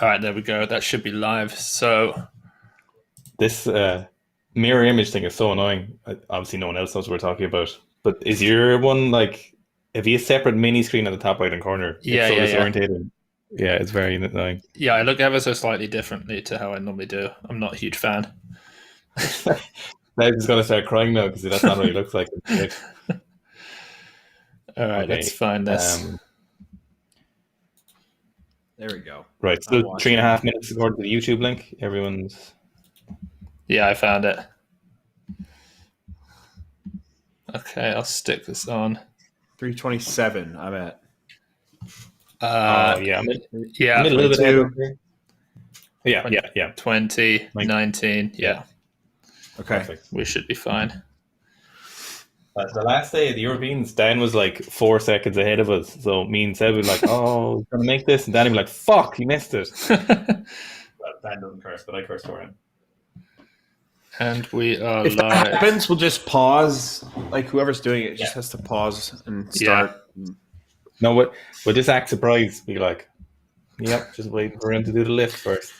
All right, there we go. That should be live. So This mirror image thing is so annoying. Obviously, no one else knows what we're talking about. But is your one like, if you a separate mini screen at the top right hand corner, yeah, it's so yeah, yeah. disorientating. Yeah, it's very annoying. Yeah, I look ever so slightly differently to how I normally do. I'm not a huge fan. I'm just gonna start crying now because that's not what he looks like. All right, Okay. let's find this. There we go. Right, so 3.5 minutes according to the YouTube link. Everyone's. Yeah, I found it. Okay, I'll stick this on. 327. I'm at. Yeah, yeah, I'm a little bit ahead. Yeah. 20, 19. Yeah. Okay. Perfect. We should be fine. The last day of the Europeans, Dan was like 4 seconds ahead of us. So me and Seb were like, "Oh, gonna make this," and Danny was like, "Fuck, he missed it." Well, Dan doesn't curse, but I curse for him. And we are If live. that happens, we'll just pause. Like whoever's doing it just has to pause and start. No, we'll just act surprised. Be like, "Yep, just wait for him to do the lift first."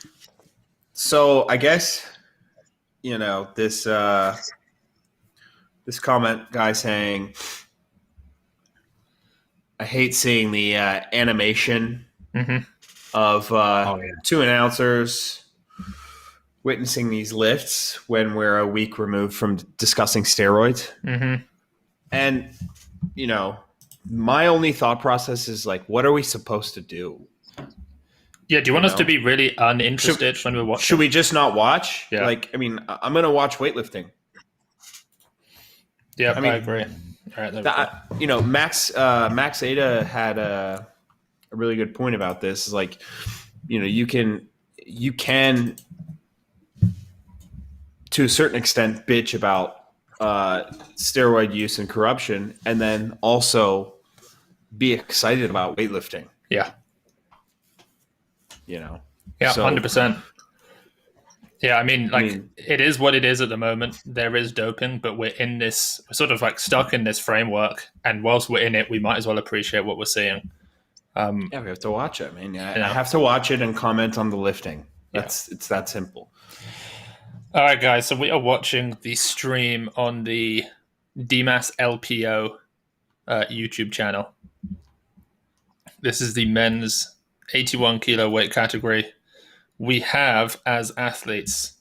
So I guess this comment guy saying, I hate seeing the animation of 2 announcers witnessing these lifts when we're a week removed from discussing steroids. And, my only thought process is like, what are we supposed to do? Yeah, do you want us to be really uninterested when we're watching? Should we just not watch? Yeah. Like, I mean, I'm going to watch weightlifting. Yeah, I agree. All right, there we go. Max Ada had a really good point about this. Is like, you can to a certain extent bitch about steroid use and corruption, and then also be excited about weightlifting. Yeah. Yeah, 100%. Yeah, I mean, it is what it is at the moment. There is doping, but we're sort of like stuck in this framework. And whilst we're in it, we might as well appreciate what we're seeing. We have to watch it. I mean, I have to watch it and comment on the lifting. It's that simple. All right, guys. So we are watching the stream on the DMAS LPO YouTube channel. This is the men's 81 kilo weight category. We have as athletes,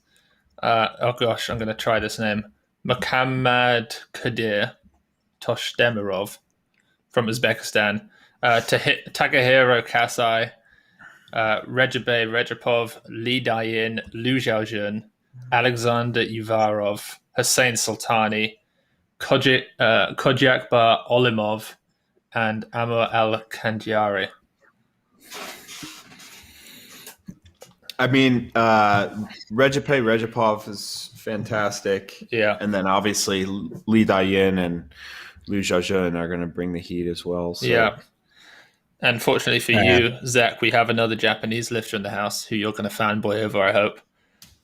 I'm going to try this name, Muhammad Kadir Toshdemirov from Uzbekistan, Takahiro Kasai, Rejabe Rejapov, Li Dayin, Lu Xiaojun, Alexander Uvarov, Hussein Sultani, Kojakbar Olimov, and Amr Al-Kandjari. I mean, Rejapov is fantastic. Yeah. And then obviously Li Dayin and Lu Xiaojun are going to bring the heat as well. So. Yeah. And fortunately for you, Zack, we have another Japanese lifter in the house who you're going to fanboy over, I hope.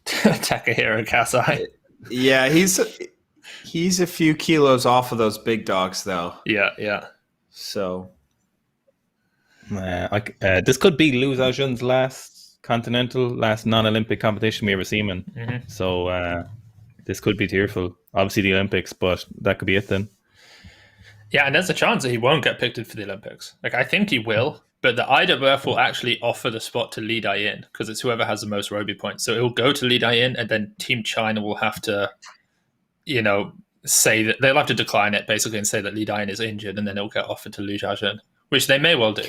Takahiro Kasai. Yeah, he's a few kilos off of those big dogs, though. Yeah. So. This could be Lu Xiaojun's last non-Olympic competition we ever see him in. So this could be tearful. Obviously the Olympics, but that could be it then. Yeah, and there's a chance that he won't get picked for the Olympics. Like, I think he will, but the IWF will actually offer the spot to Li Dayin because it's whoever has the most Roby points. So it will go to Li Dayin, and then Team China will have to, say that they'll have to decline it basically and say that Li Dayin is injured, and then it'll get offered to Lu Xiaojun, which they may well do.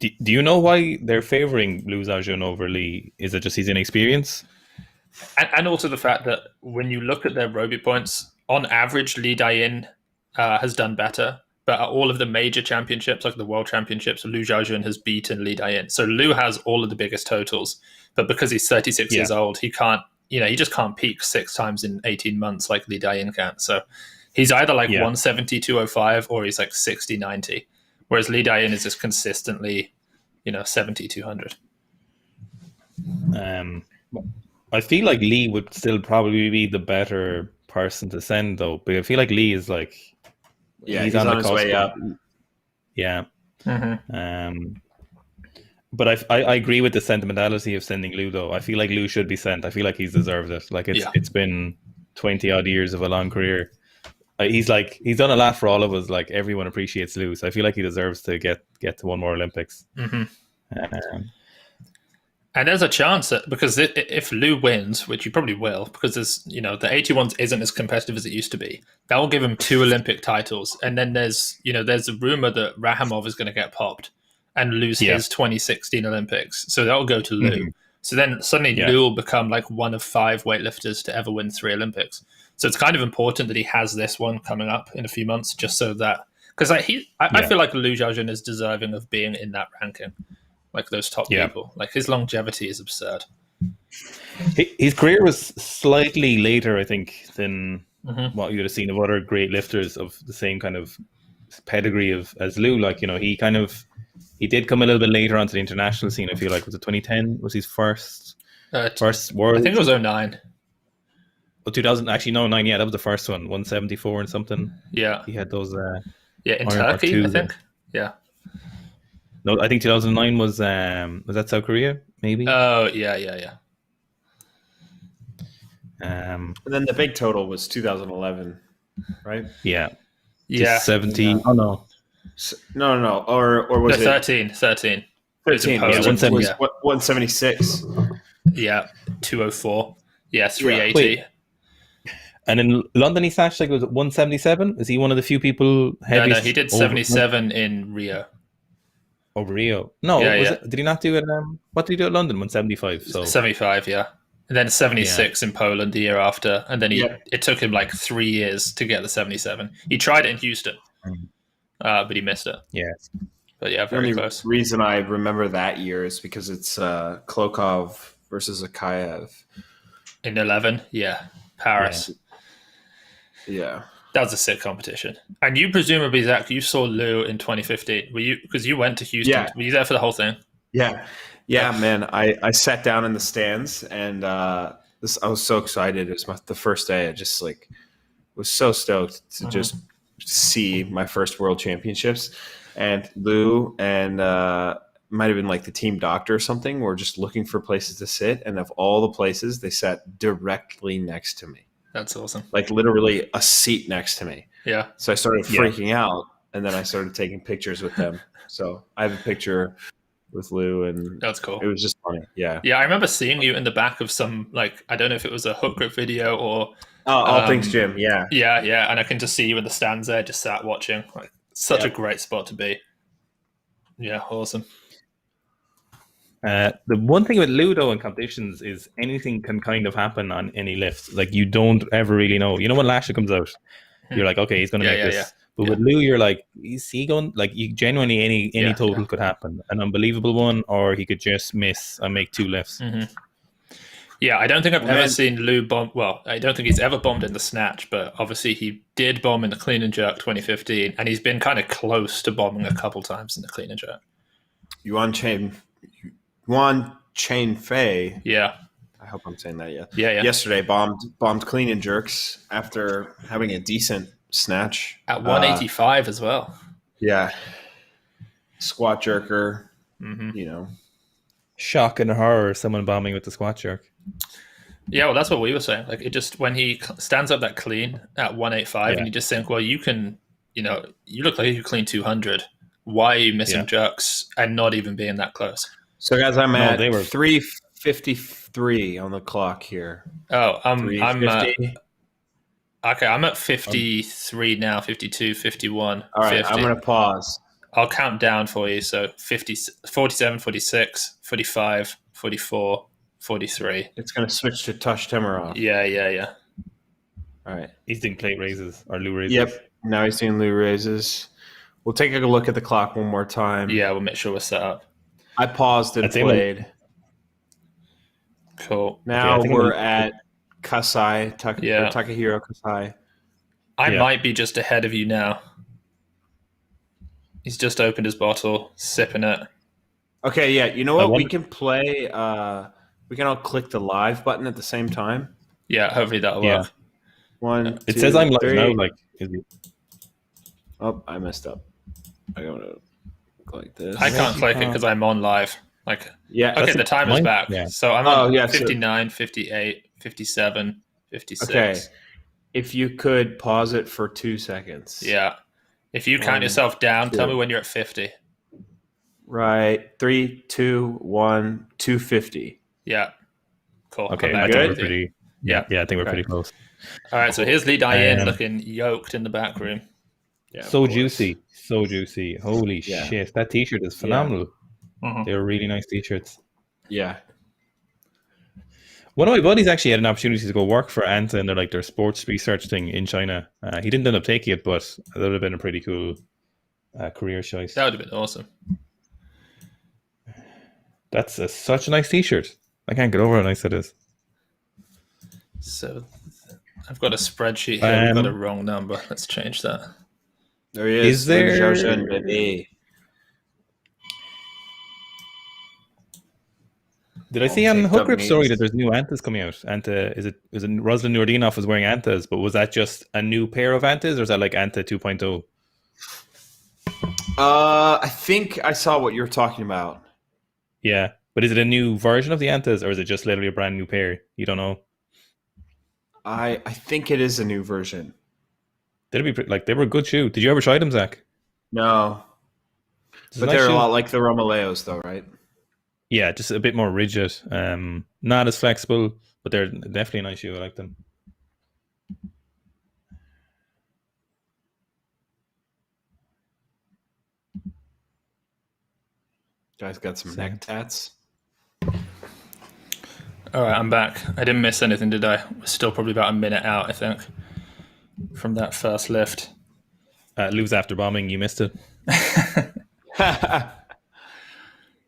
Do you know why they're favouring Lu Xiaojun over Li? Is it just his inexperience? And also the fact that when you look at their Roby points, on average, Li Dayin has done better. But at all of the major championships, like the World Championships, Lu Xiaojun has beaten Li Dayin. So Lu has all of the biggest totals. But because he's 36 years old, he can't, he just can't peak 6 times in 18 months like Li Dayin can. So he's either like 170, 205, or he's like 60, 90. Whereas Li Dayin is just consistently, 70, 200. I feel like Li would still probably be the better person to send, though. But I feel like Li is like, he's on his way up. Yeah. Mm-hmm. But But I agree with the sentimentality of sending Lou, though. I feel like Lou should be sent. I feel like he's deserved it. Like it's been 20 odd years of a long career. He's done a lot for all of us. Like everyone appreciates Lou, so I feel like he deserves to get to one more Olympics. Mm-hmm. And there's a chance that because if Lou wins, which he probably will, because there's the 81s isn't as competitive as it used to be, that will give him 2 Olympic titles. And then there's a rumor that Rahimov is going to get popped and lose his 2016 Olympics, so that will go to Lou. Mm-hmm. So then suddenly Lou will become like one of 5 weightlifters to ever win 3 Olympics. So it's kind of important that he has this one coming up in a few months, just so that because I feel like Liu Xiaojun is deserving of being in that ranking. Like those top people. Like his longevity is absurd. His career was slightly later, I think, than what you'd have seen of other great lifters of the same kind of pedigree as Lou. Like, he did come a little bit later onto the international scene, I feel like. Was it 2010? Was his first world? I think it was 09. Well, 2000, actually, no, 9, yeah, that was the first one. 174 and something. Yeah. He had those... in Turkey, I think. Yeah. No, I think 2009 was that South Korea, maybe? Oh, yeah. And then the big total was 2011, right? Yeah. Yeah. 17. Yeah. Oh, no. No. Or was it 13? 13. 13. Was 176. Yeah. 204. Yeah, 380. Yeah. And in London, he snatched was it 177? Is he one of the few people heavy? No, he did 77 in Rio. Over Rio? No, did he not do it? What did he do at London? 175. So 75, yeah. And then 76 in Poland the year after. And then it took him like 3 years to get the 77. He tried it in Houston, but he missed it. Yeah. But yeah, very close. The reason I remember that year is because it's Klokov versus Akayev. In 11, Paris. Yeah. That was a sick competition. And you presumably, Zach, you saw Lou in 2015. Were you, because you went to Houston? Yeah. Were you there for the whole thing? Yeah, man. I sat down in the stands and I was so excited. It was the first day. I just was so stoked to just see my first World Championships. And Lou and might have been like the team doctor or something were just looking for places to sit. And of all the places, they sat directly next to me. That's awesome. Like literally a seat next to me. Yeah. So I started freaking out, and then I started taking pictures with them. So I have a picture with Lou, and that's cool. It was just funny. Yeah. Yeah, I remember seeing you in the back of some, I don't know if it was a hook grip video or All Things Gym. Yeah. Yeah. And I can just see you in the stands there, just sat watching. Such a great spot to be. Yeah, awesome. The one thing with Ludo in competitions is anything can kind of happen on any lift. Like you don't ever really know. You know when Lasha comes out, you're like, okay, he's going to make this. Yeah. But with Lou, you're like, is he going? Like you genuinely any total could happen, an unbelievable one, or he could just miss and make 2 lifts. Mm-hmm. Yeah, I don't think I've ever seen Lou bomb. Well, I don't think he's ever bombed in the snatch, but obviously he did bomb in the clean and jerk 2015, and he's been kind of close to bombing a couple times in the clean and jerk. Yuan Chain Fei. Yeah. I hope I'm saying that. Yeah. Yesterday bombed clean and jerks after having a decent snatch. At 185 as well. Yeah. Squat jerker, Shock and horror, someone bombing with the squat jerk. Yeah, well, that's what we were saying. Like, it just, when he stands up that clean at 185 and you just think, well, you can, you look like you clean 200. Why are you missing jerks and not even being that close? So, guys, I'm at 353 on the clock here. Oh, I'm at 53 now, 52, 51. All right, 50. I'm going to pause. I'll count down for you. So 50, 47, 46, 45, 44, 43. It's going to switch to Tush Temirov. Yeah. All right. He's doing plate raises or Lou raises. Yep. Now he's doing Lou raises. We'll take a look at the clock one more time. Yeah, we'll make sure we're set up. I paused and played. Cool. Now we're at Kasai, Takahiro Kasai. I might be just ahead of you now. He's just opened his bottle, sipping it. Okay, yeah. You know what? We can play. We can all click the live button at the same time. Yeah, hopefully that'll work. 1, it 2, says I'm live 3. now. Like, is it? Oh, I messed up. I gotta click like this. I can't click it because I'm on live. Like, Yeah. okay, the timer's back. Yeah. So I'm on 59, 58, 57, 56. Okay. If you could pause it for 2 seconds. Yeah. If you count 1, yourself down, 2. tell me when you're at 50. Right. 3, 2, 1, 250. Yeah. Cool. Okay, I'm I back. think Good? we're pretty. Yeah, I think we're pretty close. All right, so here's Li Dayin Um, looking yoked in the back room. Yeah, so juicy. Holy shit, that t-shirt is phenomenal. Mhm. They're really nice t-shirts. Yeah. One of my buddies actually had an opportunity to go work for Anta and their sports research thing in China. He didn't end up taking it, but that would have been a pretty cool career choice. That would have been awesome. That's such a nice t-shirt. I can't get over how nice that is. So I've got a spreadsheet here. We've got a wrong number. Let's change that. There he is. Is there... Xiaojun, baby. Did I see on the Hook Grip story that there's new Antas coming out? Anta, is it Ruslan Nurdinov was wearing Antas, but was that just a new pair of Antas, or is that like Anta 2.0? I think I saw what you're talking about. Yeah, but is it a new version of the Antas, or is it just literally a brand new pair? You don't know. I think it is a new version. They'd be they were a good shoe. Did you ever try them, Zach? No, but they're a lot like the Romaleos, though, right? Yeah, just a bit more rigid. Not as flexible, but they're definitely a nice shoe. I like them. Guys got some neck tats. All right, I'm back. I didn't miss anything, did I? We're still probably about a minute out, I think, from that first lift. Lose after bombing, you missed it.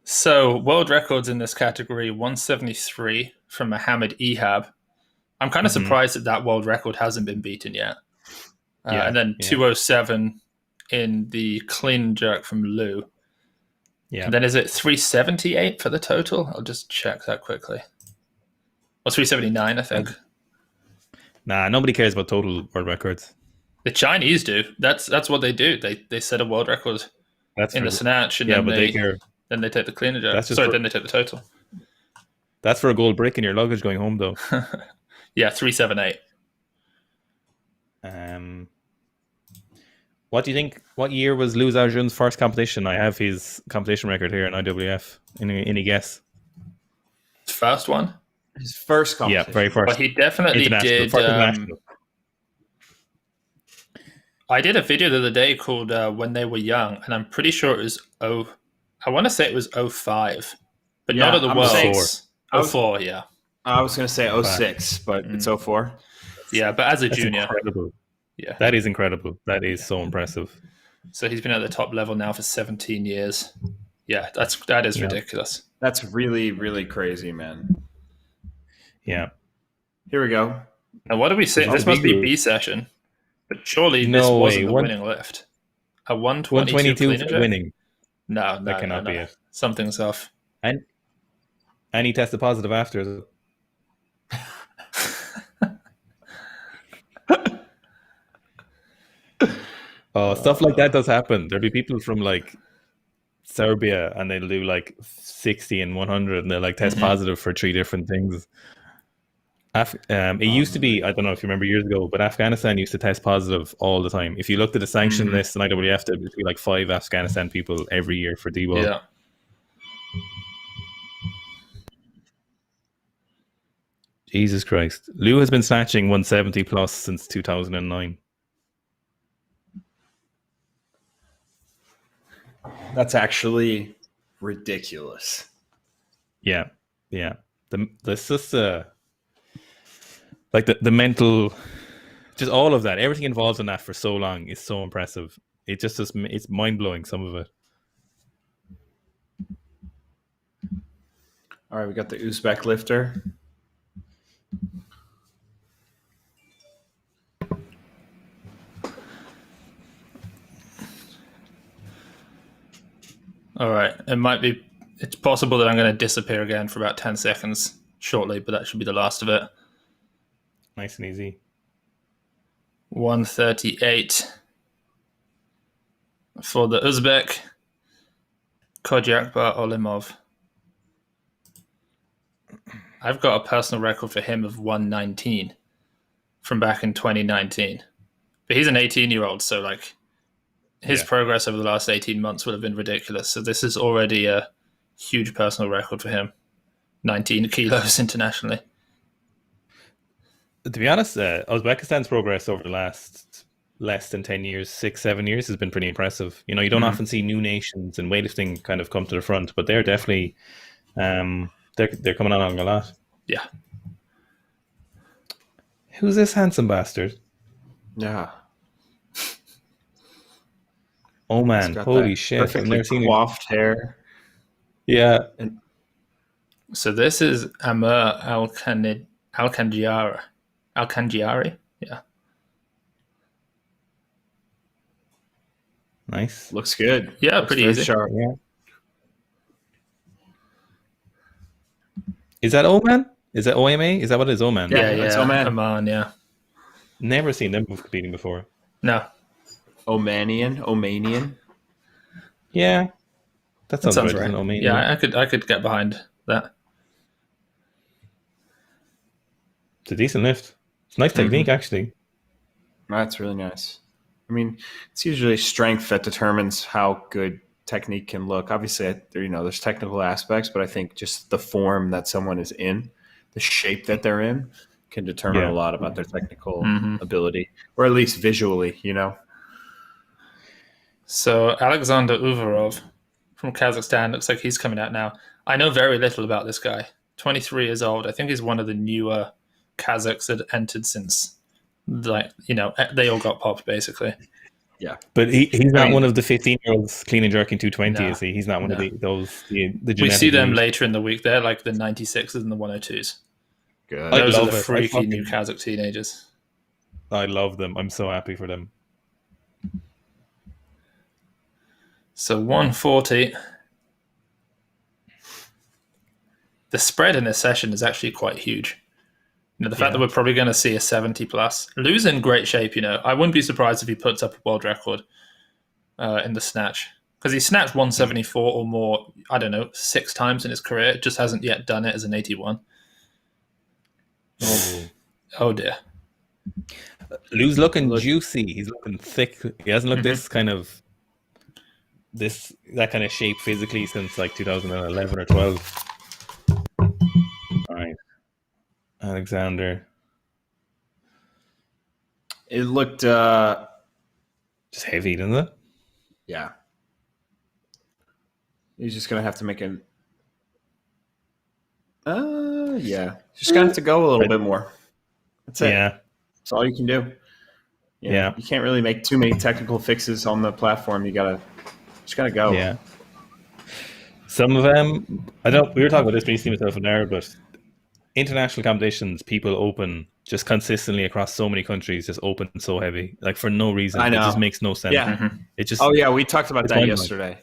So, world records in this category, 173 from Mohammed Ehab. I'm kind of surprised that world record hasn't been beaten yet. And then 207 in the clean jerk from Lou. Yeah. And then is it 378 for the total? I'll just check that quickly. Or 379, I think. Nah, nobody cares about total world records. The Chinese do. That's what they do. They set a world record in the snatch, and then they care. Then they take the clean and jerk. Then they take the total. That's for a gold brick in your luggage going home, though. Yeah, 378. What do you think? What year was Liu Xiaojun's first competition? I have his competition record here in IWF. Any guess? First one? His first competition. Yeah, very first. But he definitely did. I did a video the other day called When They Were Young, and I'm pretty sure it was I want to say it was 05, but not at the Worlds. 04, yeah. I was going to say 06, but it's 04. Yeah, but as a junior. Incredible. Yeah. That is incredible. That is so impressive. So he's been at the top level now for 17 years. Yeah, that is ridiculous. That's really, really crazy, man. Yeah. Here we go. Now, what do we say? This must be B session, but surely this wasn't the winning lift. A 122 for winning. No, that cannot be it. Something's off. And he tested positive after. Stuff like that does happen. There'll be people from like Serbia and they'll do like 60 and 100 and they'll like test positive for 3 different things. It used to be, I don't know if you remember years ago, but Afghanistan used to test positive all the time. If you looked at the sanction list in IWF, there would be like 5 Afghanistan people every year for D-ball. Yeah. Jesus Christ. Lou has been snatching 170 plus since 2009. That's actually ridiculous. Yeah. That's just like the mental, just all of that, everything involved in that for so long is so impressive. It's mind blowing, some of it. All right, we got the Uzbek lifter. All right. It's possible that I'm going to disappear again for about 10 seconds shortly, but that should be the last of it. Nice and easy. 138 for the Uzbek, Kodjakbar Olimov. I've got a personal record for him of 119 from back in 2019. But he's an 18-year-old, so like his progress over the last 18 months would have been ridiculous. So this is already a huge personal record for him. 19 kilos internationally. To be honest, Uzbekistan's progress over the last less than 10 years, 6-7 years has been pretty impressive. You don't often see new nations and weightlifting kind of come to the front, but they're definitely they're coming along a lot. Yeah. Who's this handsome bastard? Yeah. Oh man, holy shit. I've never seen coiffed hair. Yeah. So this is Amr Alkhanjiari. Yeah. Nice. Looks good. Yeah, Looks pretty easy. Sharp. Yeah. Is that Oman? Is that OMA? Is that what it is, Oman? Yeah, it's Oman. Oman, yeah. Never seen them competing before. No. Omanian. Yeah. That sounds right. right. Omanian. Yeah, I could get behind that. It's a decent lift. It's nice technique, actually. That's really nice. I mean, it's usually strength that determines how good technique can look. Obviously, there's technical aspects, but I think just the form that someone is in, the shape that they're in, can determine a lot about their technical ability, or at least visually, So Alexander Uvarov from Kazakhstan looks like he's coming out now. I know very little about this guy. 23 years old. I think he's one of the newer Kazakhs that entered since, they all got popped basically. Yeah, but he's not one of the 15-year-olds clean and jerking 220. No, is he? He's not one of those. The we see them later in the week. They're like the 96s and the 102s. Good. Those are the freaky new Kazakh teenagers. I love them. I'm so happy for them. So 140. The spread in this session is actually quite huge. The fact that we're probably going to see a 70 plus. Lou's in great shape, I wouldn't be surprised if he puts up a world record in the snatch. Because he snatched 174 or more, 6 times in his career. Just hasn't yet done it as an 81. Oh dear. Lou's looking juicy. He's looking thick. He hasn't looked this kind of that kind of shape physically since like 2011 or 12. All right. Alexander. It looked just heavy, doesn't it? Yeah. He's just gonna have to make an just gonna have to go a little bit more. That's it. Yeah. That's all you can do. Yeah. You can't really make too many technical fixes on the platform. You just gotta go. Yeah. Some of them, we were talking about this recently myself and Aaron, but international competitions, people open just consistently across so many countries, just open so heavy, like for no reason. I know. It just makes no sense. Yeah. It just. Oh yeah, we talked about that yesterday.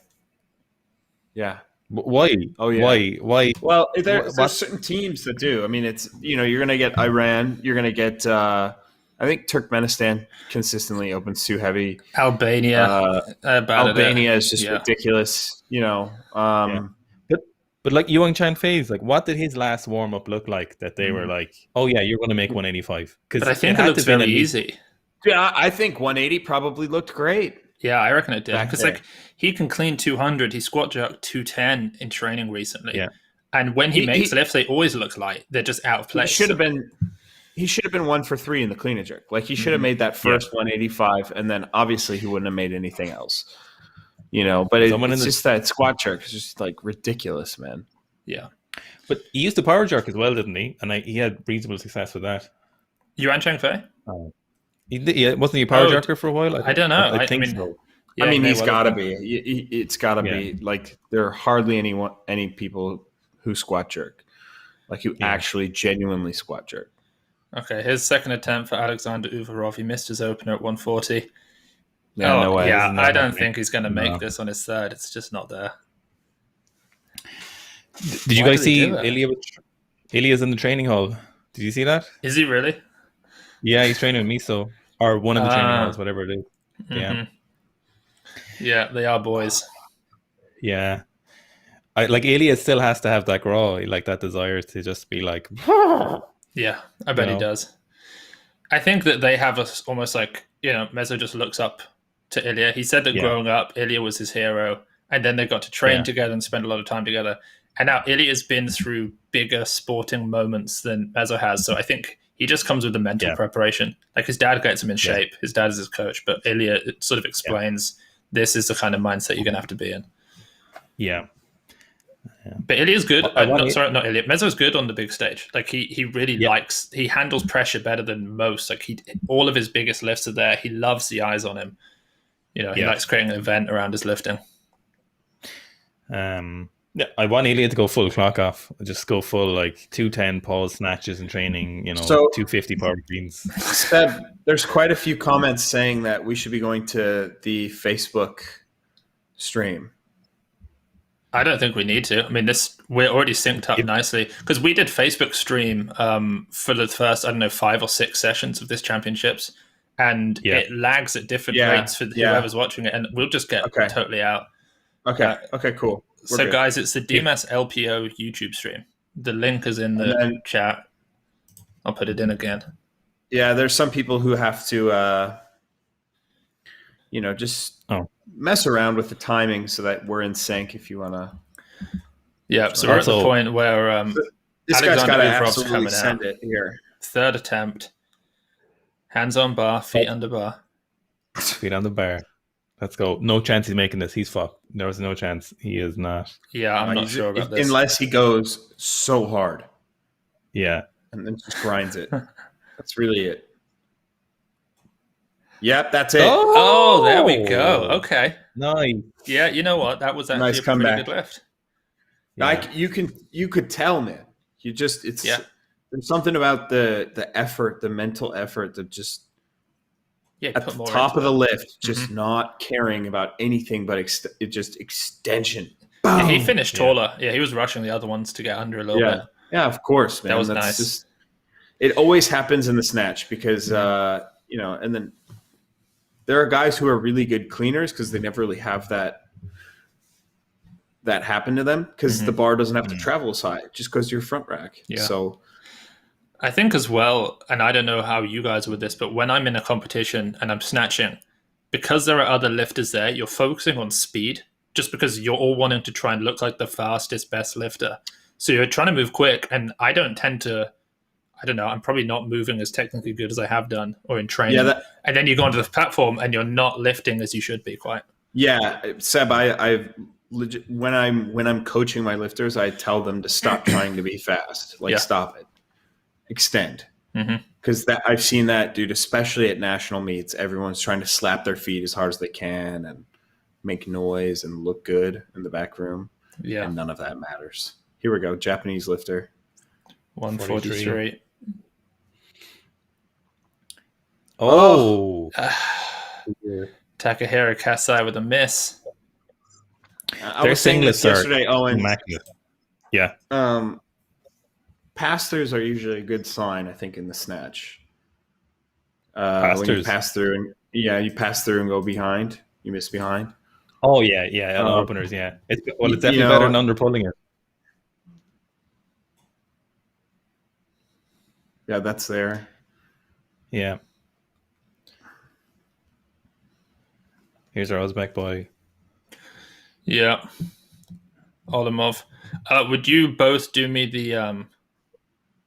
Yeah. Why? Oh yeah. Why? Well, there's certain teams that do. I mean, it's you're gonna get Iran. You're gonna get. I think Turkmenistan consistently opens too heavy. Albania. Albania is just ridiculous. But like Eoin Chan Faze, like what did his last warm up look like? That they were like, oh yeah, you're going to make 185. But I think it looks very easy. Yeah, I think 180 probably looked great. Yeah, I reckon it did. Because like he can clean 200, he squat jerked 210 in training recently. Yeah. And when he makes lifts, they always look light. They're just out of place. He should have been 1 for 3 in the clean and jerk. Like he should have made that first 185, and then obviously he wouldn't have made anything else. But it's just that squat jerk is just like ridiculous, man. Yeah. But he used the power jerk as well, didn't he? And he had reasonable success with that. Yuan Changfei? Wasn't he a power jerker for a while? I don't know. I think so. Yeah, I mean, he's got to be. It's got to be. Like, there are hardly any people who squat jerk. Like, who actually genuinely squat jerk. Okay, his second attempt for Alexander Uvarov. He missed his opener at 140. Yeah, no way. Yeah, I don't think he's going to make this on his third. It's just not there. Did you guys see Ilya? Ilya's in the training hall. Did you see that? Is he really? Yeah, he's training with Miso. Or one of the training halls, whatever it is. Yeah. Yeah, they are boys. Yeah. like Ilya still has to have that raw, like that desire to just be like, yeah, I bet he does. I think that they have almost like, Mezzo just looks up to Ilya. He said that growing up, Ilya was his hero, and then they got to train together and spend a lot of time together. And now Ilya's been through bigger sporting moments than Mezzo has, so I think he just comes with the mental preparation. Like his dad gets him in shape. His dad is his coach, but Ilya sort of explains this is the kind of mindset you're going to have to be in. Yeah. But Ilya's good. Not Ilya. Mezzo's good on the big stage. Like he really likes. He handles pressure better than most. Like all of his biggest lifts are there. He loves the eyes on him. He likes creating an event around his lifting. I want Ilya to go full clock off. Just go full like 210 pause snatches and training. 250 power cleans. Seb, there's quite a few comments saying that we should be going to the Facebook stream. I don't think we need to. I mean, we're already synced up nicely because we did Facebook stream for the first, 5 or 6 sessions of this championships, and it lags at different rates for whoever's watching it, and we'll just get totally out. Okay. Okay. Cool. We're good. Guys, it's the DMS LPO YouTube stream. The link is in the chat. I'll put it in again. Yeah, there's some people who have to, just mess around with the timing so that we're in sync if you want to. Yeah, so we're at the point where this guy's got to absolutely send it here. Third attempt. Hands on bar, feet under bar. Feet on the bar. Let's go. No chance he's making this. He's fucked. There was no chance. He is not. Yeah, I'm not sure about this. Unless he goes so hard. Yeah. And then just grinds it. That's really it. Yep, that's it. Oh, there we go. Okay. Nice. Yeah, you know what? That was actually a pretty good lift. Like you could tell, man. There's something about the effort, the mental effort that just at the top of the lift, just not caring about anything but just extension. Yeah, he finished taller. Yeah, he was rushing the other ones to get under a little bit. Yeah, of course, man. That was nice. It always happens in the snatch because and then there are guys who are really good cleaners because they never really have that happen to them because the bar doesn't have to travel as high. It just goes to your front rack. Yeah. So I think as well, and I don't know how you guys are with this, but when I'm in a competition and I'm snatching, because there are other lifters there, you're focusing on speed just because you're all wanting to try and look like the fastest, best lifter. So you're trying to move quick, and I don't tend to, I'm probably not moving as technically good as I have done or in training. Yeah, and then you go onto the platform and you're not lifting as you should be quite. Yeah, Seb, I've legit, when I'm coaching my lifters, I tell them to stop trying to be fast. Stop it. Extend. Because I've seen that, dude, especially at national meets. Everyone's trying to slap their feet as hard as they can and make noise and look good in the back room. Yeah. And none of that matters. Here we go. Japanese lifter. 143. Oh. Takahiro Kasai with a miss. I was saying this yesterday, Owen. Yeah. Pass-throughs are usually a good sign, I think, in the snatch. When you pass through and you pass through and go behind, you miss behind. Oh yeah, openers, yeah. It's definitely better than under pulling it. Yeah, that's there. Yeah. Here's our Uzbek boy. Yeah. Olimov. Would you both do me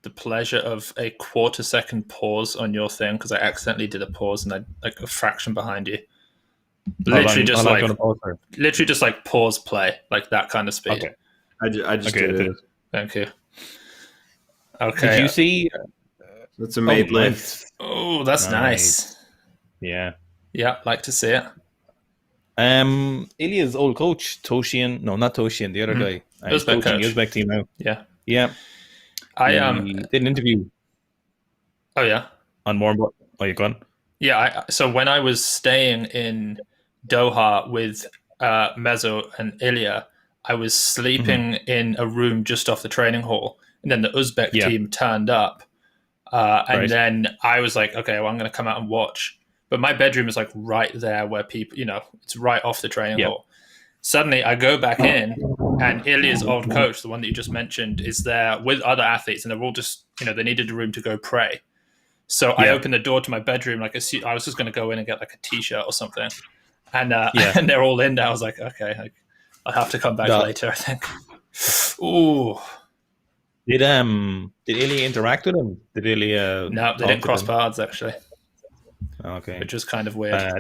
the pleasure of a quarter-second pause on your thing? Because I accidentally did a pause and I like a fraction behind you. Literally just like pause play, like that kind of speed. Okay. I just did it. Thank you. Okay. Did you see? That's a made lift. Nice. Oh, that's nice. Yeah. Yeah, like to see it. Ilya's old coach, Toshian. No, not Toshian. The other guy. Uzbek team now. Yeah. Yeah. I did an interview. Oh yeah. On more. Oh, you gone? Yeah. So when I was staying in Doha with Mezzo and Ilya, I was sleeping in a room just off the training hall, and then the Uzbek team turned up, and then I was like, okay, well, I'm going to come out and watch. But my bedroom is like right there where people, it's right off the training hall. Suddenly, I go back in, and Ilya's old coach, the one that you just mentioned, is there with other athletes, and they're all just, they needed a room to go pray. So I opened the door to my bedroom, like I was just going to go in and get like a t-shirt or something, and and they're all in there. I was like, okay, I'll have to come back later, I think. Ooh. Did Ilya interact with him? Did Ilya? No, they didn't cross paths actually. Okay, which was kind of weird.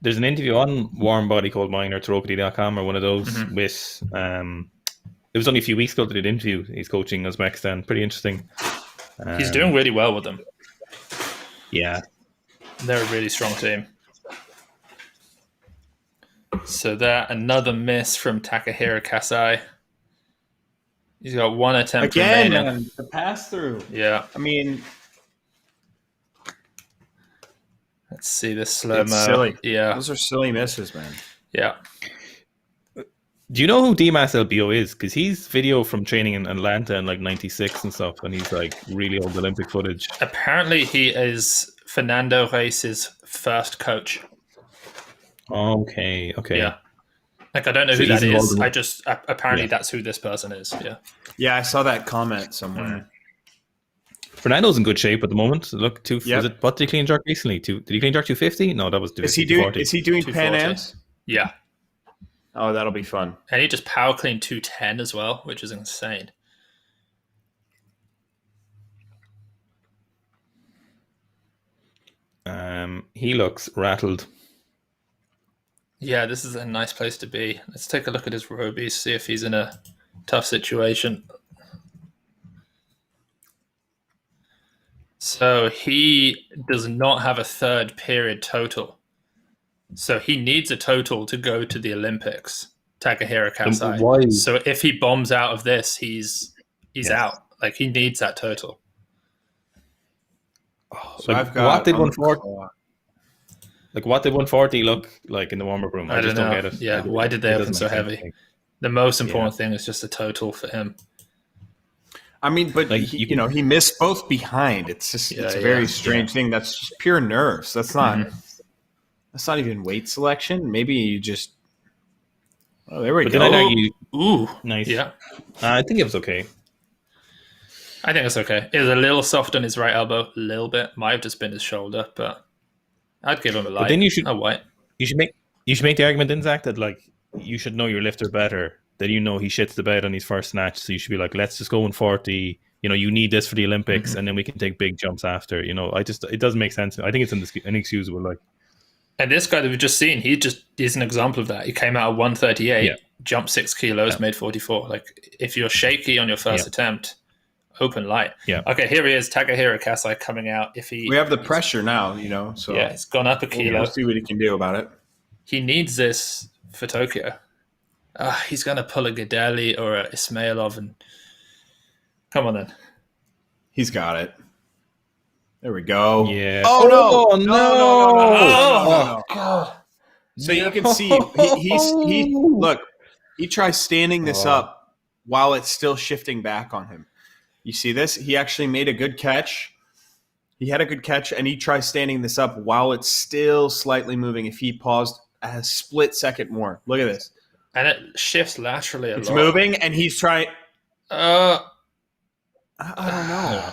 There's an interview on Warm Body called mine or Tropody.com or one of those with it was only a few weeks ago that he did interview. He's coaching Uzbekistan. Pretty interesting. He's doing really well with them. Yeah. They're a really strong team. So that another miss from Takahiro Kasai. He's got one attempt again, remaining. Man, the pass through. Yeah. I mean, let's see this slow mo. Silly. Yeah. Those are silly misses, man. Yeah. Do you know who Dimas LBO is? Because he's video from training in Atlanta in like '96 and stuff, and he's like really old Olympic footage. Apparently, he is Fernando Reis's first coach. Okay. Yeah. Like, I don't know who that is. I just apparently that's who this person is. Yeah. Yeah, I saw that comment somewhere. Fernando's in good shape at the moment. Look, what did he clean jerk recently? Did he clean jerk 250? No, that was. Is he doing Pan Ams? Yeah. Oh, that'll be fun. And he just power cleaned 210 as well, which is insane. He looks rattled. Yeah, this is a nice place to be. Let's take a look at his robies, see if he's in a tough situation. So he does not have a third period total. So he needs a total to go to the Olympics, Takahiro Kasai. So if he bombs out of this, he's out. Like, he needs that total. So I've got what did 140? Like, what did 140 look like in the warm-up room? I just don't get it. Yeah, why did they open so heavy? The most important thing is just the total for him. I mean, but like, he missed both behind. It's just it's a very strange thing. That's just pure nerves. That's not that's not even weight selection. Maybe you just there we go. Ooh, nice. Yeah, I think it was okay. I think it's okay. It was a little soft on his right elbow, a little bit. Might have just been his shoulder, but I'd give him a light. But then you should white. You should make the argument then, Zach, that like you should know your lifter better. That he shits the bed on his first snatch, so you should be like, let's just go 140. You need this for the Olympics, and then we can take big jumps after. It doesn't make sense. I think it's inexcusable. Like, and this guy that we've just seen, he's an example of that. He came out at 138, jumped 6 kilos, made 44. Like, if you're shaky on your first attempt, open light. Yeah. Okay, here he is, Takahiro Kasai coming out. We have the pressure now, so yeah, it's gone up a kilo. We'll see what he can do about it. He needs this for Tokyo. He's going to pull a Gadeli or a Ismailov, and come on then. He's got it. There we go. Yeah. Oh no! Oh God! So you can see he look. He tries standing this up while it's still shifting back on him. You see this? He actually made a good catch. He had a good catch, and he tries standing this up while it's still slightly moving. If he paused a split second more, look at this. And it shifts laterally a lot. It's moving, and he's trying. I don't know.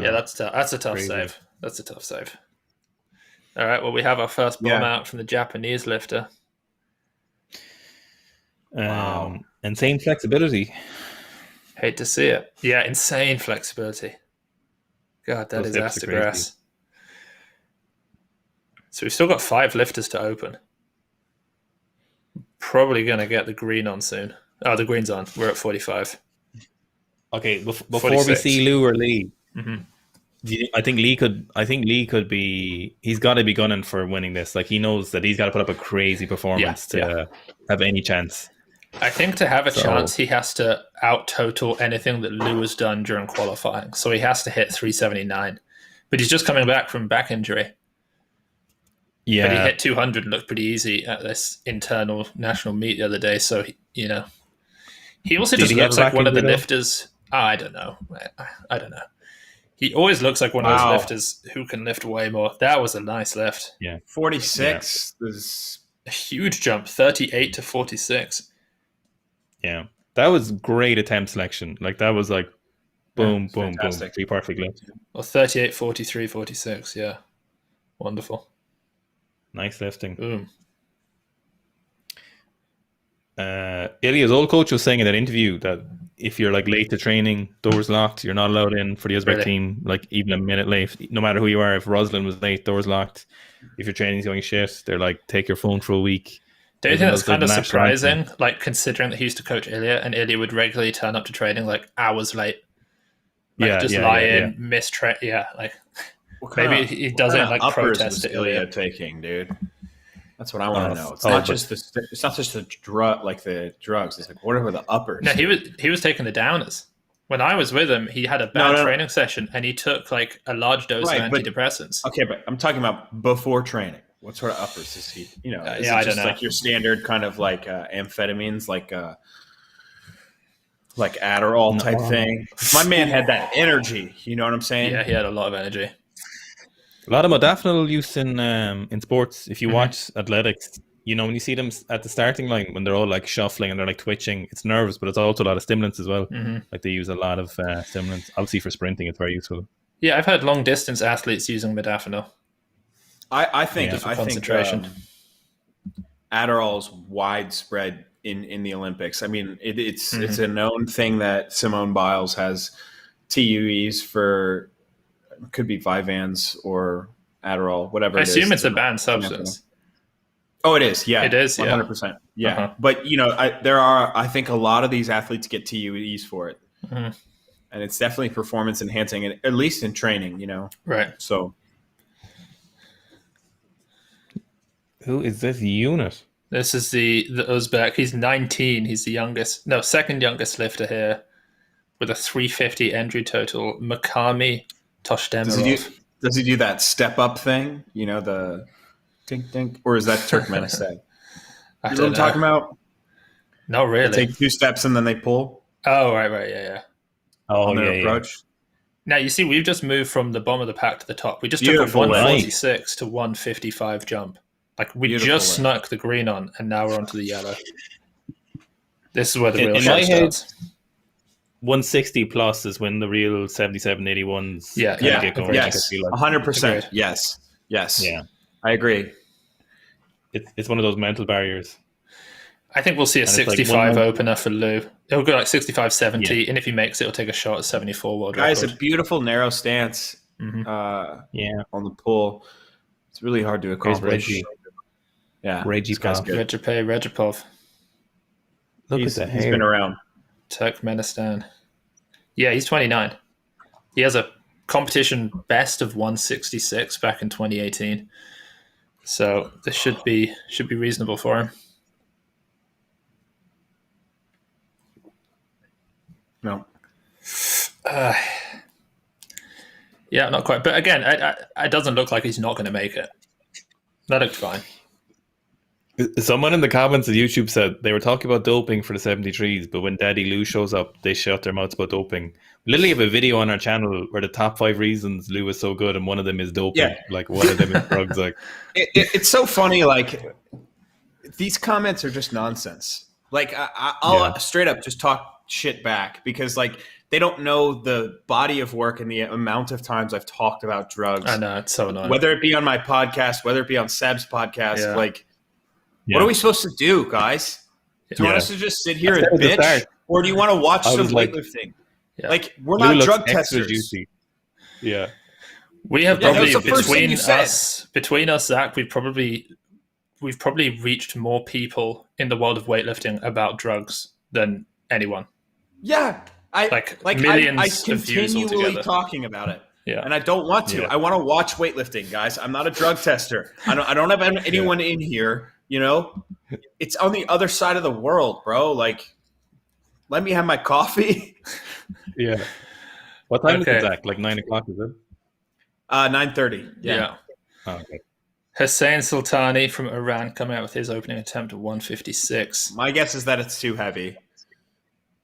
Yeah, that's a tough save. That's a tough save. All right, well, we have our first bomb out from the Japanese lifter. Wow. Insane flexibility. Hate to see it. Yeah, insane flexibility. God, that is ass to grass. So we've still got 5 lifters to open. Probably going to get the green on soon. Oh, the green's on. We're at 45. Okay, before 46. we see Lou or Lee, Mm-hmm. I think Lee could be. He's got to be gunning for winning this. Like, he knows that he's got to put up a crazy performance to have any chance. I think to have a chance, he has to out total anything that Lou has done during qualifying. So he has to hit 379. But he's just coming back from back injury. Yeah, but he hit 200 and looked pretty easy at this internal national meet the other day. So he also just looks like one of the lifters. I don't know. I don't know. He always looks like one of those lifters who can lift way more. That was a nice lift. Yeah, 46 is A huge jump, 38 to 46. Yeah, that was great attempt selection. Like that was like boom, boom, fantastic. boom, three perfectly. Or 38, 43, 46. Yeah, wonderful. Nice lifting. Boom. Ilya's old coach was saying in that interview that if you're like late to training, doors locked, you're not allowed in for the Uzbek team, like even a minute late, no matter who you are. If Ruslan was late, doors locked. If your training's going shit, they're like, take your phone for a week. Do you think that's kind of surprising, like considering that he used to coach Ilya and Ilya would regularly turn up to training like hours late? Like just lie in, miss train. Yeah, like maybe he doesn't like protest to Ilya taking, dude. That's what I want to know. It's not just the drug, like the drugs. It's like, what are the uppers? No, he was taking the downers. When I was with him, he had a bad training session and he took like a large dose of antidepressants. Okay, but I'm talking about before training. What sort of uppers is he? You know, is it just like your standard kind of like amphetamines, like Adderall type thing? My man had that energy. You know what I'm saying? Yeah, he had a lot of energy. A lot of modafinil use in sports. If you watch athletics, you know, when you see them at the starting line, when they're all like shuffling and they're like twitching, it's nerves, but it's also a lot of stimulants as well. Mm-hmm. Like they use a lot of stimulants. Obviously for sprinting, it's very useful. Yeah, I've heard long distance athletes using modafinil. I think Adderall is widespread in the Olympics. I mean, it's a known thing that Simone Biles has TUEs for. Could be Vyvanse or Adderall, whatever. I assume it's a banned substance. Oh, it is. Yeah, it is. 100%. Yeah, but you know, I think a lot of these athletes get TUEs for it, and it's definitely performance enhancing, at least in training. You know, right? So, who is this unit? This is the Uzbek. He's 19. He's the second youngest lifter here, with a 350 entry total. Makami Toshdemirov. Does he do that step up thing? You know, the dink dink, or is that Turkmenistan? I you know what I'm talking about? No, really. They take 2 steps and then they pull. Oh, right, yeah. Oh, on their approach. Now you see, we've just moved from the bottom of the pack to the top. We just took a 146 to 155 jump. Like we just snuck the green on, and now we're onto the yellow. This is where the real show starts. 160 plus is when the real 77, 81s get going. Yes, 100%. Yes. Yeah, I agree. It's one of those mental barriers. I think we'll see a 65 opener for Lou. It'll go like 65, 70, and if he makes it, he'll take a shot at 74 world record. Guys, a beautiful narrow stance on the pull. It's really hard to accomplish. Regipov. Look at that hair. He's been around. Turkmenistan. Yeah, he's 29. He has a competition best of 166 back in 2018. So this should be reasonable for him. No. Yeah, not quite. But again, it doesn't look like he's not going to make it. That looks fine. Someone in the comments of YouTube said they were talking about doping for the 73s, but when Daddy Lou shows up, they shut their mouths about doping. We literally have a video on our channel where the top 5 reasons Lou is so good, and one of them is doping. Yeah. Like one of them is drugs. Like it's so funny. Like these comments are just nonsense. Like I'll straight up just talk shit back because like they don't know the body of work and the amount of times I've talked about drugs. I know, it's so annoying. Whether it be on my podcast, whether it be on Seb's podcast, what are we supposed to do, guys? Do you want us to just sit here and bitch? Or do you want to watch some weightlifting? Like, we're not drug testers. Juicy. Yeah. We have probably, between us, Zach, we've probably reached more people in the world of weightlifting about drugs than anyone. Yeah. Millions I of views continually altogether. talking about it. Yeah. And I don't want to. I want to watch weightlifting, guys. I'm not a drug tester. I don't have anyone in here. You know, it's on the other side of the world, bro. Like, let me have my coffee. Yeah. What time is it, Zach? Like 9 o'clock, is it? 9:30. Yeah. Oh, okay. Hussein Sultani from Iran coming out with his opening attempt at 156. My guess is that it's too heavy,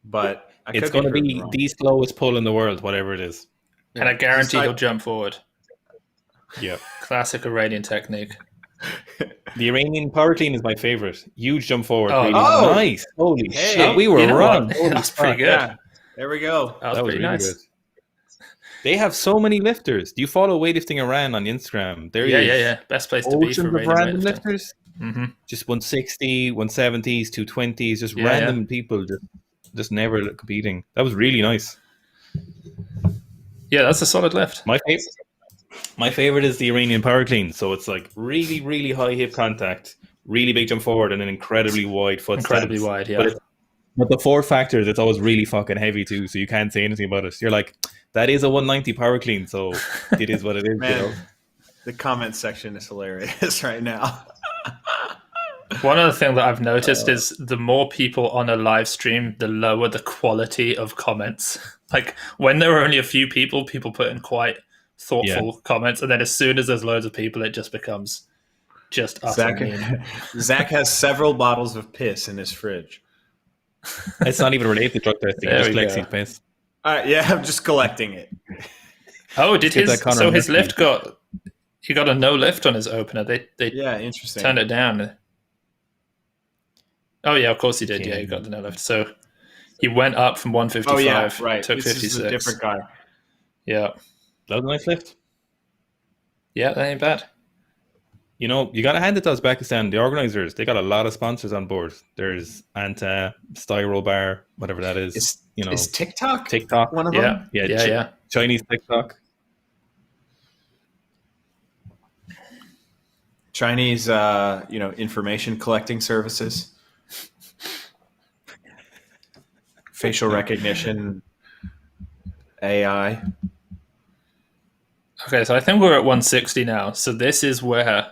but it's going to be the slowest pull in the world, whatever it is. And I guarantee he'll jump forward. Yeah. Classic Iranian technique. The Iranian power clean is my favorite. Huge jump forward. Oh, Really oh! nice. Holy Hey, shit. We were you know wrong. what? Holy That's fuck. pretty good. Yeah, there we go. That was That was pretty really nice. good. They have so many lifters. Do you follow Weightlifting Iran on Instagram? There is Best place to be for oceans of Iranian random weightlifting. lifters. Mm-hmm. Just 160, 170s, 220s, just Yeah, random people just never competing. That was really nice. Yeah, that's a solid lift. My favorite is the Iranian power clean. So it's like really, really high hip contact, really big jump forward, and an incredibly wide foot Incredibly stance. wide, yeah. But the four factors, it's always really fucking heavy too, so you can't say anything about it. You're like, that is a 190 power clean, so it is what it is. Man, you know? the comment section is hilarious right now. One other thing that I've noticed is the more people on a live stream, the lower the quality of comments. Like when there are only a few people put in quite thoughtful comments, and then as soon as there's loads of people, it just becomes just utter mean. Zach has several bottles of piss in his fridge. It's not even related to drug testing. There Just we collects go. his piss. All right, yeah, I'm just collecting it. Oh, did Get his that Conor so his Murphy. lift he got a no lift on his opener. They Yeah, interesting. turned it down. Oh yeah, of course he did. Yeah. Yeah, he got the no lift. So he went up from 155. Oh yeah, right. Took This 56. is a different guy. Yeah, That was a nice lift. yeah, that ain't bad. You know, you got to hand it to Uzbekistan. The organizers, they got a lot of sponsors on board. There's Anta, Styro Bar, whatever that is. Is TikTok TikTok. one of Yeah, them? yeah. Chinese TikTok. Chinese, information collecting services, facial recognition, AI. Okay, so I think we're at 160 now. So this is where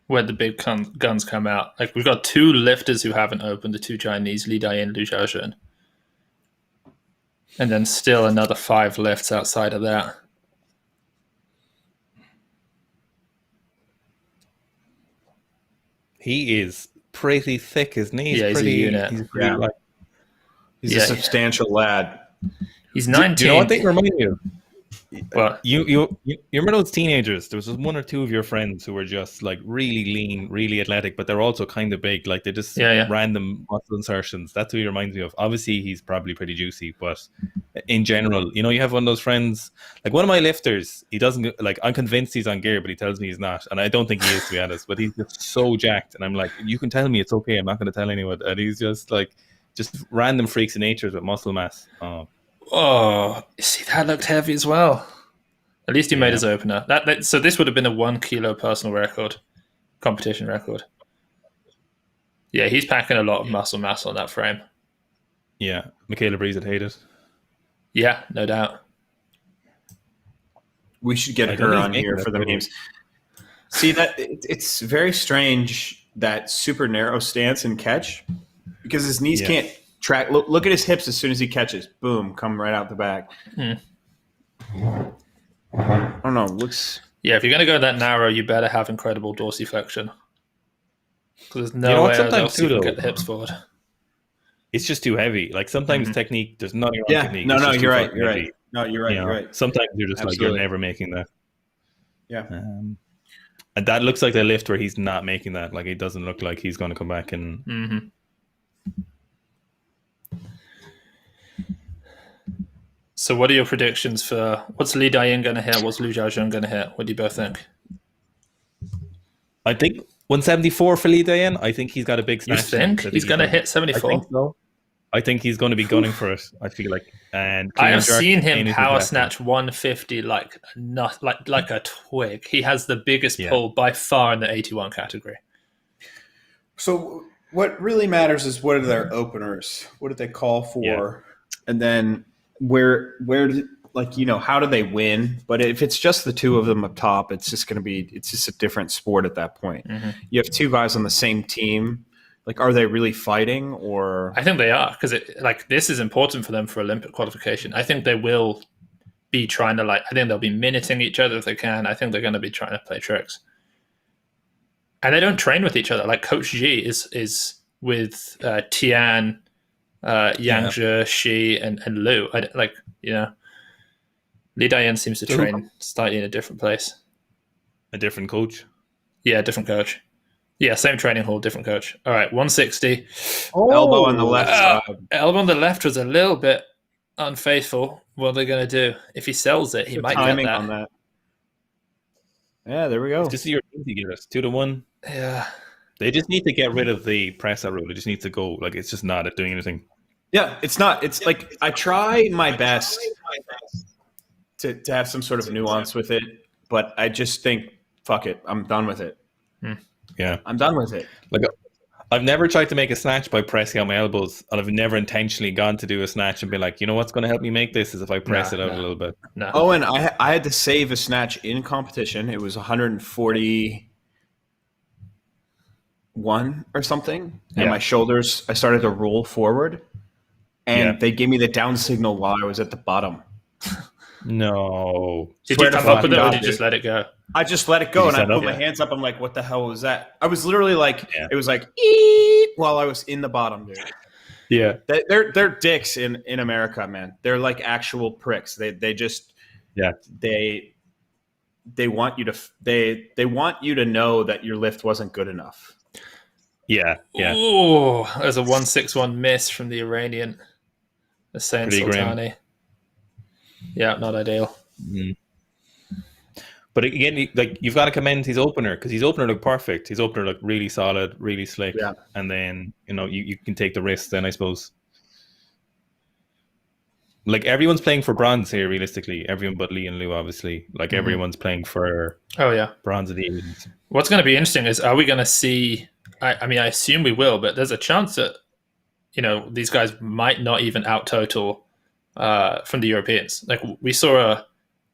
the big guns come out. Like we've got two lifters who haven't opened, the two Chinese, Li Dayin, Lu Xiaojun. And then still another 5 lifts outside of that. He is pretty thick, isn't he? Yeah, he's a unit. He's pretty Yeah. He's a substantial lad. He's 19. Do you know what they remind me of? But You remember those teenagers? There was just one or two of your friends who were just like really lean, really athletic, but they're also kind of big. Like they're just random muscle insertions. That's who he reminds me of. Obviously, he's probably pretty juicy, but in general, you have one of those friends. Like one of my lifters, he doesn't like. I'm convinced he's on gear, but he tells me he's not, and I don't think he is, to be honest. But he's just so jacked, and I'm like, you can tell me it's okay. I'm not going to tell anyone. And he's just like, just random freaks of nature with muscle mass. oh, see, that looked heavy as well. At least he made his opener. So this would have been a 1 kilo personal record, competition record. Yeah, he's packing a lot of muscle mass on that frame. Yeah, Michaela Breeze would hate it. Yeah, no doubt. We should get her on here for the memes. See, that it's very strange, that super narrow stance and catch, because his knees can't track. Look at his hips as soon as he catches. Boom, come right out the back. I don't know. Looks. Yeah, if you're going to go that narrow, you better have incredible dorsiflexion. Because there's no way else you can get the hips forward. It's just too heavy. Like sometimes technique, there's nothing wrong with technique. No, It's just you're too right. fucking You're heavy. right. No, you're right. You're right. Sometimes you're just like, you're never making that. Yeah. And that looks like a lift where he's not making that. Like it doesn't look like he's going to come back and. So what are your predictions for what's Li Dayin going to hit? What's Lu Xiaojun going to hit? What do you both think? I think 174 for Li Dayin. I think he's got a big snatch. You think he's going to hit 74? I think so. I think he's going to be gunning for it. I feel like, and I have seen him power snatch 150 like a twig. He has the biggest pull by far in the 81 category. So what really matters is what are their openers? What did they call for? And then where how do they win? But if it's just the two of them up top, it's just a different sport at that point. You have two guys on the same team. Like, are they really fighting, or? I think they are, because this is important for them for Olympic qualification. I think they will be trying to I think they'll be minuting each other if they can. I think they're going to be trying to play tricks, and they don't train with each other. Like Coach Ji is with Tian, Yang Zhe, Shi, and Lu. Li Dayan seems to train slightly in a different place. A different coach. Yeah, different coach. Yeah, same training hall, different coach. All right, 160. Elbow on the left. Elbow on the left was a little bit unfaithful. What are they going to do? If he sells it, he might get timing that. on that. Yeah, there we go. Just your give us 2-1. Yeah. They just need to get rid of the press out rule. It just needs to go. Like, it's just not doing anything. Yeah, it's not. It's like I try my best to have some sort of nuance with it, but I just think, fuck it, I'm done with it. Yeah, I'm done with it. Like, I've never tried to make a snatch by pressing out my elbows, and I've never intentionally gone to do a snatch and be like, you know what's going to help me make this is if I press it out a little bit. No. Oh, and I had to save a snatch in competition. It was 141 or something, and my shoulders, I started to roll forward, and they gave me the down signal while I was at the bottom. No. Did you come up with it, or did you just let it go? I just let it go, and I put my hands up. I'm like, what the hell was that? I was literally like, it was like, eep, while I was in the bottom, dude. Yeah. They're dicks in America, man. They're like actual pricks. They just, they want you to, they want you to know that your lift wasn't good enough. Yeah. Yeah. Oh, there's a 161 miss from the Iranian, Hussein Sultani. Yeah, not ideal. Mm. But again, like, you've got to commend his opener, because his opener looked perfect. His opener looked really solid, really slick. Yeah. And then, you can take the risk then, I suppose. Like, everyone's playing for bronze here, realistically. Everyone but Lee and Lou, obviously. Like, everyone's playing for bronze at the end. What's going to be interesting is, are we going to see... I mean, I assume we will, but there's a chance that, these guys might not even out-total from the Europeans. Like, we saw a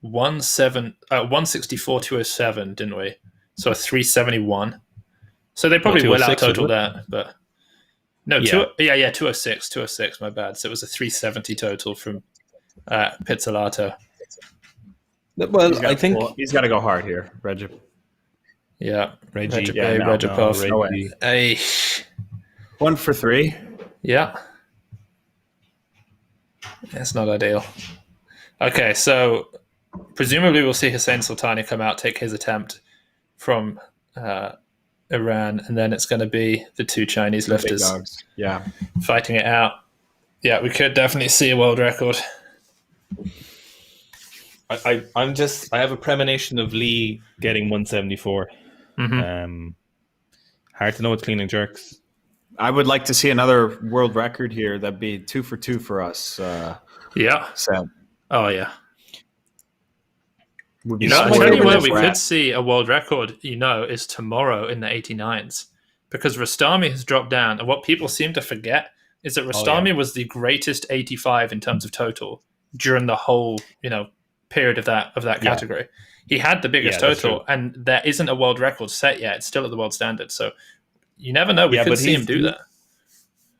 164-207, didn't we? So a 371. So they probably will out-total that, but... No, 206, my bad. So it was a 370 total from Pizzolato. Well, I think... he's got to go hard here, Reggie. Yeah, Reggie. Regipov. Hey. 1 for 3. Yeah. That's not ideal. Okay, so presumably we'll see Hussein Sultani come out, take his attempt from Iran, and then it's going to be the two Chinese lifters fighting it out. Yeah, we could definitely see a world record. I have a premonition of Lee getting 174. Mm-hmm. Hard to know with clean and jerks. I would like to see another world record here. That'd be 2 for 2 for us. Sam. Oh yeah. I'll tell you where we could see a world record, is tomorrow in the 89s. Because Rostami has dropped down, and what people seem to forget is that Rostami was the greatest 85 in terms of total during the whole, period of that category. He had the biggest total, and there isn't a world record set yet. It's still at the world standard, so you never know. We could see him do that.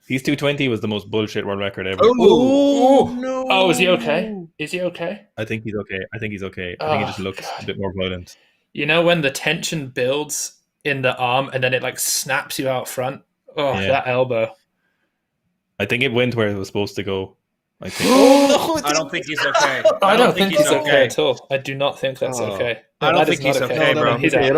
His 220 was the most bullshit world record ever. Oh no! Oh, is he okay? Is he okay? I think he's okay. I think he just looks a bit more violent. When the tension builds in the arm and then it like snaps you out front. Oh, that elbow. I think it went where it was supposed to go. I think. I don't think he's okay. I don't think he's okay at all. I do not think that's okay. I don't think he's okay, bro. He's out.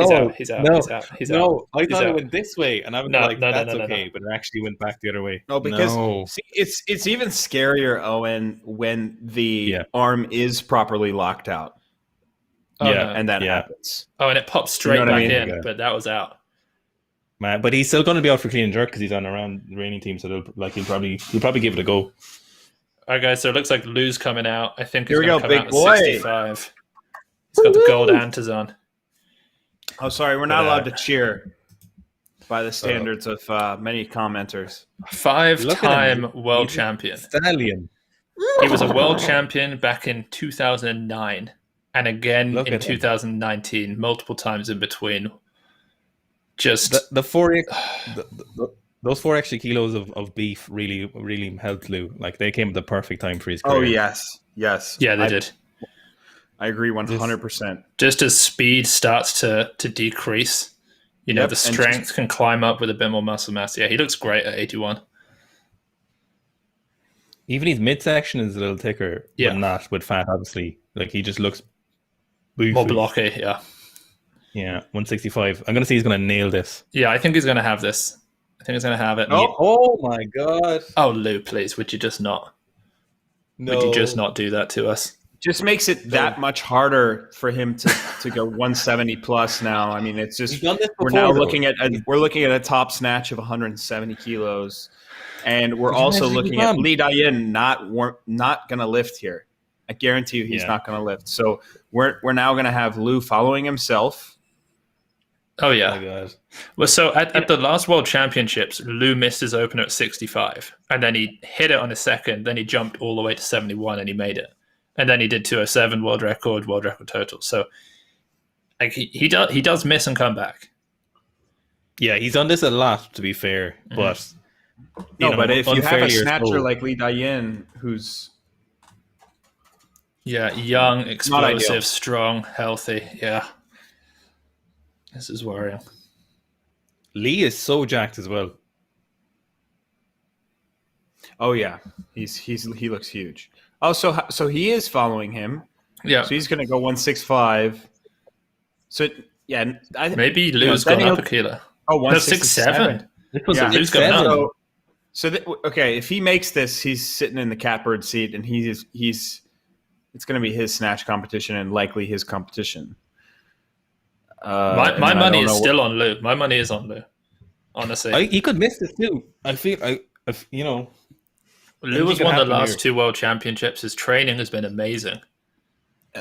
No, I thought it went this way, and I was that's okay, but it actually went back the other way. No, because see, it's even scarier, Owen, when the arm is properly locked out. And that happens. Oh, and it pops straight back in, but that was out. Man, but he's still going to be out for clean and jerk because he's on around the reigning team, so he'll probably give it a go. All right, guys, so it looks like Lou's coming out. I think he's going to come out at 65. He's got the gold antas on. Oh, sorry, we're not allowed to cheer by the standards of many commenters. 5-time world champion. Stallion. He was a world champion back in 2009 and again in 2019, multiple times in between. Just those 4 extra kilos of beef really helped Lou. Like, they came at the perfect time for his career. Oh yes. Yeah, they did. I agree 100%. Just as speed starts to decrease, the strength can climb up with a bit more muscle mass. Yeah, he looks great at 81. Even his midsection is a little thicker, but not with fat, obviously. Like, he just looks beefy. More blocky, yeah. Yeah, 165. I'm going to say he's going to nail this. Yeah, I think he's going to have this. I think he's going to have it. Oh my God. Oh, Lou, please, would you just not? No. Would you just not do that to us? Just makes it that much harder for him to go 170 plus now. I mean, it's just we're now looking at a top snatch of 170 kilos, and we're also looking at Li Dayin not going to lift here. I guarantee you, he's not going to lift. So we're now going to have Lou following himself. Oh yeah. Oh my God. Well, so at the last World Championships, Lou missed his opener at 65, and then he hit it on his second. Then he jumped all the way to 71, and he made it. And then he did 207 world record total. So like he does miss and come back. Yeah, he's done this a lot, to be fair. But but if you have a snatcher like Li Dayin, who's young, explosive, strong, healthy, this is worrying. Lee is so jacked as well. Oh yeah, he looks huge. Oh, so he is following him. Yeah. So he's going to go 165. So yeah, maybe Lou's gone up a kilo. Oh, 167. Lou's going up. Okay, if he makes this, he's sitting in the catbird seat, and it's going to be his snatch competition and likely his competition. My money is still on Lou. My money is on Lou. Honestly, he could miss this too. I feel Lou has won the last 2 World Championships. His training has been amazing.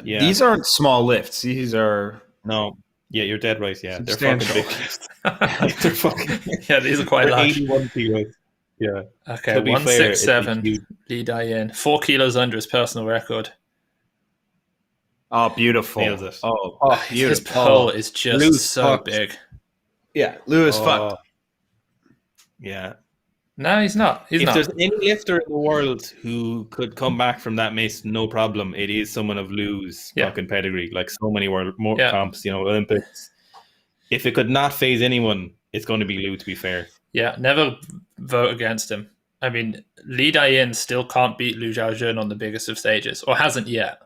Yeah. These aren't small lifts. These are Yeah, you're dead right. Yeah, they're fucking big lifts. They're fucking. Yeah, these are quite large. 81 kilos. Yeah. Okay, 167. Li Dayin, 4 kilos under his personal record. Oh, beautiful! Nails it. Oh, beautiful! His pull is just Lou's so big. Yeah, Lou is fucked. Yeah. No, he's not. If there's any lifter in the world who could come back from that miss, no problem, it is someone of Lou's fucking pedigree. Like so many comps, Olympics. If it could not phase anyone, it's going to be Lou, to be fair. Yeah, never vote against him. I mean, Li Dayin still can't beat Liu Xiaojun on the biggest of stages, or hasn't yet.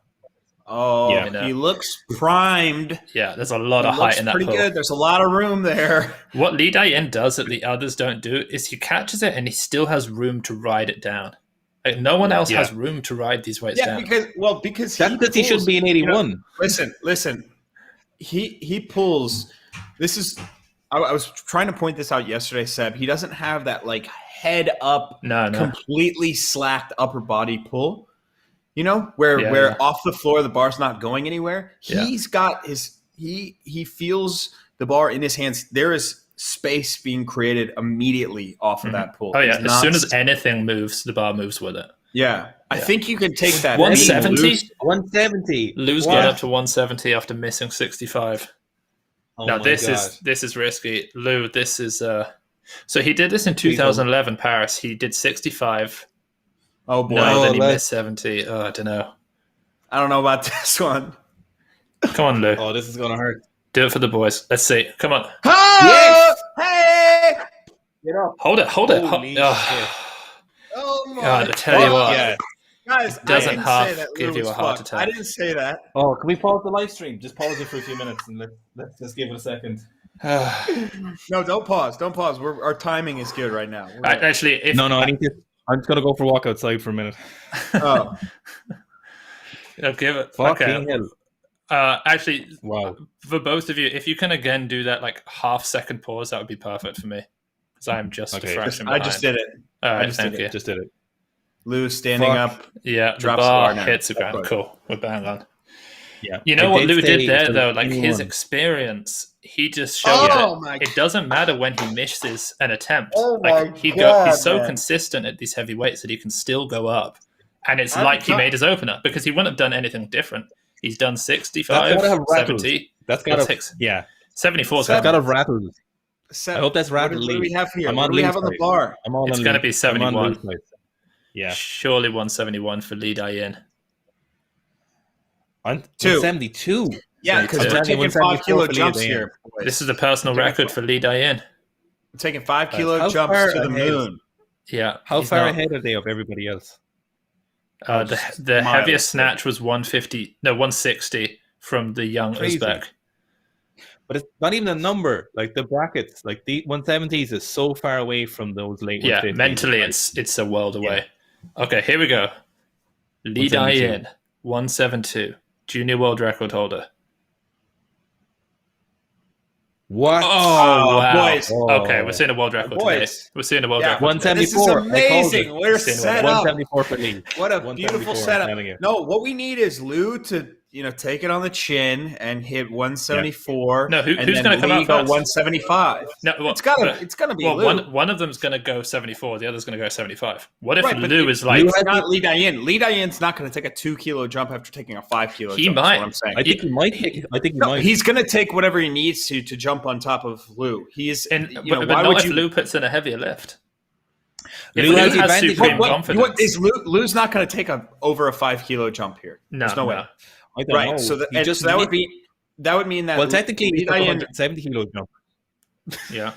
Oh, yeah. He looks primed. Yeah, there's a lot of height in that pretty pull. Good. There's a lot of room there. What Li Dayin does that the others don't do is he catches it and he still has room to ride it down. Like no one else has room to ride these weights down. Because he should be in 81. Listen. He pulls. This is. I was trying to point this out yesterday, Seb. He doesn't have that like head up, completely slacked upper body pull. Where off the floor the bar's not going anywhere. He's got he feels the bar in his hands. There is space being created immediately off of that pull. Oh yeah, as soon as anything moves, the bar moves with it. Yeah. I think you can take that 170. 170. Lou's got up to 170 after missing 65. Now this is risky. Lou, this is so he did this in 2011 Paris. He did 65. Oh boy! No, then he missed 70. I don't know. I don't know about this one. Come on, Lou. Oh, this is gonna hurt. Do it for the boys. Let's see. Come on. Yes! Hey! Get up. Hold it. Oh my God! I tell you what. Yeah. Guys, it doesn't half give you a heart attack. I didn't say that. Oh, can we pause the live stream? Just pause it for a few minutes and let's just give it a second. No, don't pause. Don't pause. Our timing is good right now. Actually, I'm just gonna go for a walk outside for a minute. Oh, give it. Fucking hell. Actually, wow. For both of you, if you can again do that like half-second pause, that would be perfect for me because I am just a fraction behind. I just did it. Just did it. Lou standing up. Yeah, drops the bar now. hits the ground. Cool. We're bang on. Yeah. You know what Lou did there though? Like his experience, he just showed that it doesn't matter when he misses an attempt. He's so consistent at these heavy weights that he can still go up, and it's like he made his opener because he wouldn't have done anything different. He's done 65, 70. That's got to 74. That's got to rattle. I hope that's rattled. What do we have here? What do we have on the bar? It's going to be 71. Yeah, surely 171 for Li Dayin. 172. Yeah, because we're taking 5 kilo jumps here. Boys. This is the personal record for Li Dayin. We're taking 5 kilo jumps to the moon. Yeah. How far ahead are they of everybody else? The heaviest snatch was 160 from the young Uzbek. But it's not even a number. Like the brackets, like the 170s is so far away from those late 150s. Mentally, it's a world away. Okay, here we go. Li Dayin, 172, junior world record holder. What? Oh, wow. boys. Okay, we're seeing a world record today. We're seeing a world record 174. This is amazing. We're set up. 174 for Lee. What a beautiful setup. No, what we need is Lou to take it on the chin and hit 174. No, who's going to come out first? 175. No, it's gonna be Lou. One of them's going to go 74. The other's going to go 75. What if Lou is like? It's not Li Dayin. Li Dayin's not going to take a 2 kilo jump after taking a 5 kilo. He jump. might. That's what I'm saying. I think he might. He's going to take whatever he needs to jump on top of Lou. He's. But not if Lou puts in a heavier lift. Lou has supreme confidence. Lou's not going to take over a 5 kilo jump here. There's no way. I don't know. So that would mean that. Well, technically, he took a 170 kilo jump. Yeah.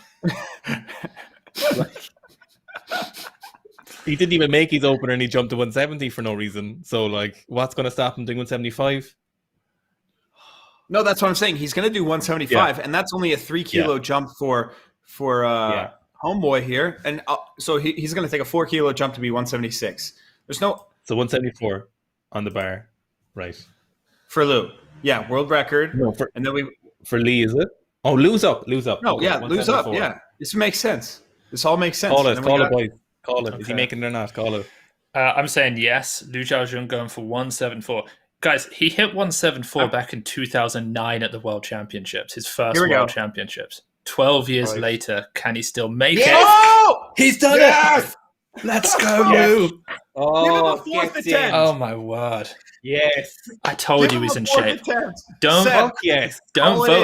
He didn't even make his opener, and he jumped to 170 for no reason. So, like, what's going to stop him doing 175? No, that's what I'm saying. He's going to do 175, and that's only a 3 kilo jump for homeboy here, and so he's going to take a 4 kilo jump to be 176. There's no. So 174 on the bar, right? For Lou, world record. No, and then for Lee, is it? Oh, Lou's up. No, Lou's up. Yeah, this makes sense. This all makes sense. Call it, boys. Call it. Okay. Is he making it or not? Call it. I'm saying yes. Liu Xiaojun going for 174. Guys, he hit 174 back in 2009 at the World Championships, his first World Championships. 12 years later, can he still make it? Oh! He's done it! Let's go, Lou! Oh, give him a 4th attempt. Oh, my word. Yes. I told you he's in shape. Don't vote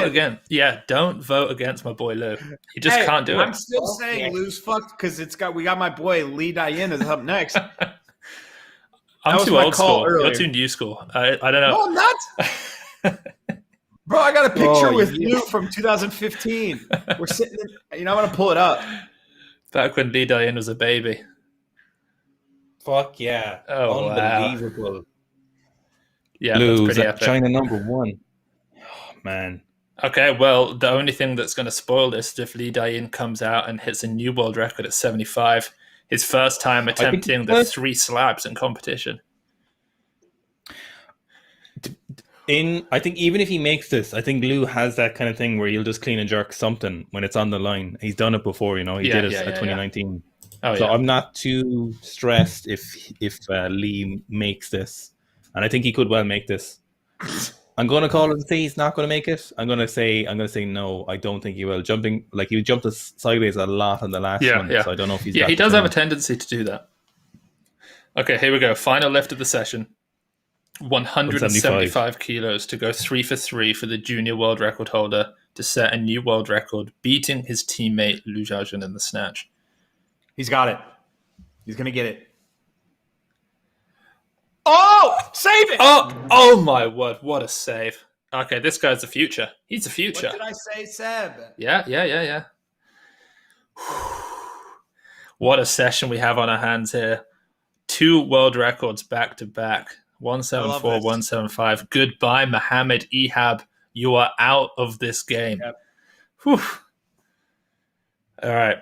against. Yeah, don't vote against my boy Lou. He just can't do it. I'm still saying Lou's fucked because we got my boy Li Dayin is up next. I'm too old school. Earlier. You're too new school. I don't know. No, I'm not. Bro, I got a picture with Lou from 2015. We're sitting in, I'm going to pull it up. Back when Li Dayin was a baby. Fuck yeah. Oh, unbelievable. Wow. Yeah, Lou, that's pretty epic. China #1. Oh, man. Okay, well, the only thing that's going to spoil this is if Li Dayin comes out and hits a new world record at 75. His first time attempting the 3 slabs in competition. I think even if he makes this, I think Lou has that kind of thing where he'll just clean and jerk something when it's on the line. He's done it before, He did it at 2019. Oh, so I'm not too stressed if Lee makes this, and I think he could well make this. I'm going to call it and say he's not going to make it. I'm going to say no. I don't think he will. He jumped sideways a lot on the last one. So I don't know if he's. Yeah, he does have a tendency to do that. Okay, here we go. Final lift of the session. 175 kilos to go 3 for 3 for the junior world record holder to set a new world record, beating his teammate Liu Xiaojun in the snatch. He's got it. He's going to get it. Oh, save it! Oh my word, what a save. Okay, this guy's the future. He's the future. What did I say, Seb? Yeah. What a session we have on our hands here. 2 world records back to back. 174, 175. Goodbye, Mohammed Ehab. You are out of this game. Yep. Whew. All right.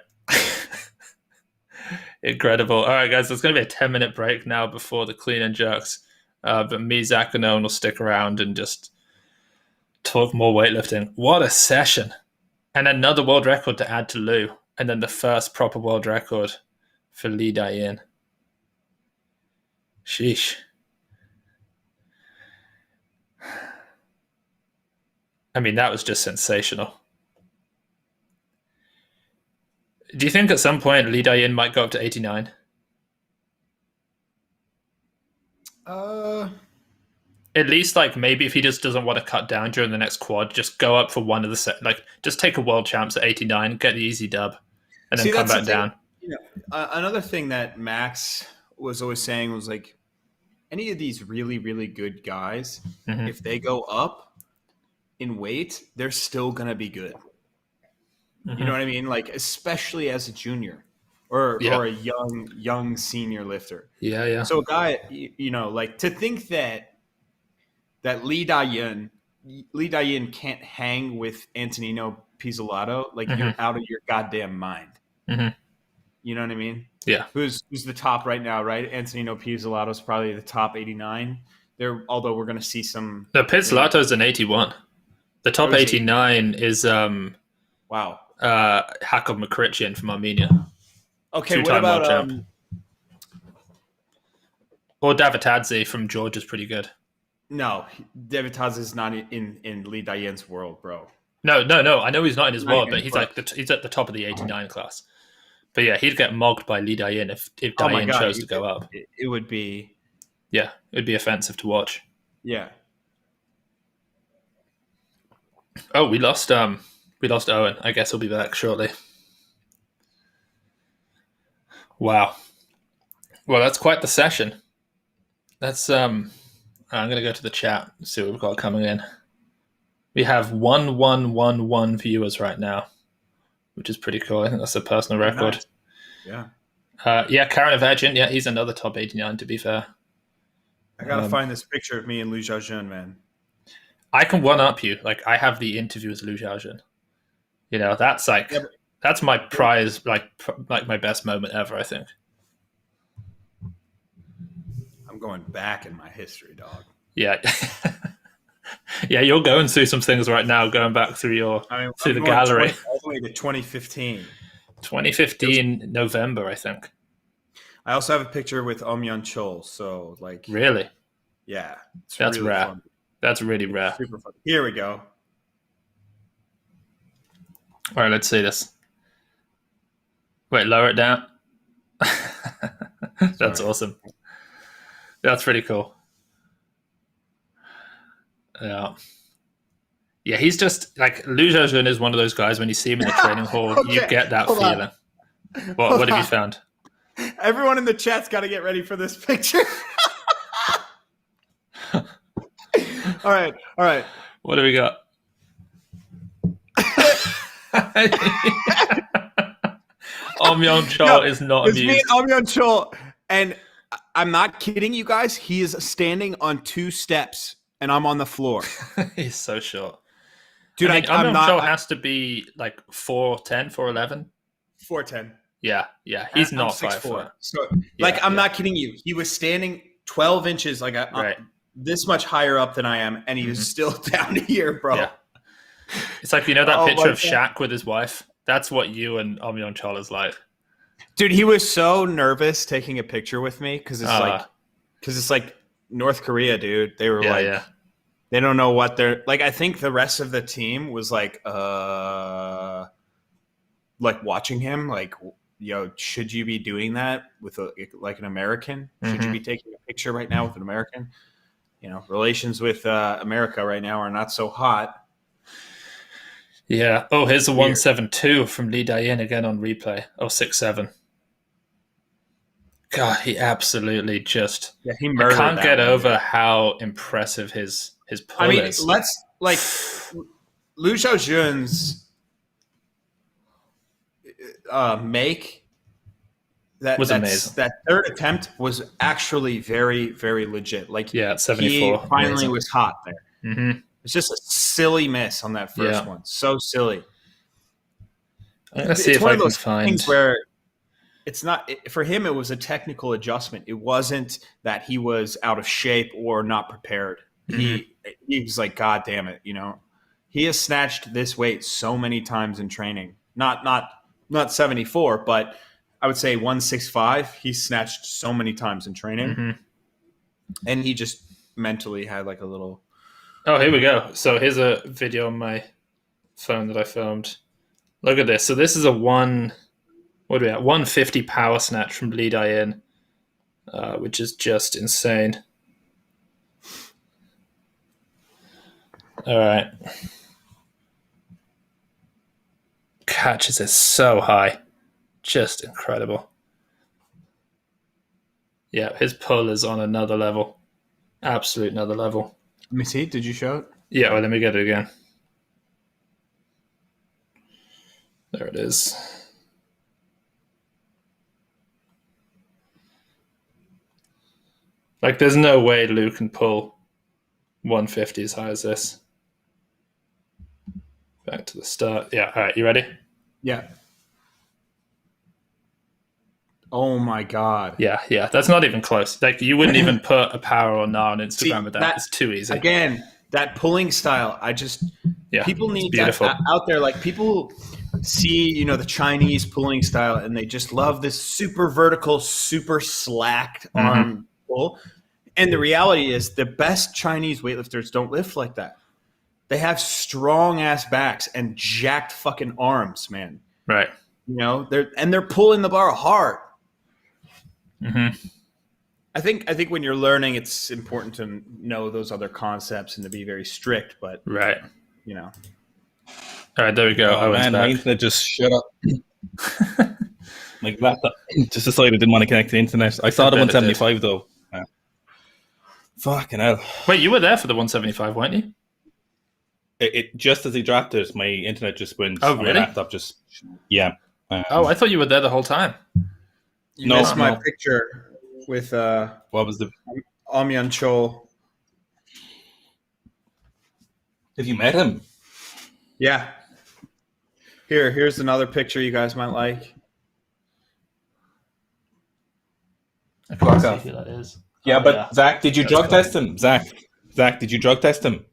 Incredible. All right, guys, there's going to be a 10-minute break now before the clean and jerks. But me, Zack, and Eoin will stick around and just talk more weightlifting. What a session. And another world record to add to Lou. And then the first proper world record for Li Dayin. Sheesh. I mean, that was just sensational. Do you think at some point Li Dayin might go up to 89? At least, maybe if he just doesn't want to cut down during the next quad, just go up for one of the just take a world champs at 89, get the easy dub, and then come back down. Another thing that Max was always saying was any of these really, really good guys, if they go up in weight, they're still gonna be good. You know what I mean? Especially as a junior or a young senior lifter. Yeah. So a guy, to think that Li Dayin Lee Dayin can't hang with Antonino Pizzolato, like you're out of your goddamn mind. You know what I mean? Yeah. Who's the top right now, right? Antonino Pizzolato is probably the top 89. Although we're going to see some. No, Pizzolato's an 81. The top 89 is wow. Hakov Makrichian from Armenia. Okay, what about or Davitadze from Georgia is pretty good. No, Davitadze is not in Lee Dayin's world, bro. No. I know he's not in his world, but he's he's at the top of the 89 class. But yeah, he'd get mogged by Lee Dayin if Dayin chose to go up. It would be. Yeah, it'd be offensive to watch. Yeah. Oh, we lost Eoin. I guess he'll be back shortly. Wow. Well, that's quite the session. That's I'm gonna go to the chat and see what we've got coming in. We have 1111 viewers right now, which is pretty cool. I think that's a personal record. Nice. Yeah. Karen Avagin, yeah, he's another top 89 to be fair. I gotta find this picture of me and Liu Xiaojun, man. I can one up you. Like I have the interview with Liu Xiaojun. You know, that's like that's my prize, like my best moment ever, I think. I'm going back in my history, dog. Yeah. Yeah, you're going through some things right now, going back through through the gallery. All the way to 2015. 2015 November, I think. I also have a picture with Omyeon Chol, so like really, yeah, that's really rare. fun. That's really rare. Super fun. Here we go. All right, let's see this. Wait, lower it down. That's awesome. That's pretty cool. Yeah. Yeah, he's just like Liu Xiaojun is one of those guys when you see him in the training hall, you get that feeling. What have you found? Everyone in the chat's got to get ready for this picture. All right. What do we got? Omyeon Chol is not amused. It's me and Omyeon Chol, and I'm not kidding you guys. He is standing on 2 steps, and I'm on the floor. He's so short. Dude, Omyeon Chol has to be like 4'10", 4'11". 4'10". Yeah. He's not 6'4". So, I'm not kidding you. He was standing 12 inches, like this much higher up than I am, and he was still down here, bro. Yeah. It's like, you know that picture of Shaq with his wife? That's what you and Omyeon Chol is like. Dude, he was so nervous taking a picture with me because it's like North Korea, dude. They were they don't know what they're like. I think the rest of the team was like watching him, like, yo, should you be doing that with an American? Should you be taking a picture right now with an American? You know, relations with America right now are not so hot. Yeah. Oh, here's the 172 from Lee Dayin again on replay. Oh, 6'7". God, he absolutely just. Yeah, he murdered. I can't get over how impressive his pull is. Let's Liu Xiaojun's make that was amazing. That third attempt was actually very, very legit. Like, yeah, 74. He finally was hot there. Mm-hmm. It's just a silly miss on that first one. So silly. I'm gonna see if I can find things where it's not for him. It was a technical adjustment. It wasn't that he was out of shape or not prepared. Mm-hmm. He was like, God damn it, you know. He has snatched this weight so many times in training. Not 74, but I would say 165. He's snatched so many times in training, and he just mentally had like a little. Oh, here we go. So here's a video on my phone that I filmed. Look at this. So this is a 150 power snatch from Lee Dayin, which is just insane. All right. Catches it so high. Just incredible. Yeah, his pull is on another level. Absolute another level. Let me see. Did you show it? Yeah, well, let me get it again. There it is. Like, there's no way Lou can pull 150 as high as this. Back to the start. Yeah. All right. You ready? Yeah. Oh my god. Yeah. That's not even close. Like you wouldn't even put a power or nah on Instagram with that. It's too easy. Again, that pulling style. People need that out there. Like people see, the Chinese pulling style, and they just love this super vertical, super slacked arm pull. And the reality is, the best Chinese weightlifters don't lift like that. They have strong ass backs and jacked fucking arms, man. Right. They're pulling the bar hard. Mm-hmm. I think when you're learning, it's important to know those other concepts and to be very strict. But right. All right, there we go. Oh man, my internet just shut up. My laptop just decided I didn't want to connect to the internet. I saw the 175 though. Fucking hell. Wait, you were there for the 175, weren't you? It just as he dropped it, my internet just went. Oh, really? My laptop just. Yeah. I thought you were there the whole time. You missed my picture with what was the Amyan Chol. Have you met him? Yeah. Here's another picture you guys might like. I can't see who that is. Yeah, but Zach, did you drug test him? Zach, did you drug test him?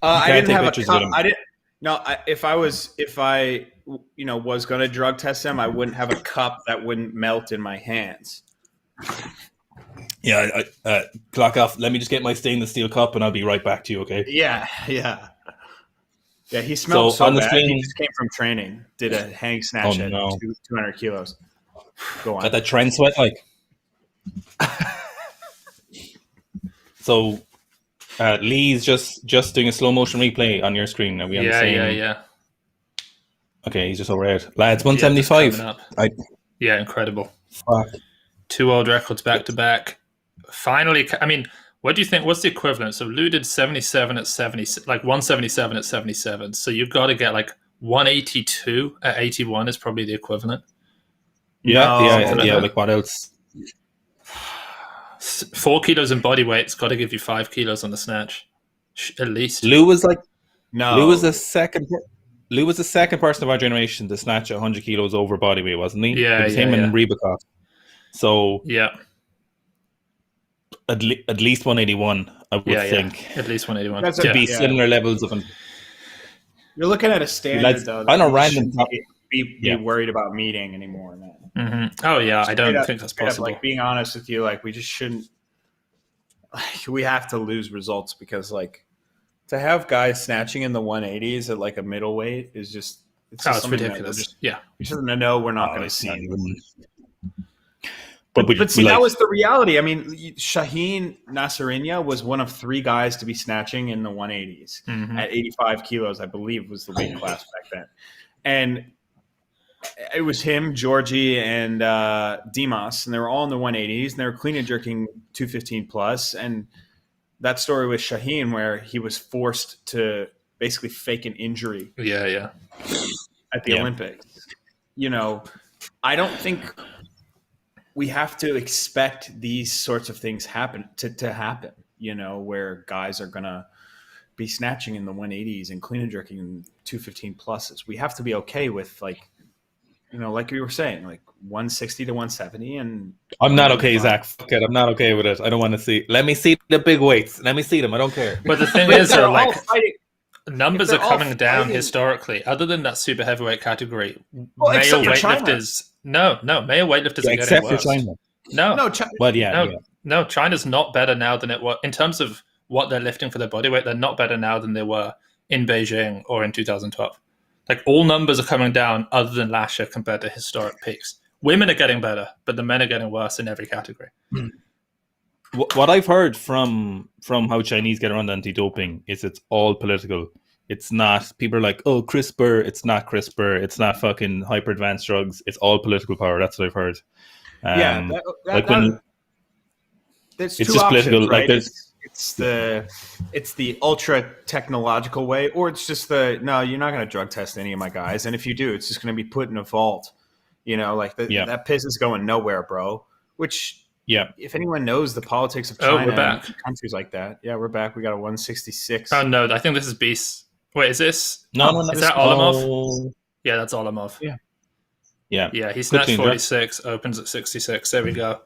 I didn't have a cup. I didn't. No, if I was going to drug test him, I wouldn't have a cup that wouldn't melt in my hands. Yeah, clock off. Let me just get my stainless steel cup, and I'll be right back to you. Okay? Yeah. He smelled so bad. He just came from training. Did a hang snatch at 200 kilos. Go on. Got that trend sweat like. So, Lee's just doing a slow motion replay on your screen. Are we on the same? Yeah. Okay, he's just overhead. Lads, 175. Yeah, incredible. Fuck. 2 world records back to back. Finally, I mean, what do you think? What's the equivalent? So Lou did 77 at 70, like 177 at 77. So you've got to get like 182 at 81 is probably the equivalent. Yeah. Like what else? 4 kilos in body weight. It's got to give you 5 kilos on the snatch, at least. Lou was the second person of our generation to snatch 100 kilos over body weight, wasn't he? Yeah, it was him and Rebekov. So at least 181, I would think. Yeah. At least 181. That would be similar levels of. You're looking at a standard though. I don't random be worried about meeting anymore. Man. Mm-hmm. Oh yeah, I don't think that's possible. Like being honest with you, like we just shouldn't. Like we have to lose results because like to have guys snatching in the 180s at like a middleweight is just it's ridiculous. We just know we're not going to see it. But see, that was the reality. I mean, Shaheen Nasarinya was one of 3 guys to be snatching in the 180s at 85 kilos, I believe, was the weight class back then. And it was him, Georgie, and Dimas, and they were all in the 180s, and they were clean and jerking 215 plus. And that story with Shaheen, where he was forced to basically fake an injury. At the Olympics. I don't think we have to expect these sorts of things to happen, where guys are going to be snatching in the 180s and clean and jerking 215 pluses. We have to be okay with like you were saying, like 160 to 170. And I'm not okay, Zach. Fuck it. I'm not okay with it. I don't want to see. Let me see the big weights. Let me see them. I don't care. But the thing is, numbers are coming down historically. Other than that super heavyweight category, male weightlifters. No, male weightlifters are getting worse. China. No, China's not better now than it was in terms of what they're lifting for their body weight. They're not better now than they were in Beijing or in 2012. Like all numbers are coming down other than last year compared to historic peaks. Women are getting better, but the men are getting worse in every category. What I've heard from how Chinese get around anti-doping is it's all political. It's not, people are like, oh, CRISPR, it's not CRISPR, it's not fucking hyper advanced drugs, it's all political power. That's what I've heard. There's it's two just options, political. Right? Like it's the ultra technological way, or it's just no, you're not going to drug test any of my guys, and if you do, it's just going to be put in a vault. That piss is going nowhere, bro. Which, if anyone knows the politics of China and countries like that, we're back. We got a 166. Oh no, I think this is Beast. Wait, is this? No. Is that Olimov? Oh, Yeah, that's Olimov. yeah. Yeah, he Good snatched team, 46, opens at 66. There we go.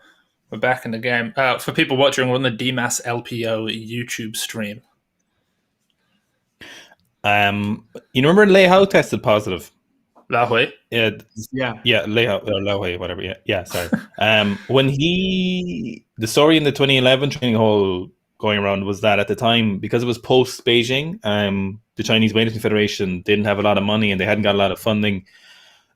We're back in the game. For people watching, we're on the DMAS LPO YouTube stream. You remember Lei Hao tested positive? La Hui? Yeah, Yeah. Lei Hao, or Lao Hui, whatever. Yeah, sorry. When the story in the 2011 training hall going around was that at the time, because it was post Beijing, the Chinese Weightlifting Federation didn't have a lot of money and they hadn't got a lot of funding,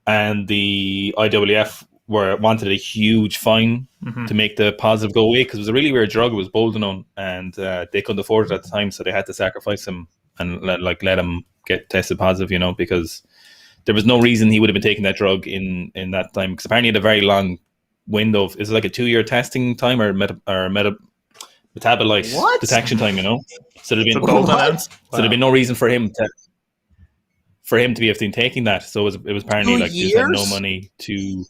and the IWF wanted a huge fine to make the positive go away, because it was a really weird drug. It was boldenone, and they couldn't afford it at the time, so they had to sacrifice him and let him get tested positive, because there was no reason he would have been taking that drug in that time, because apparently it had a very long window of, is it like a 2-year testing time or metabolite detection time, so there'd been no reason for him to be taking that. So it was apparently 2 like he just had no years? money to.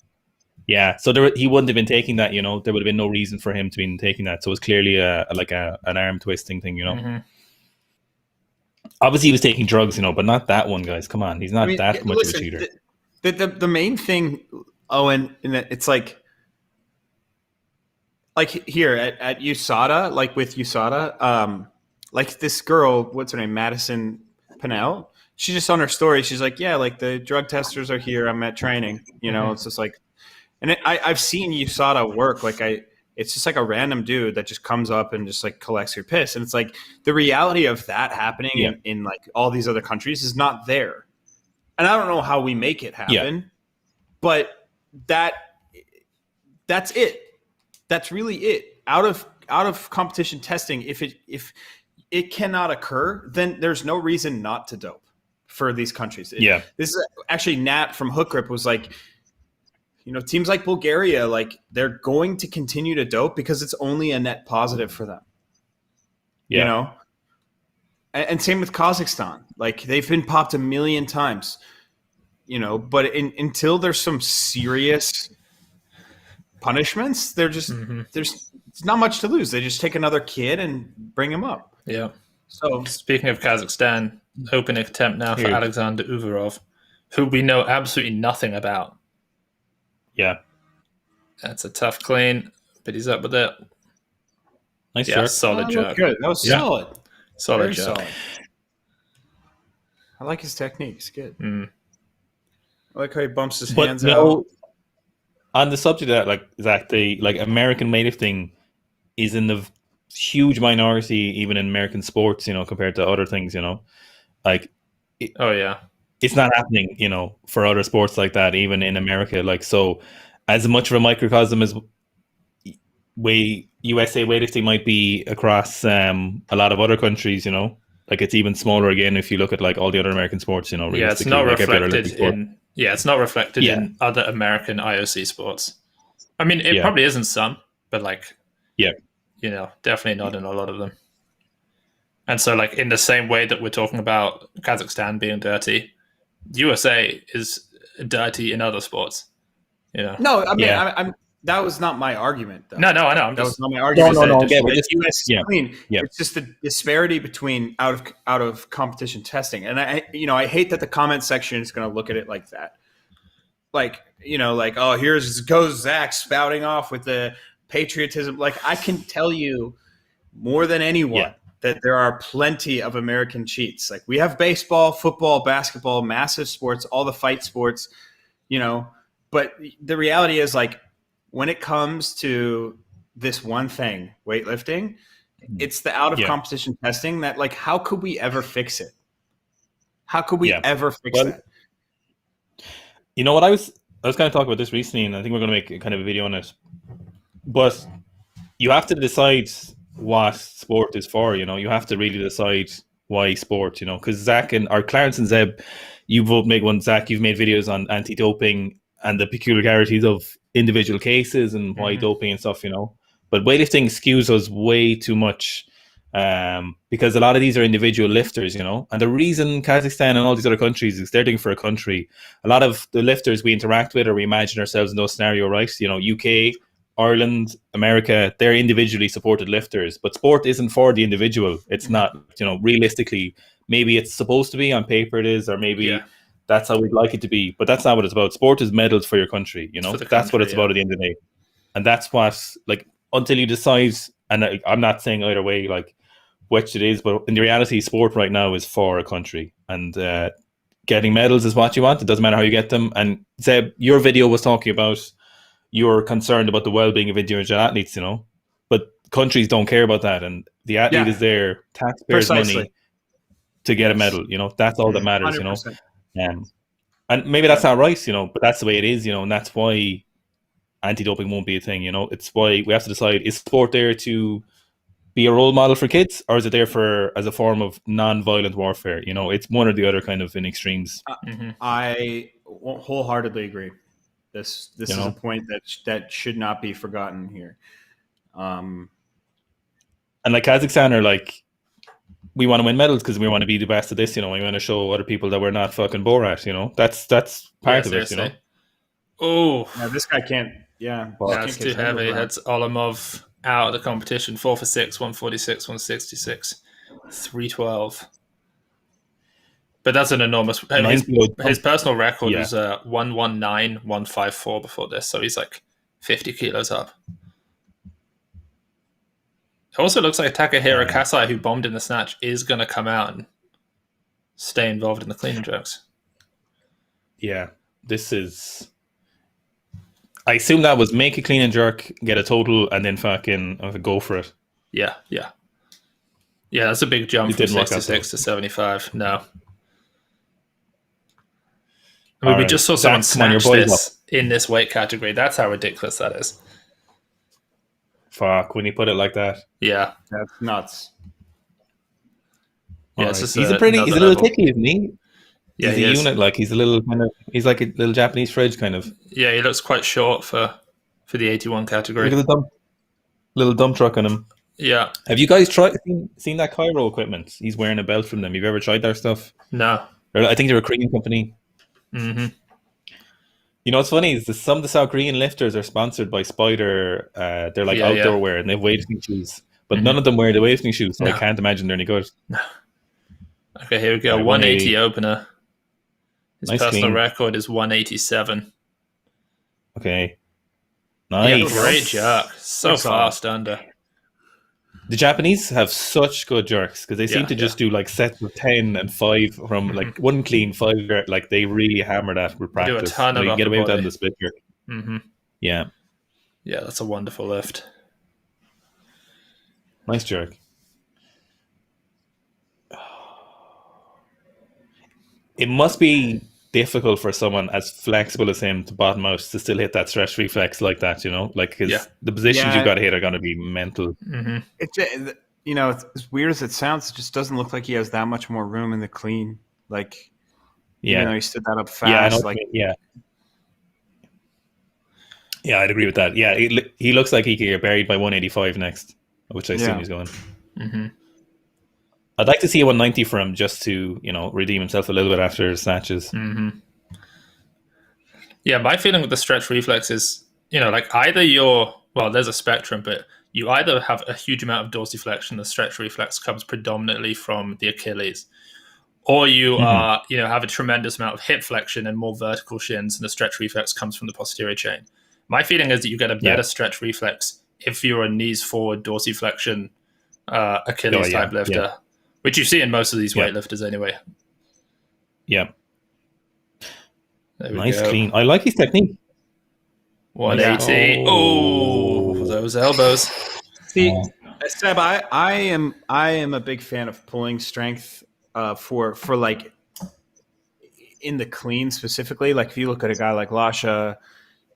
Yeah, so he wouldn't have been taking that, there would have been no reason for him to be taking that. So it was clearly an arm twisting thing, Obviously he was taking drugs, but not that one, guys. Come on, he's not that much of a cheater. The main thing, Owen, it's like here at USADA, like with USADA, like this girl, what's her name, Madison Pinnell. She just on her story, she's like, yeah, like the drug testers are here. I'm at training. It's just like, and I've seen USADA work. Like it's just like a random dude that just comes up and just like collects your piss. And it's like the reality of that happening in like all these other countries is not there. And I don't know how we make it happen, but that's it. That's really it. Out of competition testing, if it cannot occur, then there's no reason not to dope for these countries. This is actually Nat from Hook Grip was like, teams like Bulgaria, like they're going to continue to dope because it's only a net positive for them. And same with Kazakhstan. Like they've been popped a million times, but until there's some serious punishments, they're just there's not much to lose. They just take another kid and bring him up. Yeah. So speaking of Kazakhstan, opening attempt now for Alexander Uvarov, who we know absolutely nothing about. Yeah. That's a tough clean, but he's up with it. Nice jerk. Solid jerk. Good. That was solid. Solid Very jerk. solid. I like his technique. It's good. I like how he bumps his hands out. On the subject of that, like Zach, American weightlifting is in the huge minority, even in American sports, compared to other things, it's not happening, for other sports like that, even in America. Like, so as much of a microcosm as USA weightlifting might be across a lot of other countries, like it's even smaller again if you look at like all the other American sports, it's not reflected it's not reflected in other American IOC sports. I mean, it probably isn't some, but definitely not in a lot of them. And so like in the same way that we're talking about Kazakhstan being dirty, USA is dirty in other sports. No, I mean, I'm that was not my argument, though. No, I know. That was not my argument. No. US is clean. It's just the disparity between out of competition testing, and I hate that the comment section is going to look at it like that. Like, oh, goes Zack spouting off with the patriotism. Like, I can tell you more than anyone that there are plenty of American cheats. Like, we have baseball, football, basketball, massive sports, all the fight sports, but the reality is, like, when it comes to this one thing, weightlifting, it's the out of competition testing that, like, how could we ever fix it? How could we ever fix that? You know what, I was going to talk about this recently, and I think we're going to make kind of a video on it. But you have to decide what sport is for. You have to really decide why sport. Because Zach or Clarence and Zeb, you both make one. Zach, you've made videos on anti-doping and the peculiarities of individual cases and why doping and stuff. But weightlifting skews us way too much. Because a lot of these are individual lifters, and the reason Kazakhstan and all these other countries is they're doing for a country. A lot of the lifters we interact with or we imagine ourselves in those scenarios, right? UK Ireland, America, they're individually supported lifters, but sport isn't for the individual. It's not, realistically, maybe it's supposed to be, on paper it is, or maybe that's how we'd like it to be, but that's not what it's about. Sport is medals for your country, that's what it's about at the end of the day. And that's what, like, until you decide, and I'm not saying either way, like, which it is, but in the reality, sport right now is for a country, and getting medals is what you want. It doesn't matter how you get them. And Zeb, your video was talking about you're concerned about the well-being of individual athletes, but countries don't care about that, and the athlete is there, taxpayers' money, to get a medal. That's all that matters. 100%. And maybe that's not right, but that's the way it is, and that's why anti-doping won't be a thing. It's why we have to decide: is sport there to be a role model for kids, or is it there as a form of non-violent warfare? It's one or the other, kind of in extremes. I wholeheartedly agree. This is a point that should not be forgotten here. And like Kazakhstan are like, we want to win medals because we want to be the best at this. We want to show other people that we're not fucking Borat. That's part of it. Oh, this guy can't. Yeah, that's too heavy. That's Olimov out of the competition. 4 for 6, 146, 166, 312. But that's an enormous. His personal record was 119, 154 before this, so he's like 50 kilos up. It also looks like Takahiro Kasai, who bombed in the snatch, is going to come out and stay involved in the clean and jerks. Yeah, this is. I assume that was make a clean and jerk, get a total, and then fucking go for it. Yeah. That's a big jump from 66 to 75. No. I mean, we just saw someone snatch this in this weight category. That's how ridiculous that is. Fuck, when you put it like that. Yeah. That's nuts. Yeah, he's a little ticky, isn't he? Yeah, he's a unit, like he's like a little Japanese fridge, kind of. Yeah, he looks quite short for the 81 category. Look at the little dump truck on him. Yeah. Have you guys seen that Cairo equipment? He's wearing a belt from them. Have you ever tried their stuff? No. I think they're a Korean company. Mm-hmm. What's funny is some of the South Korean lifters are sponsored by Spider. They're like outdoor wear, and they have weightlifting shoes, but none of them wear the weightlifting shoes, so I can't imagine they're any good. No. Okay, here we go. 180 opener. His personal record is 187. Okay. Nice. Yeah, great jerk. So fast under. The Japanese have such good jerks because they seem to just do like sets of 10 and 5 from like one clean, 5. Like they really hammer that with practice. Do a ton of you get away with that in body. the split jerk. Mm-hmm. Yeah. Yeah, that's a wonderful lift. Nice jerk. It must be difficult for someone as flexible as him to bottom out to still hit that stretch reflex like that, like the positions you've got to hit are going to be mental. Mm-hmm. It's as weird as it sounds, it just doesn't look like he has that much more room in the clean. Like, he stood that up fast. Yeah, I'd agree with that. Yeah, he looks like he could get buried by 185 next, which I assume he's going. Mm-hmm. I'd like to see a 190 for him just to, redeem himself a little bit after his snatches. Mm-hmm. Yeah, my feeling with the stretch reflex is, like either there's a spectrum, but you either have a huge amount of dorsiflexion, the stretch reflex comes predominantly from the Achilles, or you have a tremendous amount of hip flexion and more vertical shins, and the stretch reflex comes from the posterior chain. My feeling is that you get a better stretch reflex if you're a knees forward dorsiflexion Achilles type lifter. Yeah. Which you see in most of these weightlifters anyway. Yeah. Nice clean. I like his technique. 180. Oh, those elbows. See, Seb, I am a big fan of pulling strength for like in the clean specifically. Like if you look at a guy like Lasha,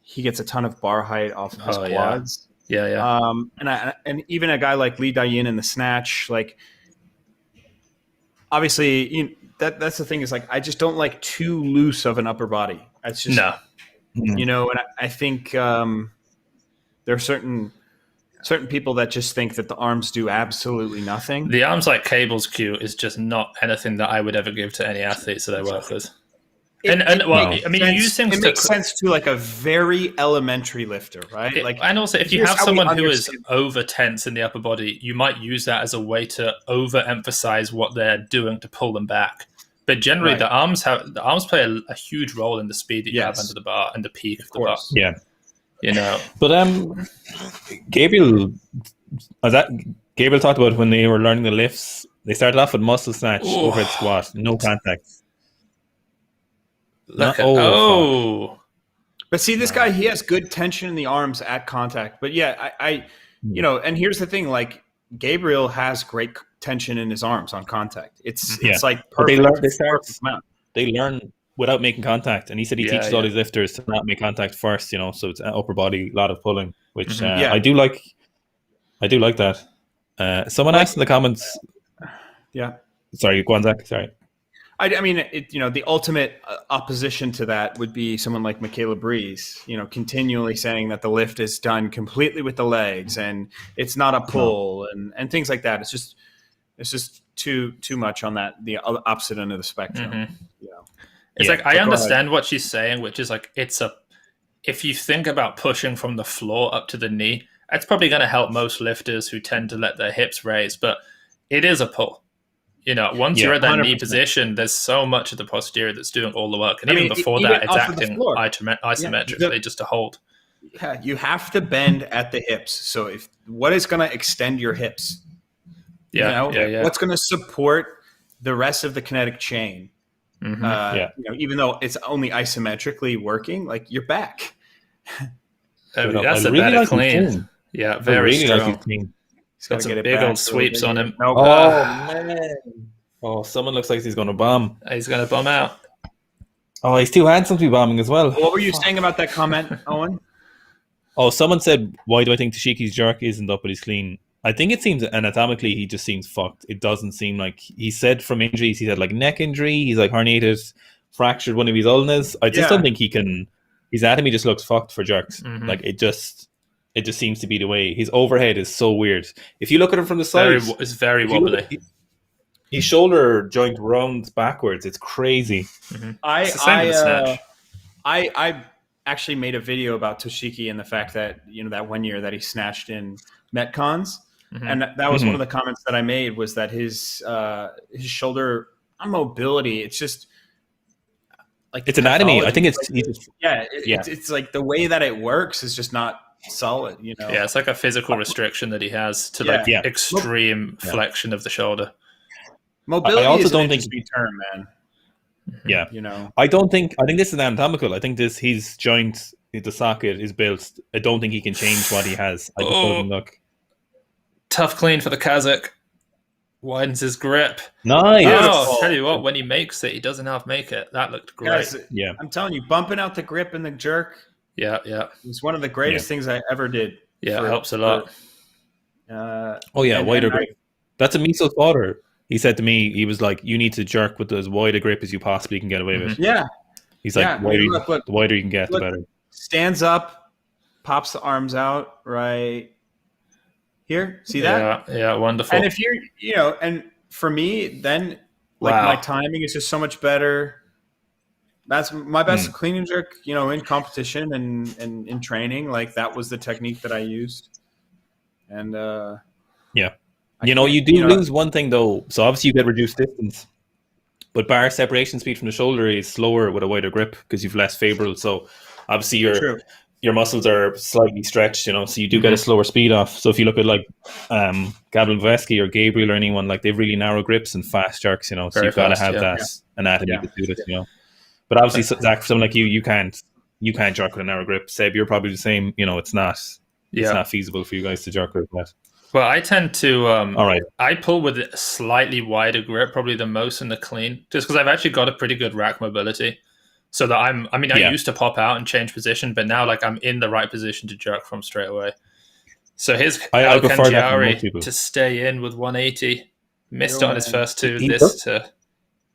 he gets a ton of bar height off of his quads. Yeah. And even a guy like Lee Dayin in the snatch, like. Obviously, that's the thing is like I just don't like too loose of an upper body. It's just and I think there are certain people that just think that the arms do absolutely nothing. The arms like cables Q is just not anything that I would ever give to any athletes that I work with. You use things. It makes sense to like a very elementary lifter, right? And also, if you have someone who is over tense in the upper body, you might use that as a way to overemphasize what they're doing to pull them back. But generally, the arms play a huge role in the speed that you have under the bar and the peak of the bar. Yeah, But Gabriel talked about when they were learning the lifts. They started off with muscle snatch, overhead squat, no contact. But see, this guy, he has good tension in the arms at contact. But I and here's the thing: like Gabriel has great tension in his arms on contact. It's like perfect. They learn without making contact, and he said he teaches all these lifters to not make contact first. So it's upper body, a lot of pulling, which I do like. I do like that. Someone asked in the comments. Yeah. Sorry, go on, Zach. Sorry. I mean, the ultimate opposition to that would be someone like Michaela Breeze, continually saying that the lift is done completely with the legs and it's not a pull and things like that. It's just too much on the opposite end of the spectrum. It's like, I understand what she's saying, which is like, if you think about pushing from the floor up to the knee, that's probably going to help most lifters who tend to let their hips raise, but it is a pull. Once you're at that 100%. Knee position, there's so much of the posterior that's doing all the work. And even before that, it's acting isometrically just to hold. Yeah, you have to bend at the hips. So what is going to extend your hips? What's going to support the rest of the kinetic chain? Even though it's only isometrically working, like your back. That's a better clean. Yeah, very strong. He's got some big old sweeps on him. Man. Oh, someone looks like he's going to bomb. He's going to bomb out. Oh, he's too handsome to be bombing as well. What were you saying about that comment, Owen? Oh, someone said, why do I think Tashiki's jerk isn't up but he's clean? I think it seems anatomically he just seems fucked. It doesn't seem like... He said from injuries, he had like neck injury, he's like herniated, fractured one of his ulnas. I just don't think he can... His anatomy just looks fucked for jerks. Like it just seems to be the way. His overhead is so weird. If you look at him from the side, it's very wobbly. His shoulder joint rounds backwards. It's crazy. I actually made a video about Toshiki and the fact that that 1 year that he snatched in Metcons, and that was one of the comments that I made was that his shoulder mobility. It's just like it's anatomy. I think it's like the way that it works is just not solid, it's like a physical restriction that he has to extreme flexion of the shoulder. Mobility I also is don't an think interesting term, man. I think this is anatomical. I think his joint, the socket is built. I don't think he can change what he has. I just don't look. Tough clean for the Kazakh. Widens his grip. Nice. I'll tell you what, when he makes it, he doesn't half make it. That looked great. Guys, I'm telling you, bumping out the grip and the jerk. Yeah. It's one of the greatest things I ever did. Yeah, it helps a lot. Wider grip. That's a Miso spotter. He said to me, he was like, you need to jerk with as wide a grip as you possibly can get away with. Yeah. He's like, the wider you can get, the better. Stands up, pops the arms out, right here. See that? Yeah, wonderful. And if you're, and for me, then my timing is just so much better. That's my best clean and jerk, in competition and in training. Like that was the technique that I used. And you do lose one thing though. So obviously you get reduced distance, but bar separation speed from the shoulder is slower with a wider grip because you've less febrile. So obviously your muscles are slightly stretched, so you do get a slower speed off. So if you look at like Gabriel Veski or Gabriel or anyone, like they've really narrow grips and fast jerks, so you've got to have that anatomy to do this, But obviously, Zach, for someone like you can't jerk with a narrow grip. Seb, you're probably the same. It's not feasible for you guys to jerk with that. Well, I tend to. All right. I pull with a slightly wider grip, probably the most in the clean, just because I've actually got a pretty good rack mobility. So that I used to pop out and change position, but now I'm in the right position to jerk from straight away. So his I prefer that to stay in with 180, missed on his first two. To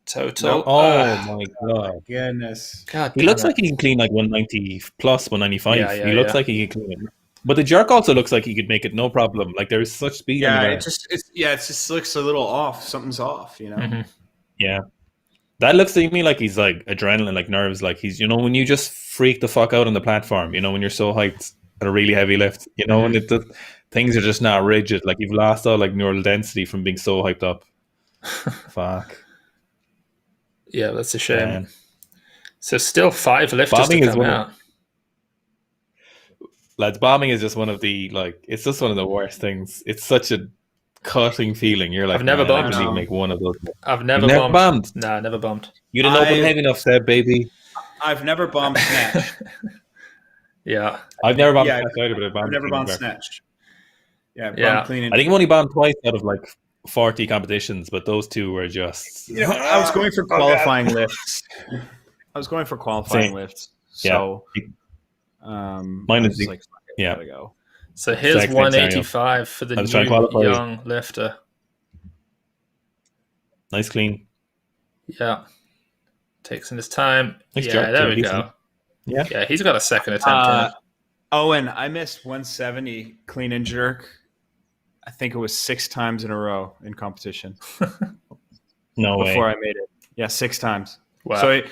total. My god! Goodness! God, he looks like he can clean 190 plus 195. He looks like he can clean it. But the jerk also looks like he could make it no problem. Like there is such speed. Yeah, it just looks a little off. Something's off, Yeah. That looks to me like he's like adrenaline, like nerves, like he's, when you just freak the fuck out on the platform, when you're so hyped at a really heavy lift, and things are just not rigid. Like you've lost all like neural density from being so hyped up. Fuck. Yeah, that's a shame. Man. So still 5 lifters bombing to come out. Lads, bombing is just one of the it's just one of the worst things. It's such a cutting feeling. You're like, I've never bombed. I couldn't even make one of those. I've never bombed. Nah, never bombed. You didn't open heavy enough, Seb, baby. I've never bombed Snatch. Yeah. I've never bombed Snatch either, but I've never bombed Snatch. Yeah, yeah. Clean and I think I've only bombed twice out of like 40 competitions, but those two were just. I was going for qualifying lifts. I was going for qualifying lifts. So, mine is like, gotta go. So here's Zack 185 for the new young lifter. Nice clean. Yeah. Takes in his time. Nice yeah, there we go. Yeah, he's got a second attempt. Owen, I missed 170 clean and jerk. I think it was 6 times in a row in competition. No way. Before I made it. Yeah, 6 times. Wow. So,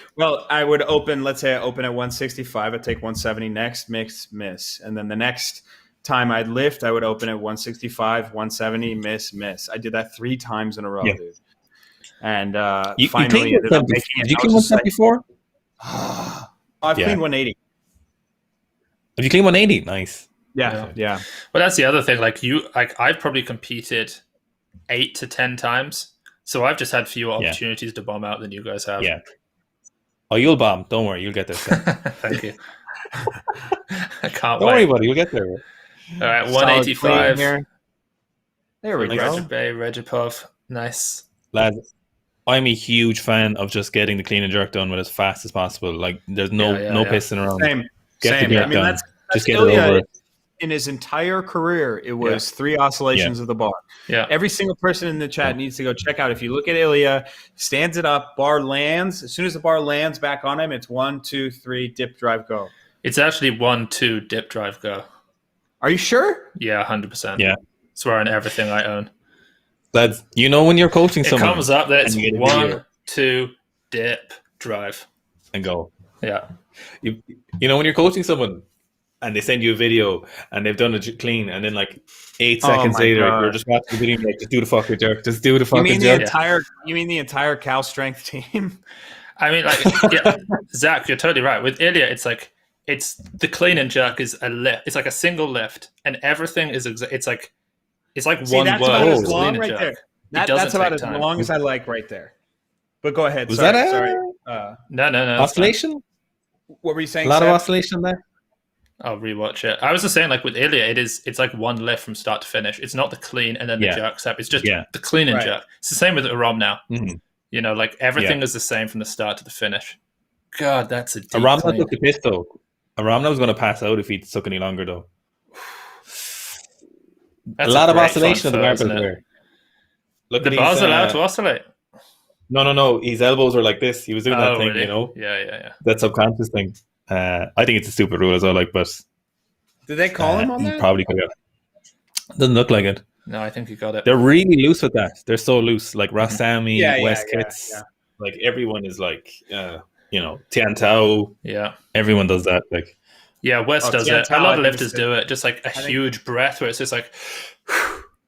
I would open, let's say I open at 165, I'd take 170 next, miss. And then the next time I'd lift, I would open at 165, 170, miss. I did that 3 times in a row, dude. And finally ended up making it. Did you clean 170 before? I've cleaned 180. Have you cleaned 180? Nice. Yeah. Well, that's the other thing. I've probably competed 8 to 10 times, so I've just had fewer opportunities to bomb out than you guys have. Yeah. Oh, you'll bomb. Don't worry, you'll get there. Thank you. I can't. Don't worry, buddy. You'll get there. All right, 185. There we go. Regipov. Nice, lads. I'm a huge fan of just getting the clean and jerk done with as fast as possible. Like, there's no pissing around. Same. The jerk done. That's just get it over. In his entire career, it was 3 oscillations of the bar. Yeah. Every single person in the chat needs to go check out. If you look at Ilya, stands it up, bar lands. As soon as the bar lands back on him, it's 1, 2, 3, dip, drive, go. It's actually 1, 2, dip, drive, go. Are you sure? Yeah, 100%. Yeah. Swear on everything I own. Lads, when you're coaching someone, it comes up that it's 1, 2, dip, drive, and go. Yeah. When you're coaching someone and they send you a video and they've done a clean, and then like 8 seconds later you're just watching the video, like, just do the fucking jerk, just do the fucking jerk. You mean the entire Cal Strength team? I mean, Zach, you're totally right. With Ilya, it's the clean and jerk is a lift. It's like a single lift, and everything is it's like one that's word. About as long right there. That's about as long as I like right there. But go ahead. Was sorry. No. Oscillation? What were you saying? A lot of oscillation there. I'll rewatch it. I was just saying, like with Ilya, it's like one lift from start to finish. It's not the clean and then the jerk step. It's just the clean and jerk. It's the same with Aram now. Mm-hmm. Like everything is the same from the start to the finish. God, that's a deep Aram clean. took the piss though. Aram was going to pass out if he took any longer though. That's a lot of oscillation on the barbell there. Look, the bar's allowed to oscillate. No. His elbows were like this. He was doing that thing, really? Yeah. That subconscious thing. I think it's a stupid rule as well. But did they call him on that? Probably could have. Doesn't look like it. No, I think he got it. They're really loose with that. They're so loose. Like Rastami, West Kits. Yeah. Like everyone is like, Tian Tao. Yeah. Everyone does that. Like. Yeah, West does it. A lot of lifters do it. Just like a huge breath where it's just like,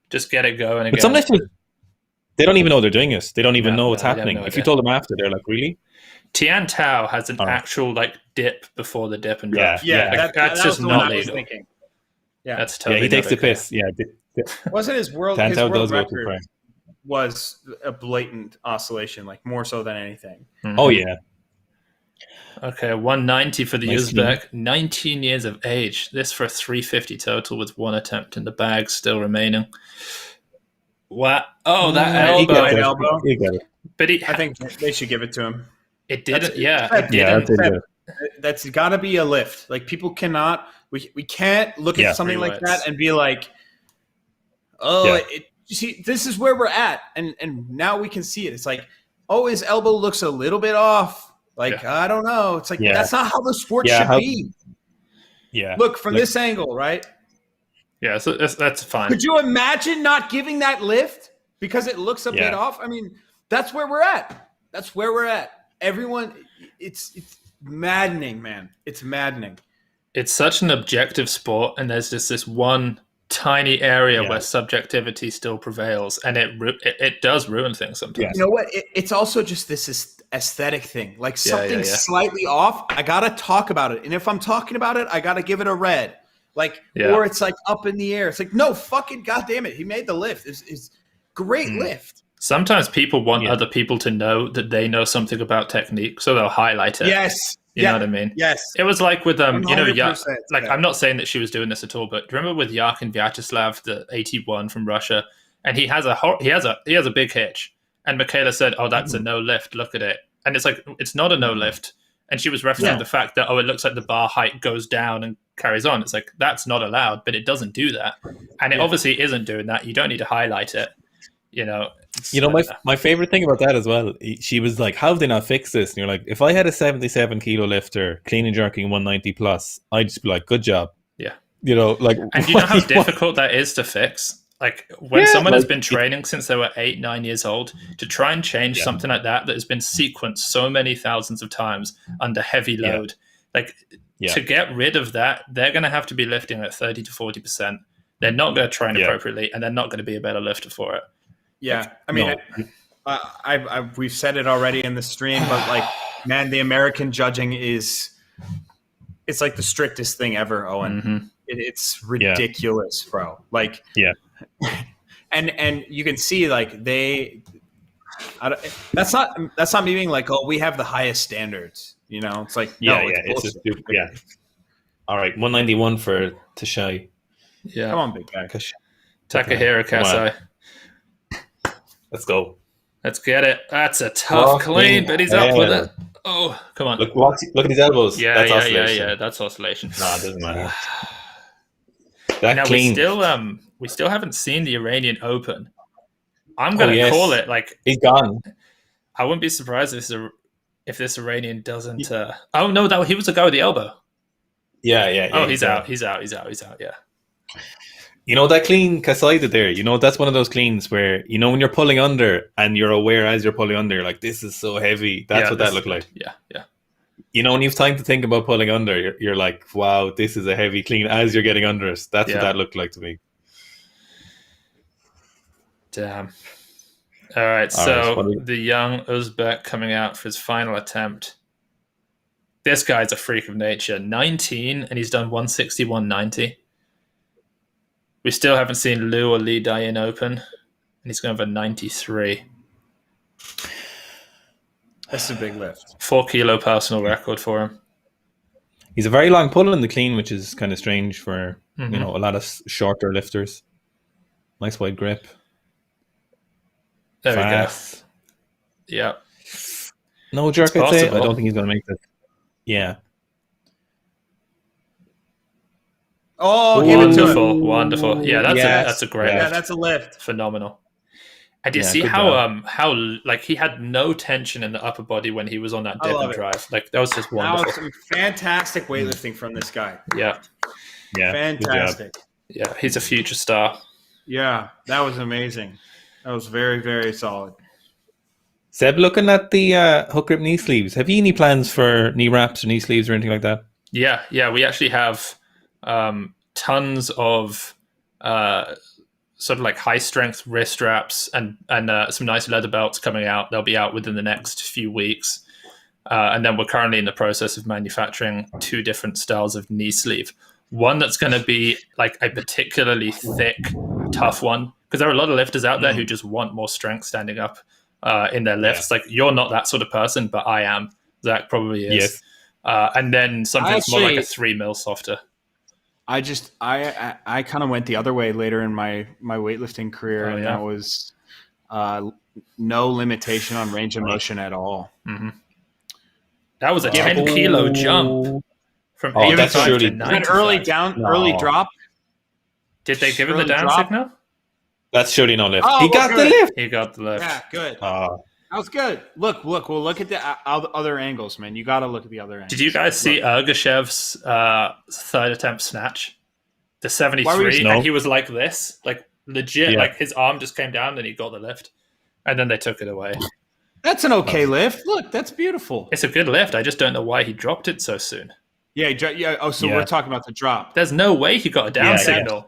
just get it going again. But some lifters, they don't even know they're doing it. They don't even know what's happening. If you told them after, they're like, really? Tian Tao has an actual like dip before the dip and drop. Yeah, that's just not legal. Yeah, that's totally. Yeah, he takes the piss. Yeah, wasn't his world record was a blatant oscillation, like more so than anything. Mm-hmm. Oh yeah. Okay, 190 for the Uzbek, 19 years of age. This for a 350 total with 1 attempt in the bag still remaining. What? Oh, that elbow. He got it. But I think they should give it to him. It didn't. It didn't. That's got to be a lift. Like people cannot. We can't look at something like that and be like, you see, this is where we're at, and now we can see it. It's like, oh, his elbow looks a little bit off. Like, I don't know. It's like, that's not how the sport should be. Yeah. Look, from this angle, right? Yeah, so that's fine. Could you imagine not giving that lift because it looks a bit off? I mean, that's where we're at. That's where we're at. Everyone, it's maddening, man. It's maddening. It's such an objective sport, and there's just this one tiny area where subjectivity still prevails, and it does ruin things sometimes. You know what? It's also just this aesthetic thing. Like something's slightly off, I gotta talk about it, and if I'm talking about it, I gotta give it a red. Like, or it's like up in the air. It's like, no, fucking goddamn it, he made the lift. It's great lift. Sometimes people want other people to know that they know something about technique, so they'll highlight it. Yes. You know what I mean? Yes. It was like with I'm not saying that she was doing this at all, but remember with Yakin Vyacheslav, the 81 from Russia, and he has a big hitch, and Michaela said, "Oh, that's a no lift. Look at it," and it's like it's not a no lift, and she was referencing the fact that it looks like the bar height goes down and carries on. It's like that's not allowed, but it doesn't do that, and it obviously isn't doing that. You don't need to highlight it. My favorite thing about that as well, she was like, how have they not fixed this? And you're like, if I had a 77 kilo lifter clean and jerking 190 plus, I'd just be like, good job. Yeah. And you know how difficult that is to fix? Like when someone has been training since they were 8-9 years old, to try and change something like that has been sequenced so many thousands of times under heavy load, to get rid of that, they're going to have to be lifting at 30 to 40%. They're not going to train appropriately, and they're not going to be a better lifter for it. Yeah, I mean, we've said it already in the stream, but like, man, the American judging it's like the strictest thing ever, Eoin. Mm-hmm. It's ridiculous, bro. Like, and you can see like that's not me being like, oh, we have the highest standards. You know, it's like it's just stupid. All right, 191 for Tashai. Yeah, come on, big guy. Takahiro Kasai. Let's go. Let's get it. That's a tough clean, but he's up with it. Oh, come on. Look at his elbows. That's oscillation. That's oscillation. No, it doesn't matter. Now clean. We still haven't seen the Iranian Open. I'm gonna call it like he's gone. I wouldn't be surprised if this Iranian doesn't. Oh no, he was the guy with the elbow. Yeah. Oh, he's out. He's out. Yeah. You know that clean Kasai did there? You know, that's one of those cleans where, you know, when you're pulling under and you're aware as you're pulling under, you're like, this is so heavy. That's what that looked like. Yeah. You know, when you have time to think about pulling under, you're like, wow, this is a heavy clean as you're getting under it. That's what that looked like to me. Damn. All right, so the young Uzbek coming out for his final attempt. This guy's a freak of nature. 19, and he's done 160, 190. We still haven't seen Liu or Li Dayin open, and he's going to have a 93. That's a big lift. 4 kilo personal record for him. He's a very long pull in the clean, which is kind of strange for a lot of shorter lifters. Nice wide grip. There Fast. We go. Yeah. No jerk, I'd say. I don't think he's going to make this. Yeah. Oh, wonderful. Yeah, that's a great lift. Yeah, that's a lift. Phenomenal. And you see how like he had no tension in the upper body when he was on that dip and drive. Like that was just wonderful. That was some fantastic weightlifting from this guy. Yeah. Fantastic. Yeah, he's a future star. Yeah, that was amazing. That was very, very solid. Seb, looking at the hook grip knee sleeves, have you any plans for knee wraps or knee sleeves or anything like that? Yeah, we actually have tons of sort of like high strength wrist wraps and some nice leather belts coming out. They'll be out within the next few weeks. And then we're currently in the process of manufacturing 2 different styles of knee sleeve. One that's going to be like a particularly thick, tough one, because there are a lot of lifters out there who just want more strength standing up in their lifts. Like you're not that sort of person, but I am. Zack probably is. Yes. And then something more like a 3 mil softer. I kind of went the other way later in my weightlifting career, and that was no limitation on range of motion at all. Mm-hmm. That was a 10 kilo jump from 85 to 90. An early drop. Did they give him the down signal? That's surely no lift. Oh, he got the lift. He got the lift. Yeah, good. That was good. Look. We'll look at the other angles, man. You got to look at the other angles. Did you guys see Ergashev's third attempt snatch? The 73, and he was like this, like legit, like his arm just came down and he got the lift, and then they took it away. That's an okay lift. Look, that's beautiful. It's a good lift. I just don't know why he dropped it so soon. Yeah. Oh, so we're talking about the drop. There's no way he got a down signal.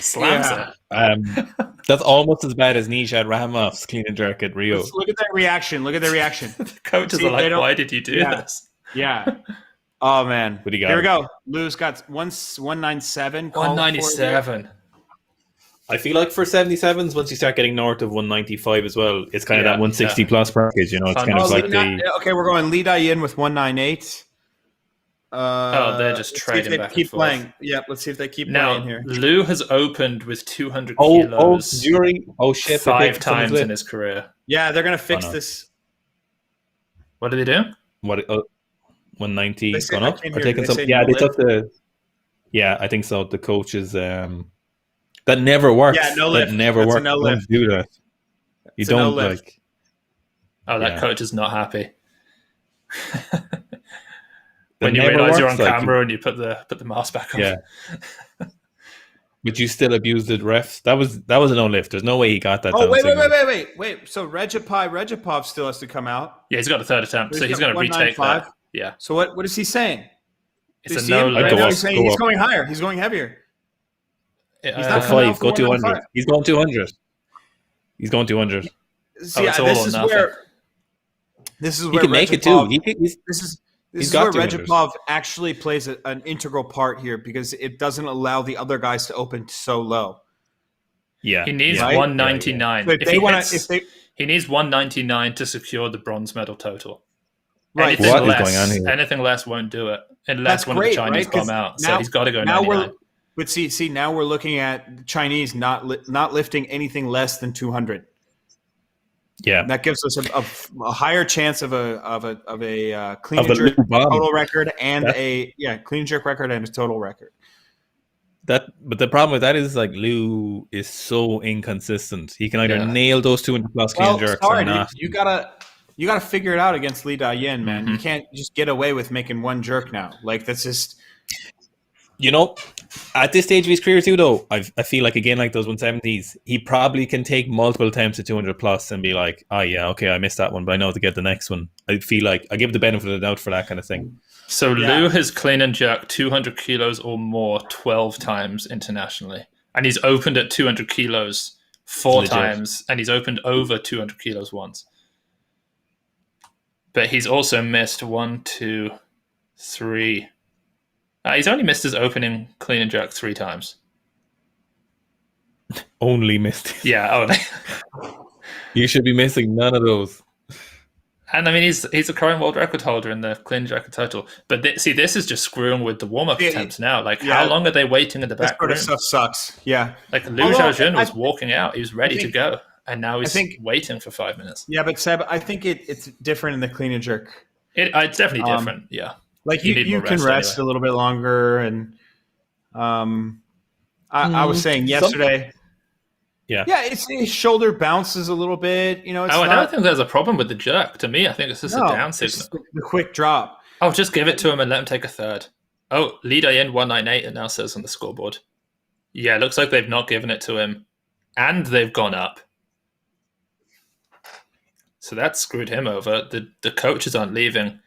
Slams it. That's almost as bad as Nishad Rahimov's clean and jerk at Rio. Look at their reaction. The coaches are like, why did you do this? Yeah. Oh, man. But Here we go. Lou's got 197. 197. I feel like for 77s, once you start getting north of 195 as well, it's kind of that 160 plus bracket. You know, it's kind of like Okay, we're going Lee Dayin with 198. They're just trading back and forth. Playing. Yeah, let's see if they keep playing here. Lou has opened with 200 kilos. Shit! 5 times in his career. Yeah, they're gonna fix this. What are they doing? 190 gone up or taking some? Yeah, they took the. Yeah, I think so. The coaches that never works. Yeah, no lift. That never works. No lift. Don't do that. You don't like. Oh, that coach is not happy. When you realize you're on camera and you put the mask back on. Yeah. But you still abused the refs. That was a no lift. There's no way he got that. Oh, wait. So Regipov still has to come out. Yeah, he's got a third attempt, so he's going to retake that. Yeah. So what is he saying? It's a no lift. He's going higher. He's going heavier. He's not 5. Go 200. He's going 200. He's going 200. See, this is where he can make it too. This is where Regipov actually plays an integral part here because it doesn't allow the other guys to open so low. Yeah, he needs 199. Yeah. He needs 199 to secure the bronze medal total. Right. Anything less won't do it unless one of the Chinese come out. So he's got to go 99. But see, now we're looking at the Chinese not lifting anything less than 200. Yeah, that gives us a higher chance of a clean and jerk total record and clean and jerk record and a total record. But the problem with that is like Lou is so inconsistent. He can either nail those 200 plus clean and jerks or not. You gotta figure it out against Lee Dayin, man. Mm-hmm. You can't just get away with making one jerk now. Like that's just. You know, at this stage of his career too, though, I feel like, again, like those 170s, he probably can take multiple attempts at 200 plus and be like, oh, yeah, okay, I missed that one, but I know to get the next one. I feel like I give the benefit of the doubt for that kind of thing. So Lou has clean and jerked 200 kilos or more 12 times internationally. And he's opened at 200 kilos 4 times, and he's opened over 200 kilos once. But he's also missed 1, 2, 3... he's only missed his opening clean and jerk 3 times. Only missed it. Yeah. You should be missing none of those. And I mean, he's a current world record holder in the clean and jerk total. But this is just screwing with the warm-up attempts now. Like, how long are they waiting in the back room? This sort of stuff sucks. Yeah. Like, Liu Xiaojun was walking out. He was ready to go. And now he's waiting for 5 minutes. Yeah, but Seb, I think it's different in the clean and jerk. It's definitely different, yeah. Like you can rest a little bit longer, and I was saying yesterday, his shoulder bounces a little bit. You know, I don't think there's a problem with the jerk. To me, I think it's just a down signal. The quick drop. Oh, just give it to him and let him take a third. Oh, Lee Dayin 198. It now says on the scoreboard. Yeah, it looks like they've not given it to him, and they've gone up. So that screwed him over. The coaches aren't leaving.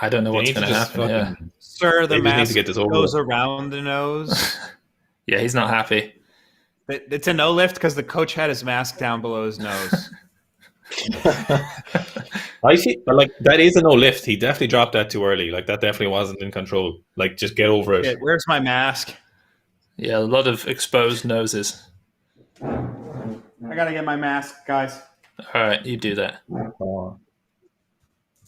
I don't know what's going to happen. Sir, the mask goes around the nose. Yeah, he's not happy. It's a no lift because the coach had his mask down below his nose. I see, but like that is a no lift. He definitely dropped that too early. Like that definitely wasn't in control. Like just get over it. Yeah, where's my mask? Yeah, a lot of exposed noses. I gotta get my mask, guys. All right, you do that.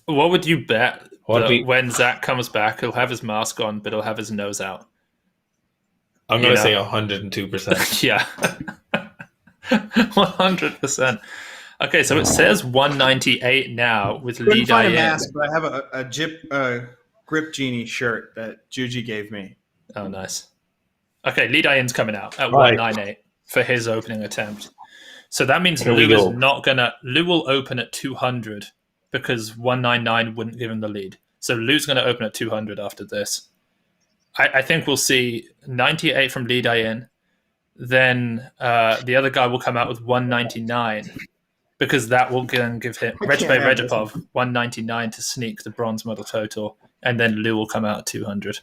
What would you bet when Zack comes back, he'll have his mask on, but he'll have his nose out? I'm going to say 102%. Yeah. 100%. Okay, so it says 198 now with Lee Dayin. Find a mask, but I have a Grip Genie shirt that Juji gave me. Oh, nice. Okay, Lee Dayin's coming out at 198 for his opening attempt. So that means Lou will open at 200. Because 199 wouldn't give him the lead. So Lou's going to open at 200 after this. I think we'll see 98 from Lee Dayin, then the other guy will come out with 199 because that will then give him Regipov 199 to sneak the bronze medal total, and then Lou will come out at 200.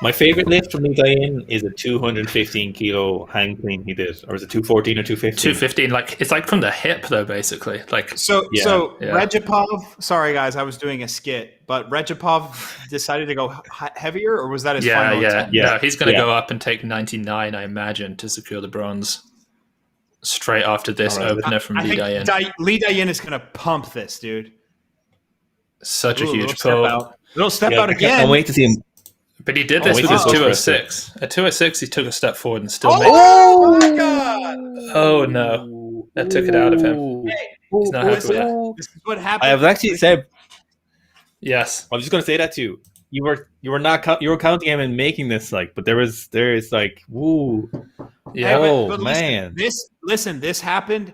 My favorite lift from Dayin is a 215 kilo hang clean he did, or is it 214 or 215? 215, like it's like from the hip though, basically. Like so Regipov. Sorry guys, I was doing a skit, but Regipov decided to go heavier, or was that his final attempt? No, he's going to go up and take 99, I imagine, to secure the bronze. Straight after this opener from Li Dayin. Li Dayin is going to pump this, dude. Such a huge pull. Little step out again. I can't wait to see him. But he did this with his 206. At 206, he took a step forward and still made it. Oh my god! Oh no, that took it out of him. He's not happy with that. This is what happened. I was actually said. Yes, I was just going to say that to you. You were counting him and making this but there is like woo. Yeah. Oh man. This happened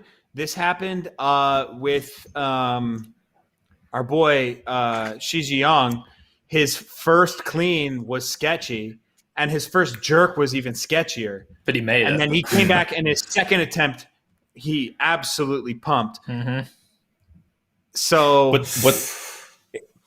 with our boy Xiaojun. His first clean was sketchy, and his first jerk was even sketchier. But he made it. And then he came back, and his second attempt, he absolutely pumped. Mm-hmm. So, but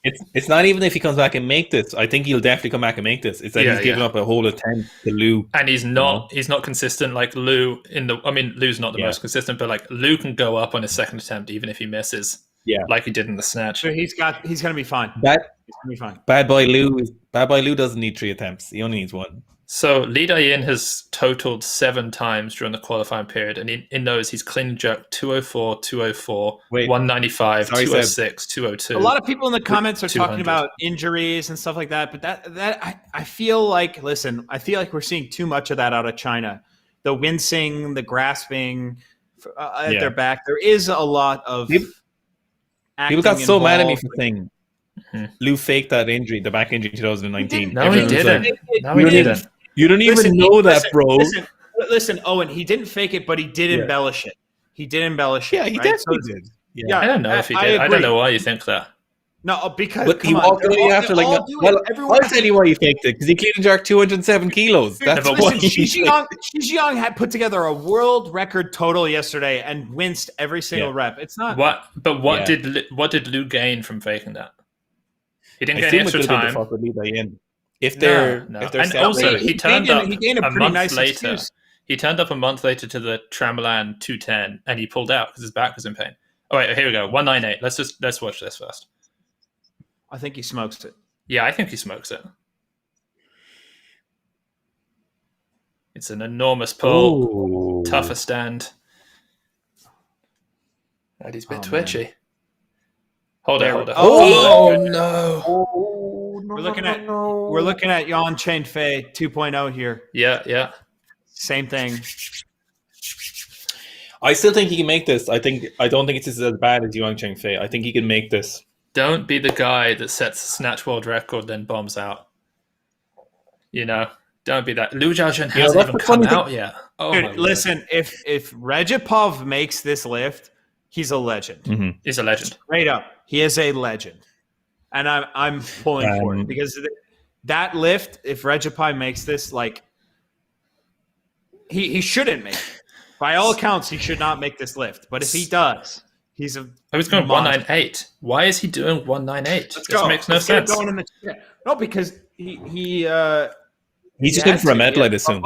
it's not even if he comes back and make this. I think he'll definitely come back and make this. It's that he's given up a whole attempt to Lou, and he's not consistent like Lou. Lou's not the most consistent, but like Lou can go up on his second attempt even if he misses. Yeah, like he did in the snatch. So he's going to be fine. He's going to be fine. Bad boy Lou doesn't need 3 attempts. He only needs 1. So Li Dayin has totaled 7 times during the qualifying period, and in those he's clean and jerked 204, 204, 195, 206, 202. A lot of people in the comments are talking about injuries and stuff like that, but that I feel like we're seeing too much of that out of China. The wincing, the grasping at their back. There is a lot of people got so mad at me for saying Lou faked that injury, the back injury in 2019. No, he didn't. You don't even know that, bro. Listen, Owen, he didn't fake it, but he did embellish it. He did embellish it. Yeah, he definitely did. Yeah, I don't know if he did. I don't know why you think that. No, because he walked away after I'll tell you why he faked it, because he clean and jerked 207 kilos. That's what Xiaojun had put together a world record total yesterday and winced every single rep. It's not what did Lou gain from faking that? He didn't get extra time. If they're and also he turned up a month later. He turned up a month later to the Trampoline 210 and he pulled out because his back was in pain. Oh wait, here we go. 198. Let's watch this first. I think he smokes it. Yeah, I think he smokes it. It's an enormous pull. Ooh. Tougher stand. And he's a bit twitchy. Man. Hold it. Oh no. We're looking at Yan Chen Fei 2.0 here. Yeah. Same thing. I still think he can make this. I don't think it's as bad as Yuan Cheng Fei. I think he can make this. Don't be the guy that sets the snatch world record then bombs out. Don't be that. Liu Xiaojun hasn't even come out yet. Oh, dude, listen, if Regipov makes this lift, he's a legend. Mm-hmm. He's a legend. Straight up. He is a legend. And I'm pulling for it because that lift, if Regipov makes this, he shouldn't make it. By all accounts, he should not make this lift. But if he does, he's a I was going 198. Why is he doing 198? Let's go. This makes no sense. No, because he's just looking for a medal, I'd assume.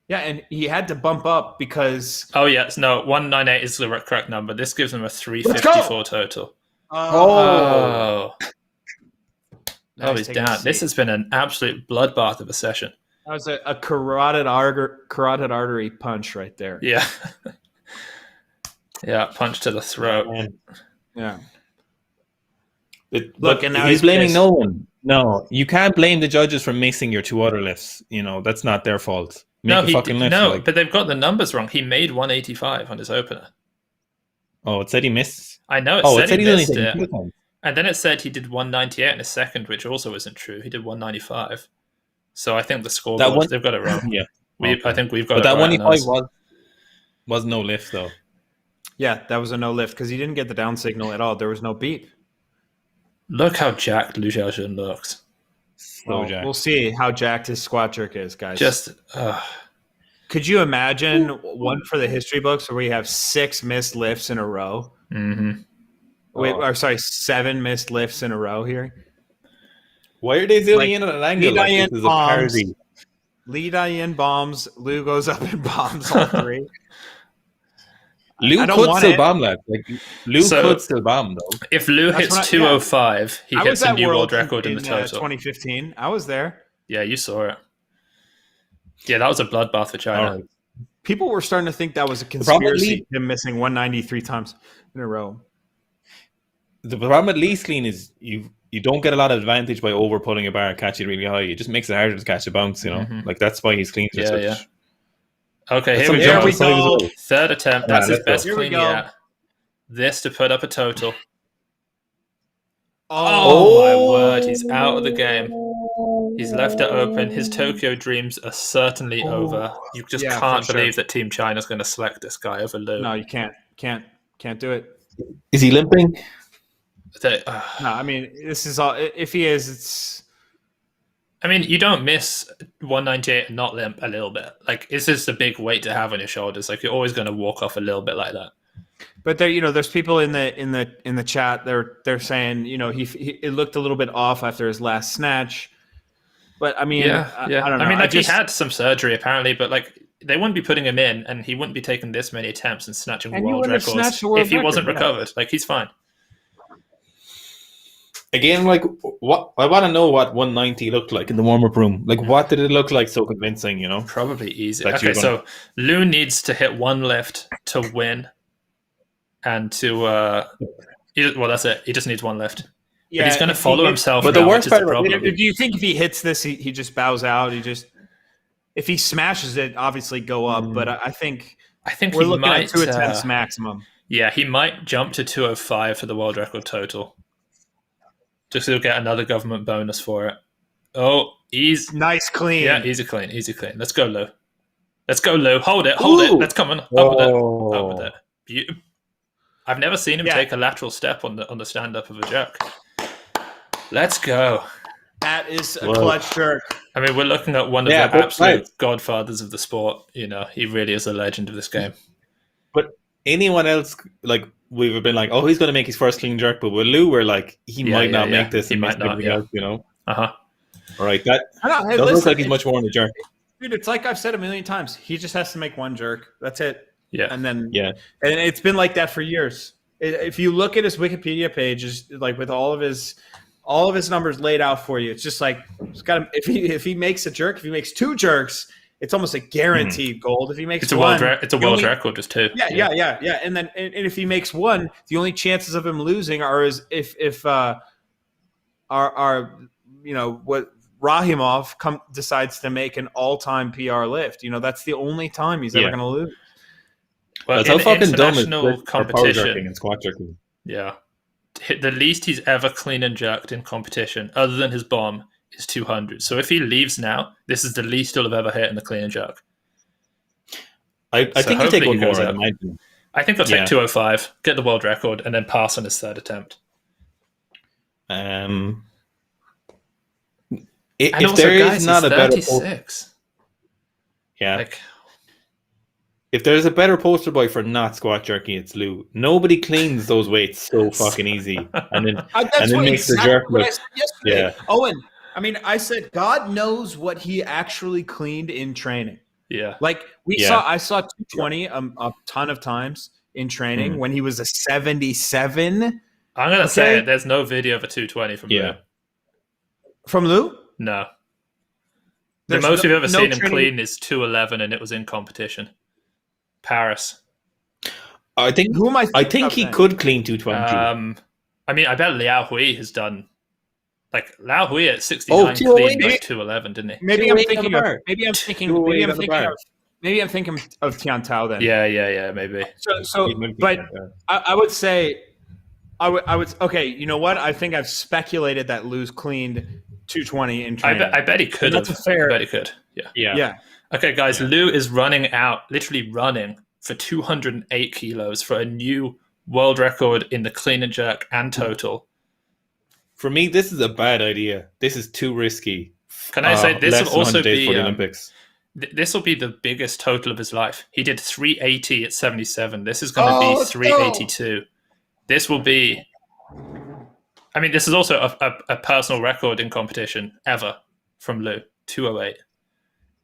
Yeah, and he had to bump up because... Oh, yes. No, 198 is the correct number. This gives him a 354 total. Oh, he's down. This has been an absolute bloodbath of a session. That was a carotid artery punch right there. Yeah. Yeah, punch to the throat. Yeah. Look, and now he's blaming no one. No, you can't blame the judges for missing your 2 other lifts. That's not their fault. But they've got the numbers wrong. He made 185 on his opener. Oh, it said he missed. I know it said he missed it. And then it said he did 198 in a second, which also isn't true. He did 195. So I think the scoreboard, they've got it wrong. Yeah. I think we've got it right. But that 185 was no lift, though. Yeah, that was a no lift because he didn't get the down signal at all. There was no beep. Look how jacked Liu Xiaojun looks. So jacked. We'll see how jacked his squat jerk is, guys. Just could you imagine one for the history books where we have 6 missed lifts in a row? Mm-hmm. Wait, or sorry, 7 missed lifts in a row here. Why are they zooming in at an angle like this is a parody? Lee Dayin bombs. Lou goes up and bombs all 3. Lou could still bomb that. Like Lou could still bomb though. If Lou hits 205, he hits a new world record in the total. 2015. I was there. Yeah, you saw it. Yeah, that was a bloodbath for China. Right. People were starting to think that was a conspiracy. Him missing 193 times in a row. The problem with least clean is you don't get a lot of advantage by over pulling a bar and catching it really high. It just makes it harder to catch a bounce. You know, like that's why he's clean. Yeah. Okay, here we go. Third attempt. That's his best clean yet. This to put up a total. Oh my word! He's out of the game. He's left it open. His Tokyo dreams are certainly over. You just can't believe that Team China's going to select this guy over Lou. No, you can't do it. Is he limping? No, I mean this is all. If he is, it's. I mean, you don't miss 198 and not limp a little bit. Like, it's just a big weight to have on your shoulders. Like, you're always going to walk off a little bit like that. But there, there's people in the chat. They're saying, he it looked a little bit off after his last snatch. But I mean, I don't know. I mean, he had some surgery apparently, but like they wouldn't be putting him in, and he wouldn't be taking this many attempts and snatching world records if he wasn't recovered. Like, he's fine. Again, like what I want to know what 190 looked like in the warm-up room. Like, what did it look like so convincing? Probably easy. Okay, so Lou needs to hit one lift to win, and to that's it. He just needs one lift. Yeah, but he's going to follow himself. But the worst part, do you think if he hits this, he just bows out? If he smashes it, obviously go up. But I think we're looking at 2 attempts maximum. Yeah, he might jump to 205 for the world record total. Just to get another government bonus for it. Oh, nice clean. Yeah, easy clean. Let's go, Lou. Hold it. Let's come on. Up with it. I've never seen him take a lateral step on the stand up of a jerk. Let's go. That is a clutch jerk. I mean, we're looking at one of the absolute godfathers of the sport. He really is a legend of this game. But anyone else, like, we've been like, oh, he's going to make his first clean jerk, but with Lou, we're like, he might not make this. He might not. Else, Uh-huh. All right, that doesn't look like he's much more in the jerk. Dude, it's like I've said a million times. He just has to make one jerk. That's it. Yeah. And then and it's been like that for years. If you look at his Wikipedia page, is like with all of his numbers laid out for you, it's just like if he makes a jerk, if he makes 2 jerks, it's almost a guaranteed gold. If he makes one, it's a world record, just 2. Yeah. And then if he makes 1, the only chances of him losing are if what Rahimov decides to make an all-time PR lift. That's the only time he's ever going to lose. Well, how fucking dumb is competition and squat jerking? Yeah, the least he's ever clean and jerked in competition, other than his bomb, is 200. So if he leaves now, this is the least he'll have ever hit in the clean and jerk. I think he'll take one more. I think he'll take 205, get the world record, and then pass on his third attempt. If there is not a better 36. If there's a better poster boy for not squat jerking, it's Lou. Nobody cleans those weights so fucking easy, and then makes the jerk look. Yeah, Owen. I mean, I said God knows what he actually cleaned in training. Yeah, like I saw 220 a ton of times in training when he was a 77. I'm gonna say it. There's no video of a 220 from Lou. From Lou? No. The most we've ever seen him clean is 211, and it was in competition. Paris. I think. Who am I? I think he could clean 220. I mean, I bet Liao Hui has done. Like Liao Hui at 69 cleaned like 211, didn't he? Maybe I'm thinking of Tian Tao then. Yeah, maybe. So but I would say, I would. Okay, you know what? I think I've speculated that Lou's cleaned 220 in training. I bet he could. I bet he could. Yeah. Okay, guys, Lou is literally running for 208 kilos for a new world record in the clean and jerk and total. For me, this is a bad idea. This is too risky. Can I say this less will than also 100 days be for the Olympics. This will be the biggest total of his life. He did 380 at 77. This is going to be 382. This will be. I mean, this is also a personal record in competition ever from Lou. 208.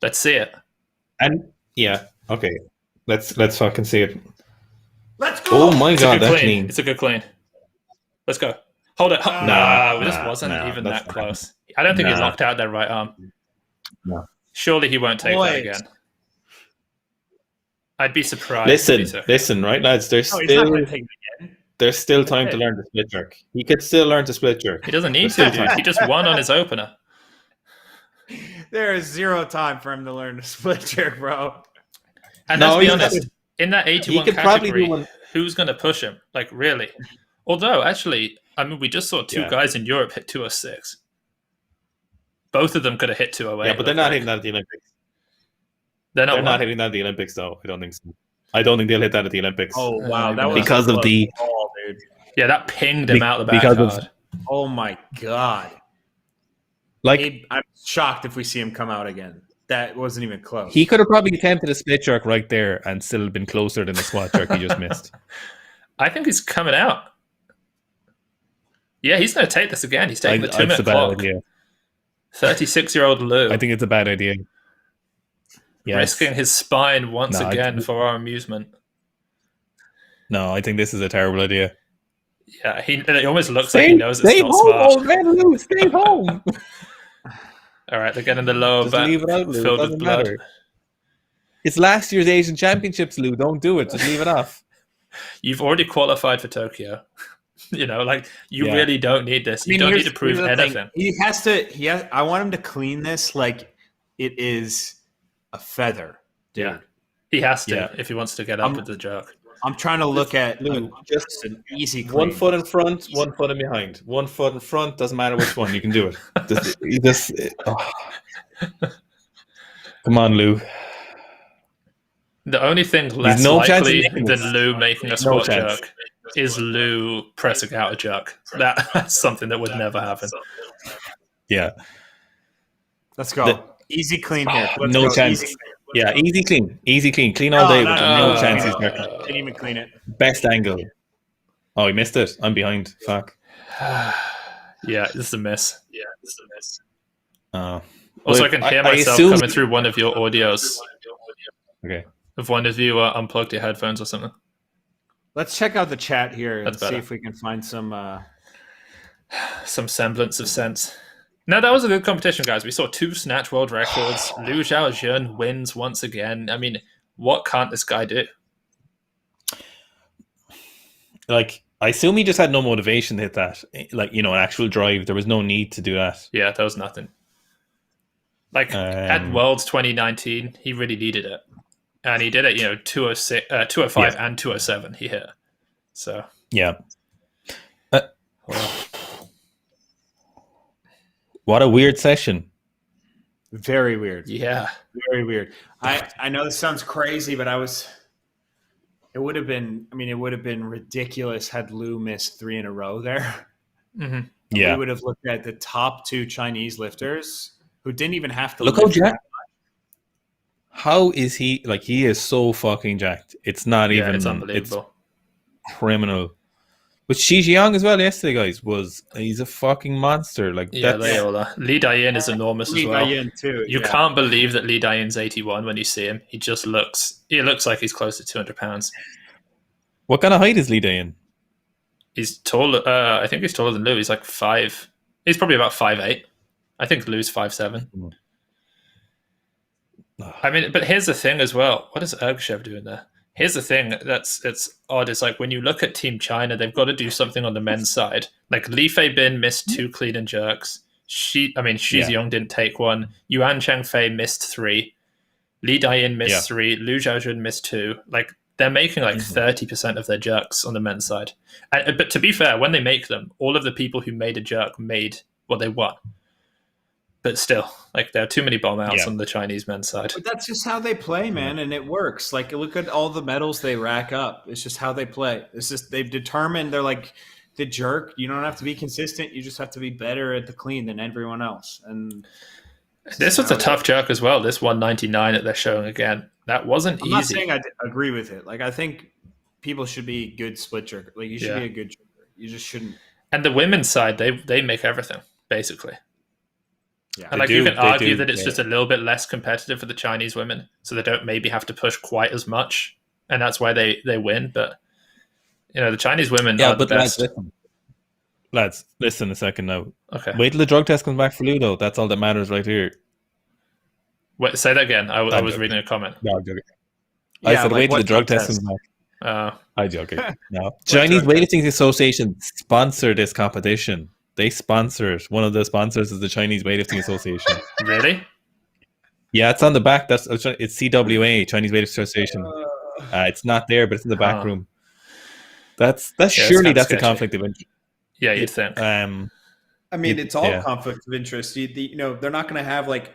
Let's see it. And yeah, okay. Let's fucking see it. Let's go. Oh my god, that's clean. clean. It's a good clean. Let's go. Hold it. This wasn't even that close. I don't think he knocked out that right arm. No. Surely he won't take that again. I'd be surprised. Listen, right, lads? There's he's not going to take it again. There's still time to learn the split jerk. He could still learn to split jerk. He doesn't need to, dude. He just won on his opener. There is zero time for him to learn to split jerk, bro. And let's be honest, in that 81 category, who's going to push him? Like, really? Although, actually, I mean, we just saw two guys in Europe hit 206. Both of them could have hit 208. Yeah, but they're not hitting that at the Olympics. They're not hitting that at the Olympics, though. I don't think so. I don't think they'll hit that at the Olympics. Oh, wow. That was because of the... ball, dude. Yeah, that pinged him out the back hard. Oh, my God. Like, I'm shocked if we see him come out again. That wasn't even close. He could have probably attempted a split jerk right there and still been closer than the squat jerk he just missed. I think he's coming out. Yeah, he's going to take this again. He's taking the 2-minute clock. 36-year-old Lou. I think it's a bad idea. Yes. Risking his spine once again for our amusement. No, I think this is a terrible idea. Yeah, it almost looks like he knows it's not smart. Old man Lou, stay home. All right, they're getting the lower back leave it out, Lou. filled with blood. Matter. It's last year's Asian Championships, Lou. Don't do it. Just leave it off. You've already qualified for Tokyo. You know, like you really don't need this. You don't need to prove anything. He has to. I want him to clean this like it is a feather. Dude. Yeah, he has to if he wants to get up with the jerk. I'm trying to look at just an easy clean. 1 foot in front, 1 foot in behind. 1 foot in front, doesn't matter which one. You can do it. Come on, Lou. The only thing less likely than Lou making a squat jerk is Lou pressing out a jerk. That's something that would never happen. Yeah. Let's go. Easy clean here. No chance. Yeah, easy clean. Easy clean. Clean all day, but no chance he's jerking. Can't even clean it. Best angle. Oh, he missed it. I'm behind. Fuck. Yeah, this is a miss. Also, I can hear myself coming through one of your audios. Okay. If one of you unplugged your headphones or something. Let's check out the chat here and see if we can find some semblance of sense. No, that was a good competition, guys. We saw 2 Snatch world records. Liu Xiaojun wins once again. I mean, what can't this guy do? Like, I assume he just had no motivation to hit that. Like, an actual drive. There was no need to do that. Yeah, there was nothing. Like, at Worlds 2019, he really needed it. And he did it, 206, 205 and 207 he hit. So. Yeah. What a weird session. Very weird. Yeah. Very weird. I know this sounds crazy, but it would have been ridiculous had Lou missed 3 in a row there. Mm-hmm. Yeah. We would have looked at the top 2 Chinese lifters who didn't even have to look how jacked. How is he? Like, he is so fucking jacked. It's not even. It's unbelievable. It's criminal. But Xiaojun as well yesterday, guys, he's a fucking monster. Like, they all are. Li Dayin is enormous as well. Dayin too. You can't believe that Li Dayin's 81 when you see him. He looks like he's close to 200 pounds. What kind of height is Li Dayin? He's taller. I think he's taller than Lou. He's like 5. He's probably about 5'8". I think Lou's 5'7". I mean, but here's the thing as well. What is Ergshev doing there? Here's the thing it's odd. It's like when you look at Team China, they've got to do something on the men's side. Like Li Fei Bin missed 2 clean and jerks. Xiaojun didn't take one. Yuan Changfei missed 3. Li Dayin missed 3. Liu Xiaojun missed 2. Like they're making 30% of their jerks on the men's side. But to be fair, when they make them, all of the people who made a jerk made what they won. But still, like there are too many bomb outs on the Chinese men's side. But that's just how they play, man, and it works. Like look at all the medals they rack up. It's just how they play. It's just they've determined. They're like the jerk. You don't have to be consistent. You just have to be better at the clean than everyone else. And this was a tough jerk as well. This 199 that they're showing again. That wasn't easy. I'm not saying I agree with it. Like, I think people should be good split jerk. Like, you should be a good jerker. You just shouldn't. And the women's side, they make everything, basically. Yeah. And like you can argue that it's just a little bit less competitive for the Chinese women, so they don't maybe have to push quite as much, and that's why they win. But the Chinese women are the best. Lads, listen a second now. Okay. Wait till the drug test comes back for Ludo. That's all that matters right here. Wait, say that again. I was reading a comment. No, I'm joking. I said wait till the drug test comes back. I'm joking. No. Chinese Weightlifting Association sponsor this competition. They sponsor it. One of the sponsors is the Chinese Weightlifting Association. Really? Yeah, it's on the back. It's CWA, Chinese Weightlifting Association. It's not there, but it's in the back room. That's surely that's a conflict of interest. Yeah, you'd think. I mean, it's all conflict of interest. They're not going to have like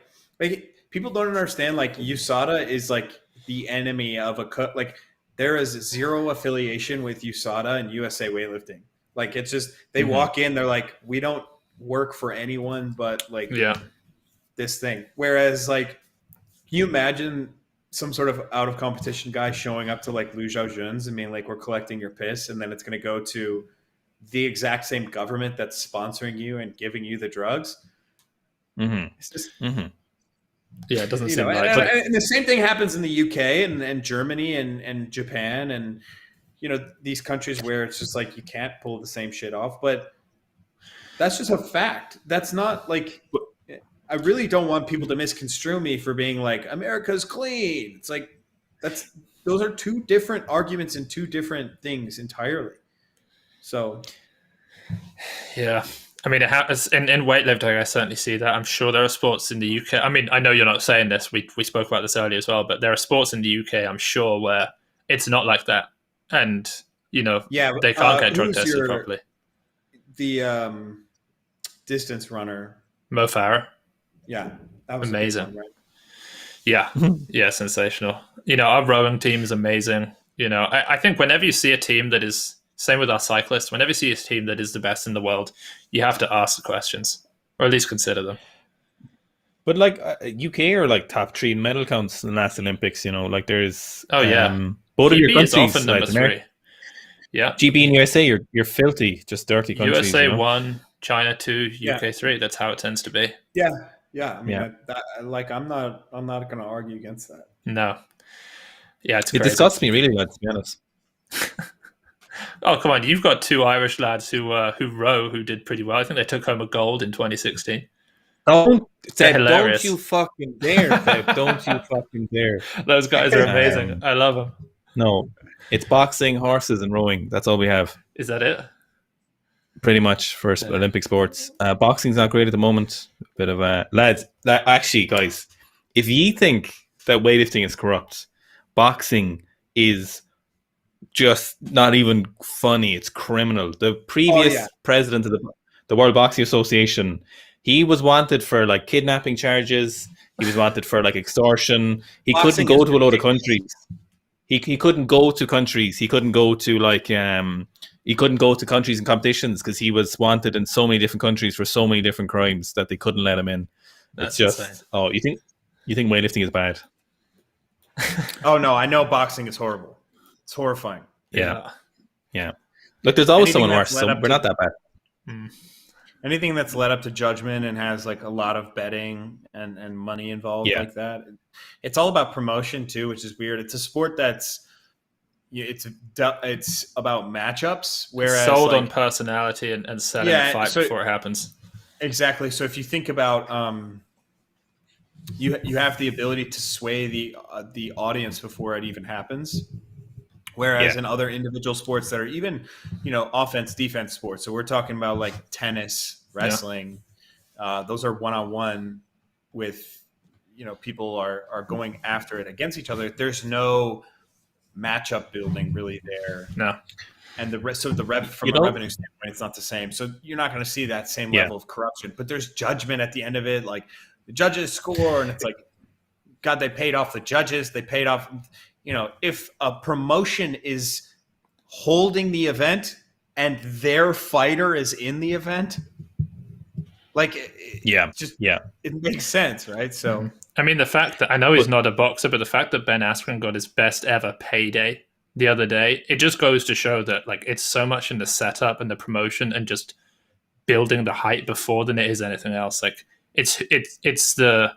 people don't understand. Like USADA is like the enemy of like there is zero affiliation with USADA and USA Weightlifting. Like it's just they walk in, they're like, we don't work for anyone but like this thing. Whereas like, can you imagine some sort of out of competition guy showing up to like Liu Xiaojun's and being like, we're collecting your piss, and then it's going to go to the exact same government that's sponsoring you and giving you the drugs. It's just, it doesn't seem like. And the same thing happens in the UK and Germany and Japan and these countries where it's just like you can't pull the same shit off. But that's just a fact. That's not like. I really don't want people to misconstrue me for being like America's clean. It's like those are two different arguments and two different things entirely. So, yeah, I mean, it happens in weightlifting. I certainly see that. I'm sure there are sports in the UK. I mean, I know you're not saying this. We spoke about this earlier as well, but there are sports in the UK, I'm sure, where it's not like that, and they can't get drug tested properly. The distance runner, Mo Farah. Yeah, that was amazing. One, right? Yeah, sensational. Our rowing team is amazing. I think whenever you see a team that is. Same with our cyclists. Whenever you see a team that is the best in the world, you have to ask the questions, or at least consider them. But like UK are like top 3 in medal counts in the last Olympics. Like there's both GB of your countries. Often number 3. Yeah, GB and USA, you're filthy, just dirty countries. USA 1, China 2, UK 3. That's how it tends to be. Yeah. I mean, I'm not going to argue against that. No. Yeah, it's crazy. It disgusts me really, to be honest. Oh, come on. You've got 2 Irish lads who row who did pretty well. I think they took home a gold in 2016. Don't you fucking dare, Pep. Don't you fucking dare. Those guys are amazing. I love them. No, it's boxing, horses, and rowing. That's all we have. Is that it? Pretty much for Olympic sports. Boxing's not great at the moment. Bit of lads. Actually, guys, if ye think that weightlifting is corrupt, boxing is just not even funny. It's criminal. The previous president of the World Boxing Association, he was wanted for like kidnapping charges. He was wanted for like extortion. He couldn't go to a load of countries. He couldn't go to countries. He couldn't go to like he couldn't go to countries and competitions because he was wanted in so many different countries for so many different crimes that they couldn't let him in. It's just insane. You think weightlifting is bad? Oh no, I know boxing is horrible. It's horrifying. Yeah. Look, there's always someone worse, so we're not that bad. Anything that's led up to judgment and has like a lot of betting and money involved like that. It's all about promotion too, which is weird. It's a sport that's it's about matchups, whereas sold on personality and selling a fight before it happens. Exactly. So if you think about you have the ability to sway the audience before it even happens. Whereas in other individual sports that are even, offense, defense sports. So we're talking about like tennis, wrestling. Those are one-on-one with, people are going after it against each other. There's no matchup building really there. No. And from a revenue standpoint, it's not the same. So you're not going to see that same level of corruption. But there's judgment at the end of it. Like the judges score, and it's like, God, they paid off the judges. They paid off. If a promotion is holding the event and their fighter is in the event, like, it makes sense, right? So, I mean, the fact that I know he's not a boxer, but the fact that Ben Askren got his best ever payday the other day, it just goes to show that like it's so much in the setup and the promotion and just building the hype before than it is anything else. Like it's the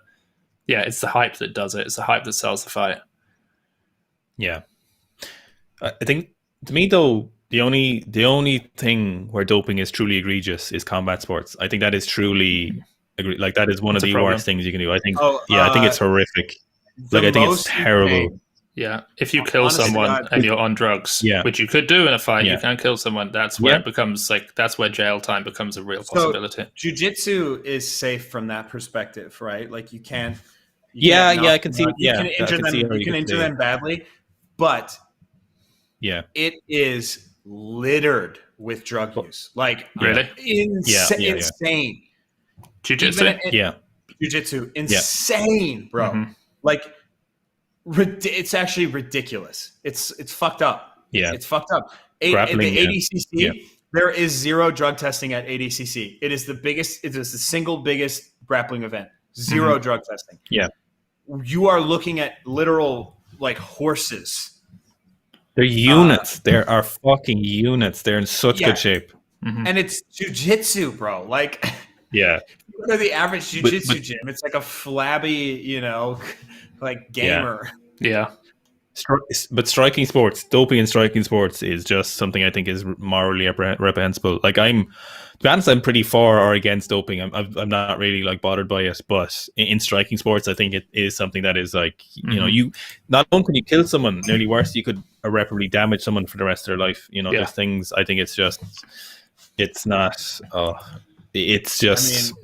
hype that does it. It's the hype that sells the fight. Yeah, I think to me though, the only thing where doping is truly egregious is combat sports. I think that is truly like that is one of the worst things you can do. I think I think it's horrific. Like I think it's terrible. Yeah, if you kill someone and you're on drugs, which you could do in a fight, you can kill someone. That's where it becomes like that's where jail time becomes a real possibility. Jiu-jitsu is safe from that perspective, right? Like you can't. I can see. You can injure them. You can injure them badly, but it is littered with drug use. Like really insane. Jiu-jitsu, Jiu-jitsu, insane, bro. Mm-hmm. Like. It's actually ridiculous. It's fucked up. Yeah, it's fucked up. The ADCC, there is zero drug testing at ADCC. It is the biggest. It is the single biggest grappling event. Zero drug testing. Yeah, you are looking at literal like horses. They're units. There are fucking units. They're in such good shape. Mm-hmm. And it's jiu-jitsu, bro. Like, you go to the average jiu-jitsu gym. It's like a flabby, like gamer. Yeah. But striking sports, doping in striking sports is just something I think is morally reprehensible. Like to be honest, I'm pretty for or against doping. I'm not really like bothered by it, but in striking sports, I think it is something that is like, you not only can you kill someone, nearly worse, you could irreparably damage someone for the rest of their life. There's things, I think it's just, it's not, it's just...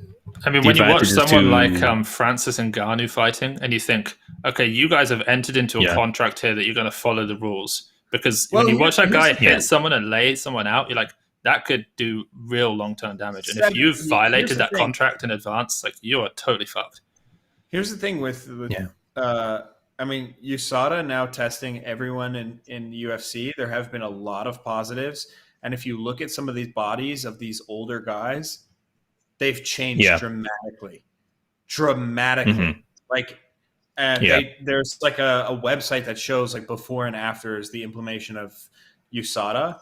I mean, when you watch someone like Francis Ngannou fighting, and you think, okay, you guys have entered into a contract here that you're going to follow the rules. Because when you watch that guy hit someone and lay someone out, you're like, that could do real long-term damage. And if you've violated that contract in advance, like you are totally fucked. Here's the thing with I mean, USADA now testing everyone in UFC. There have been a lot of positives. And if you look at some of these bodies of these older guys, they've changed dramatically. Mm-hmm. Like, and there's like a website that shows like before and afters the implementation of USADA.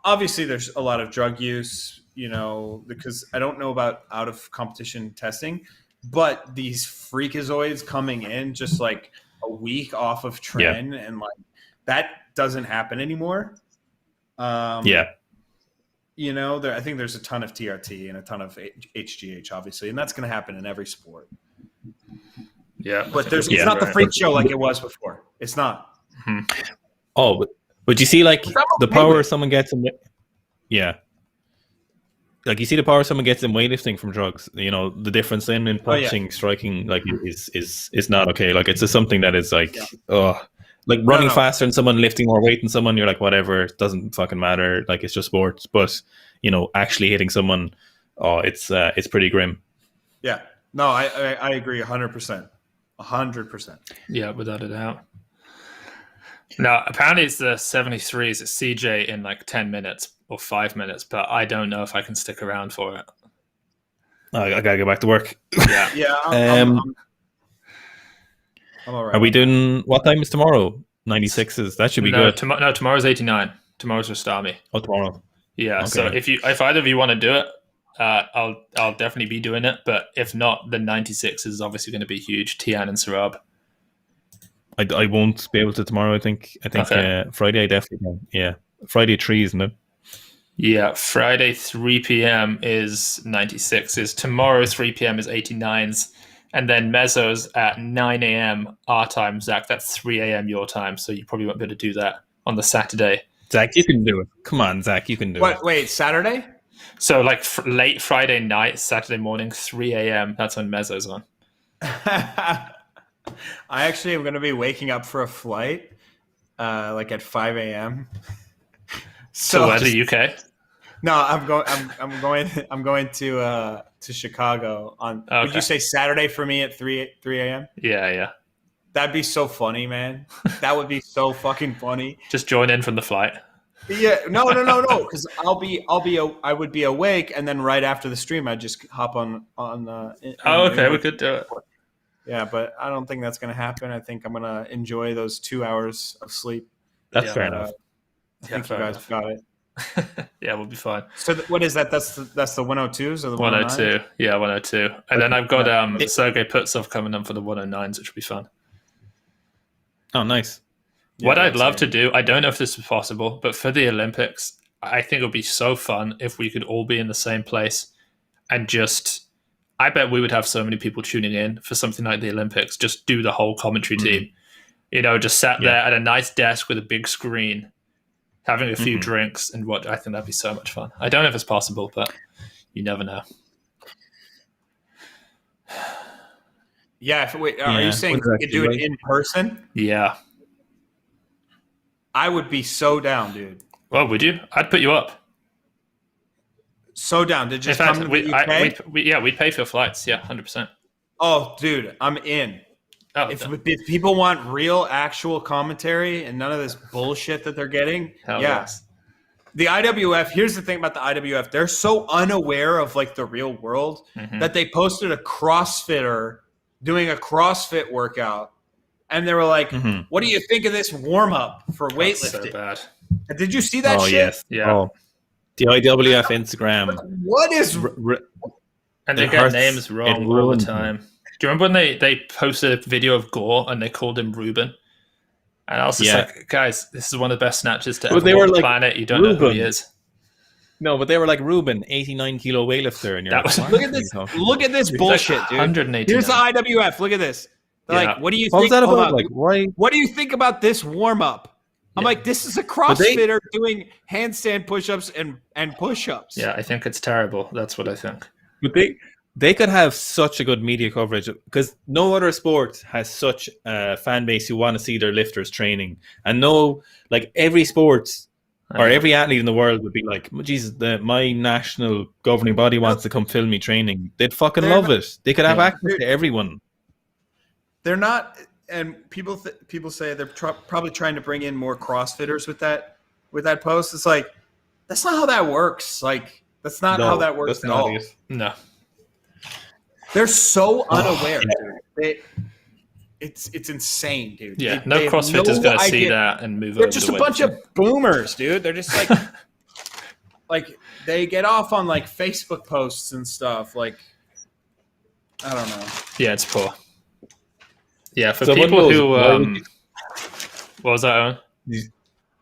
Obviously, there's a lot of drug use, because I don't know about out of competition testing, but these freakazoids coming in just like a week off of trend and like that doesn't happen anymore. I think there's a ton of TRT and a ton of HGH, obviously, and that's going to happen in every sport. Yeah, but it's not the freak show like it was before. It's not. Mm-hmm. Oh, but you see, like the power someone gets in, like you see the power someone gets in weightlifting from drugs. The difference in punching, striking, like is not okay. Like it's just something that is like, like running faster than someone, lifting more weight than someone, you're like, whatever, it doesn't fucking matter. Like it's just sports. But actually hitting someone, it's pretty grim. Yeah, no, I agree 100%. 100%. Yeah, without a doubt. Now, apparently it's the 73s. It's CJ in like 10 minutes or 5 minutes, but I don't know if I can stick around for it. I gotta go back to work. Yeah. I'm all right. Are we doing, what time is tomorrow? 96s. That should be good. Tomorrow's 89. Tomorrow's Rostami. Oh, tomorrow. Yeah. Okay. So if either of you want to do it, I'll definitely be doing it. But if not, the 96 is obviously going to be huge. Tian and Sarab. I won't be able to tomorrow. I think okay. Friday I definitely can. Yeah, Friday 3, isn't it? Yeah, Friday 3 p.m. is 96s. Tomorrow 3 p.m. is 89s. And then Mezzo's at 9 a.m. our time, Zach. That's 3 a.m. your time. So you probably won't be able to do that on the Saturday. Zach, you can do it. Come on, Zach, you can do it. Wait, Saturday? So like late Friday night, Saturday morning, 3 a.m. That's when Mezzo's on. I actually am going to be waking up for a flight like at 5 a.m. So where, the UK? No, I'm going to Chicago on. Okay. Would you say Saturday for me at 3 a.m.? Yeah. That'd be so funny, man. That would be so fucking funny. Just join in from the flight. Yeah, no, because I would be awake, and then right after the stream, I'd just hop on. Okay, we could do it. Yeah, but I don't think that's going to happen. I think I'm going to enjoy those 2 hours of sleep. That's fair enough. I think you guys got it. Yeah, we'll be fine. So what is that? That's the 102s or the 102? Yeah, 102. And then I've got Sergey Putsov coming on for the 109s, which will be fun. Oh, nice. What I'd love to do, I don't know if this is possible, but for the Olympics, I think it would be so fun if we could all be in the same place and just, I bet we would have so many people tuning in for something like the Olympics, just do the whole commentary team. You know, just sat there at a nice desk with a big screen, having a few drinks and what I think that'd be so much fun. I don't know if it's possible, but you never know. Yeah, are you saying we could do it in person? Yeah. I would be so down, dude. Well, would you? I'd put you up. So down. Did just come to the UK? We'd pay for flights. Yeah, 100%. Oh, dude, I'm in. Oh, if people want real, actual commentary and none of this bullshit that they're getting, yes. The IWF, here's the thing about the IWF. They're so unaware of like the real world that they posted a CrossFitter doing a CrossFit workout. And they were like, what do you think of this warm-up for weightlifting? That's so bad. Did you see that shit? Yes. Yeah. Oh. The IWF Instagram. What is... And they get names wrong all the time. Do you remember when they posted a video of Gore and they called him Ruben? And I was just like, guys, this is one of the best snatches to ever walk the planet. You don't know who he is. No, but they were like Ruben, 89-kilo weightlifter. And you're like, look at this bullshit, dude. 189. Here's the IWF. Look at this. Like, what do you think? What was that about? Like, why? What do you think about this warm-up? I'm like, this is a CrossFitter doing handstand push-ups and push-ups. Yeah, I think it's terrible. That's what I think. But they could have such a good media coverage because no other sport has such a fan base who want to see their lifters training. And like every sport or every athlete in the world would be like, Jesus, my national governing body wants to come film me training. They'd fucking love it. They could have access to everyone. They're not, and people say they're probably trying to bring in more CrossFitters with that post. It's like, that's not how that works. Like, that's not how that works at all. No. They're so unaware. It's insane, dude. Yeah, no CrossFitter's going to see that and move over. They're just a bunch of boomers, dude. They're just like, like they get off on like Facebook posts and stuff. Like, I don't know. Yeah, it's poor. Yeah, for people who, what was that, Owen? Did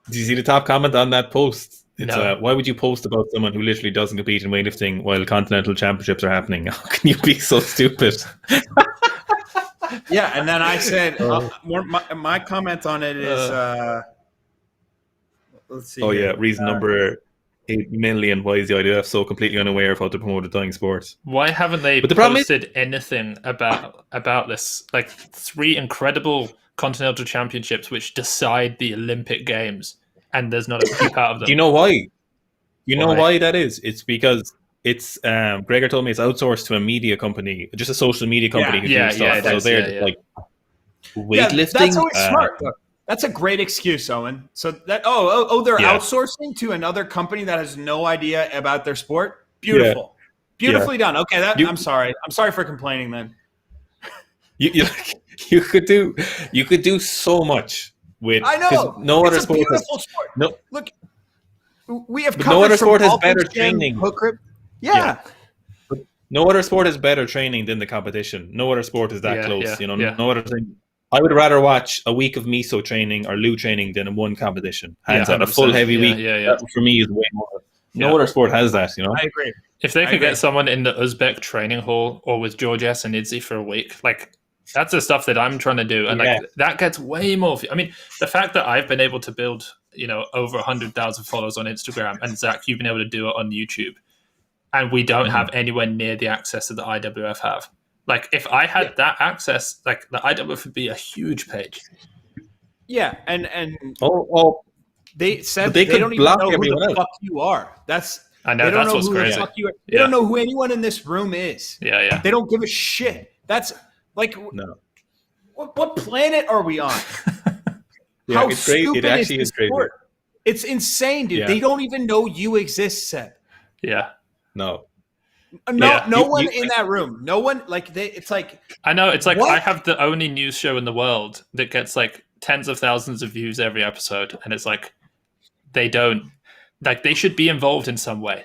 you see the top comment on that post? It's why would you post about someone who literally doesn't compete in weightlifting while continental championships are happening? How can you be so stupid? Yeah, and then I said, my comment on it is, let's see. Oh yeah, reason number 8 million. Why is the IDF so completely unaware of how to promote a dying sport? Why haven't they posted anything about this? Like 3 incredible continental championships which decide the Olympic Games, and there's not a peep out of them. Do you know why? You know why that is? It's because it's Gregor told me it's outsourced to a media company, just a social media company who do stuff. So they're like weightlifting. That's always smart. Look, that's a great excuse, Owen. So that they're outsourcing to another company that has no idea about their sport. Beautiful, beautifully done. Okay, I'm sorry. I'm sorry for complaining. Then you could do so much with. I know no other sport. Sport. No, look, we have no other sport has better training. Hook grip. Yeah. But no other sport has better training than the competition. No other sport is that close. No other thing. I would rather watch a week of miso training or Lou training than in one competition. Hands on a full heavy week. That for me is way more. No other sport has that. I agree. If they could get someone in the Uzbek training hall or with George S. and Idzi for a week, like that's the stuff that I'm trying to do, and like that gets way more. I mean, the fact that I've been able to build, over 100,000 followers on Instagram, and Zach, you've been able to do it on YouTube, and we don't have anywhere near the access that the IWF have. Like, if I had that access, like the IWF would be a huge page. Yeah, and they said they don't even know who the fuck you are. I know that's what's crazy. They don't know who anyone in this room is. Yeah. They don't give a shit. That's like, what planet are we on? How it's crazy. It actually is crazy. It's insane, dude. Yeah. They don't even know you exist, Seb. Yeah. No. No one in that room. No one it's like I know, it's like what? I have the only news show in the world that gets like tens of thousands of views every episode, and it's like they don't they should be involved in some way.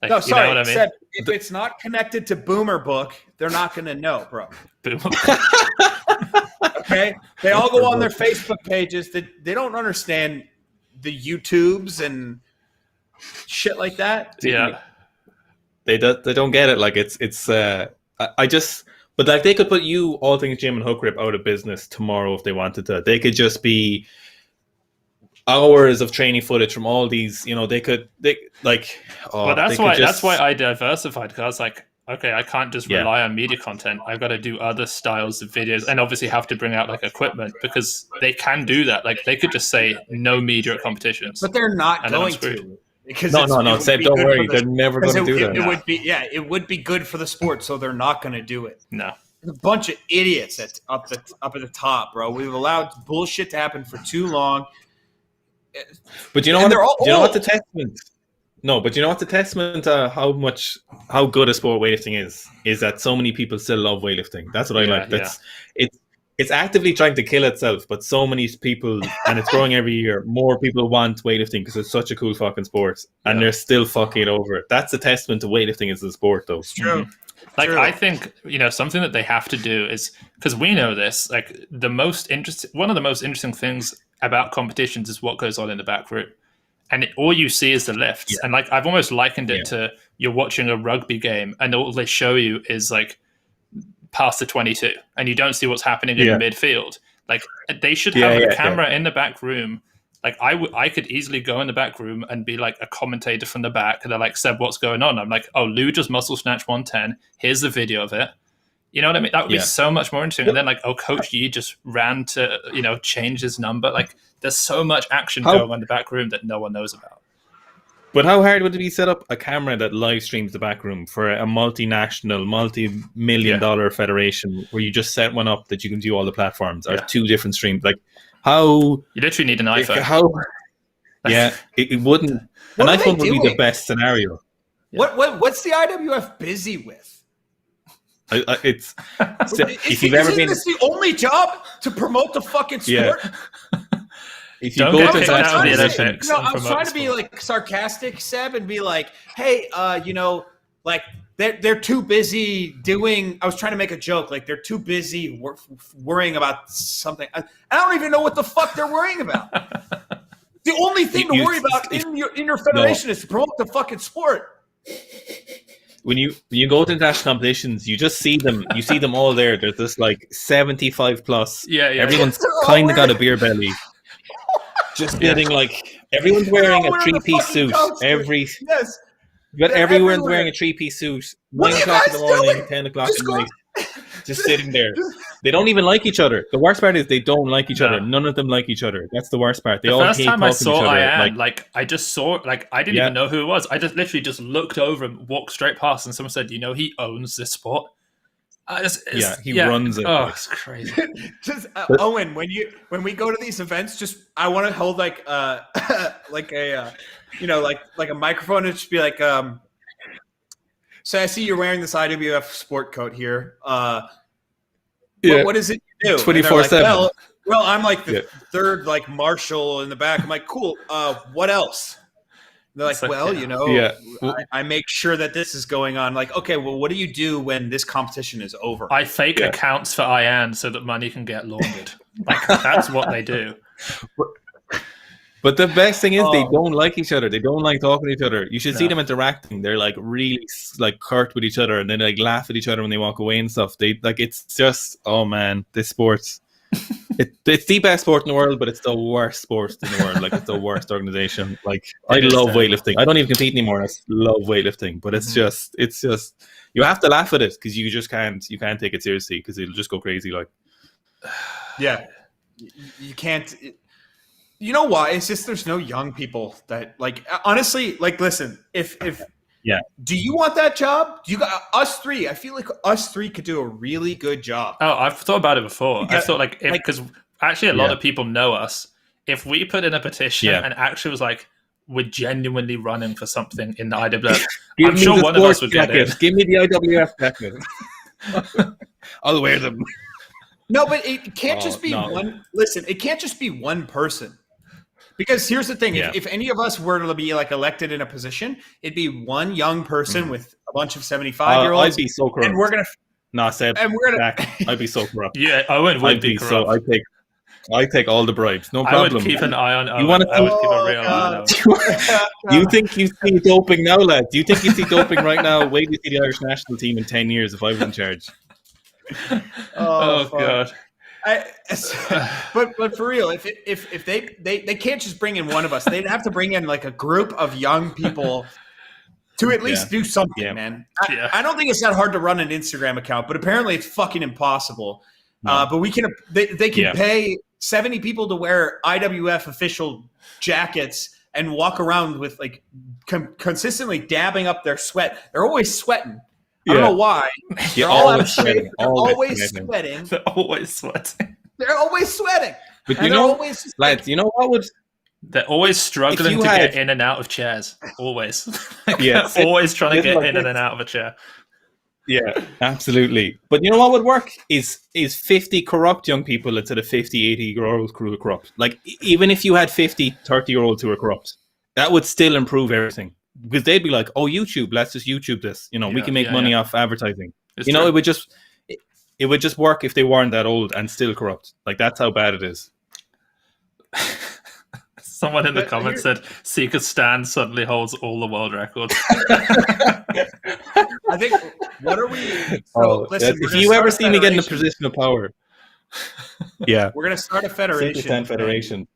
Like, no, sorry, you know what I mean? Seb, if it's not connected to Boomer Book, they're not gonna know, bro. Okay? They all go on their Facebook pages. They don't understand the YouTubes and shit like that. Yeah. They don't get it. Like but like they could put you, All Things Gym and Hook Grip, out of business tomorrow if they wanted to. They could just be hours of training footage from all these, you know, Well, that's why I diversified, because I was like, okay, I can't just rely on media content. I've got to do other styles of videos, and obviously have to bring out like equipment, because they can do that. Like they could just say no media at competitions, but they're not going to. Because no, Seb, don't worry. They're never going to do that. It would be good for the sport, so they're not going to do it. No. There's a bunch of idiots up at the top, bro. We've allowed bullshit to happen for too long. But you know what the testament? No, but you know what the testament to how good a sport weightlifting is that so many people still love weightlifting. That's what I like. It's actively trying to kill itself, but so many people, and it's growing every year, more people want weightlifting because it's such a cool fucking sport, and they're still fucking it over. That's a testament to weightlifting as a sport, though. It's true. Like, I think, something that they have to do is, because we know this, like one of the most interesting things about competitions is what goes on in the back room. And all you see is the lifts. Yeah. And like, I've almost likened it to you're watching a rugby game and all they show you is like past the 22 and you don't see what's happening in the midfield. Like they should have a camera in the back room. Like I could easily go in the back room and be like a commentator from the back. And they're like, Seb, what's going on? I'm like, oh, Lou just muscle snatch 110. Here's the video of it. You know what I mean? That would be so much more interesting. And then like, oh, Coach Yi just ran to, change his number. Like there's so much action going on in the back room that no one knows about. But how hard would it be set up a camera that live streams the back room for a multinational, multi-million-dollar federation where you just set one up that you can do all the platforms or two different streams? Like how... You literally need an iPhone. It wouldn't... An iPhone would be the best scenario. Yeah. What's the IWF busy with? If you've ever been... Is this the only job to promote the fucking sport? Yeah. If you go to I was trying to be like sarcastic, Seb, and be like, hey, like they're too busy doing. I was trying to make a joke, like they're too busy worrying about something. I don't even know what the fuck they're worrying about. The only thing to worry about in your federation is to promote the fucking sport. When you go to international competitions, you just see them. You see them all there. There's this like 75 plus. Yeah. Everyone's kind of got a beer belly. Just getting like everyone's wearing a 3-piece suit. Everyone's wearing a 3-piece suit. 9 o'clock in the morning, 10 o'clock at night. Just sitting there. They don't even like each other. The worst part is they don't like each other. None of them like each other. That's the worst part. They all hate talking to each other. I just saw, I didn't even know who it was. I just literally just looked over and walked straight past, and someone said, he owns this sport. He runs it. Oh, it's crazy. Owen, when we go to these events, I want to hold like a microphone and just be like, so I see you're wearing this IWF sport coat here. What is it you do? 24/7. Well, I'm like the third like marshal in the back. I'm like, cool. What else? They're like, I make sure that this is going on. Like, okay, well, what do you do when this competition is over? I fake accounts for IAN so that money can get laundered. Like, that's what they do. But the best thing is they don't like each other. They don't like talking to each other. You should see them interacting. They're like really like curt with each other, and then like laugh at each other when they walk away and stuff. They like it's just this sport's. It's the best sport in the world, but it's the worst sport in the world. Like it's the worst organization. Like I love weightlifting. I don't even compete anymore. I love weightlifting, but it's just you have to laugh at it because you just can't take it seriously because it'll just go crazy. Like you can't. You know why? It's just there's no young people that like honestly like listen if. Do you want that job? Do you got us three? I feel like us three could do a really good job. Oh, I've thought about it before. I thought because actually a lot of people know us. if we put in a petition and actually was like, we're genuinely running for something in the IWF, I'm sure one of us would get in. Give me the IWF jacket. I'll wear them. No, but it can't just be one. Listen, it can't just be one person. Because here's the thing: if any of us were to be like elected in a position, it'd be one young person with a bunch of 75-year-olds. I'd be so corrupt. And we're gonna. I'd be so corrupt. Yeah, Owen would be corrupt. So I take all the bribes. No problem. I would keep an eye on Owen. I would keep a real eye on Owen. You think you see doping now, lad? Do you think you see doping right now? Wait till you see the Irish national team in 10 years if I was in charge. Oh God. But for real, if they can't just bring in one of us, they'd have to bring in like a group of young people to at least do something, man. I don't think it's that hard to run an Instagram account, but apparently it's fucking impossible. No. But they can pay 70 people to wear IWF official jackets and walk around with like consistently dabbing up their sweat. They're always sweating. I don't know why. They're always sweating. They're always sweating. They're always sweating. But you know, lads, you know what would... They're always struggling to get in and out of chairs. Always. Always trying to get in and out of a chair. Yeah, absolutely. But you know what would work is 50 corrupt young people instead of 50, 80-year-olds who are corrupt. Like, even if you had 50, 30-year-olds who are corrupt, that would still improve everything. Because they'd be like, oh, YouTube, let's just YouTube this. You know, we can make money off advertising. It's true. It would just work if they weren't that old and still corrupt. Like, that's how bad it is. Someone in the comments said Seeker Stan suddenly holds all the world records. I think, what are we... listen, if you ever see me get in a position of power... Yeah. We're going to start a federation. Seeker Stan Federation.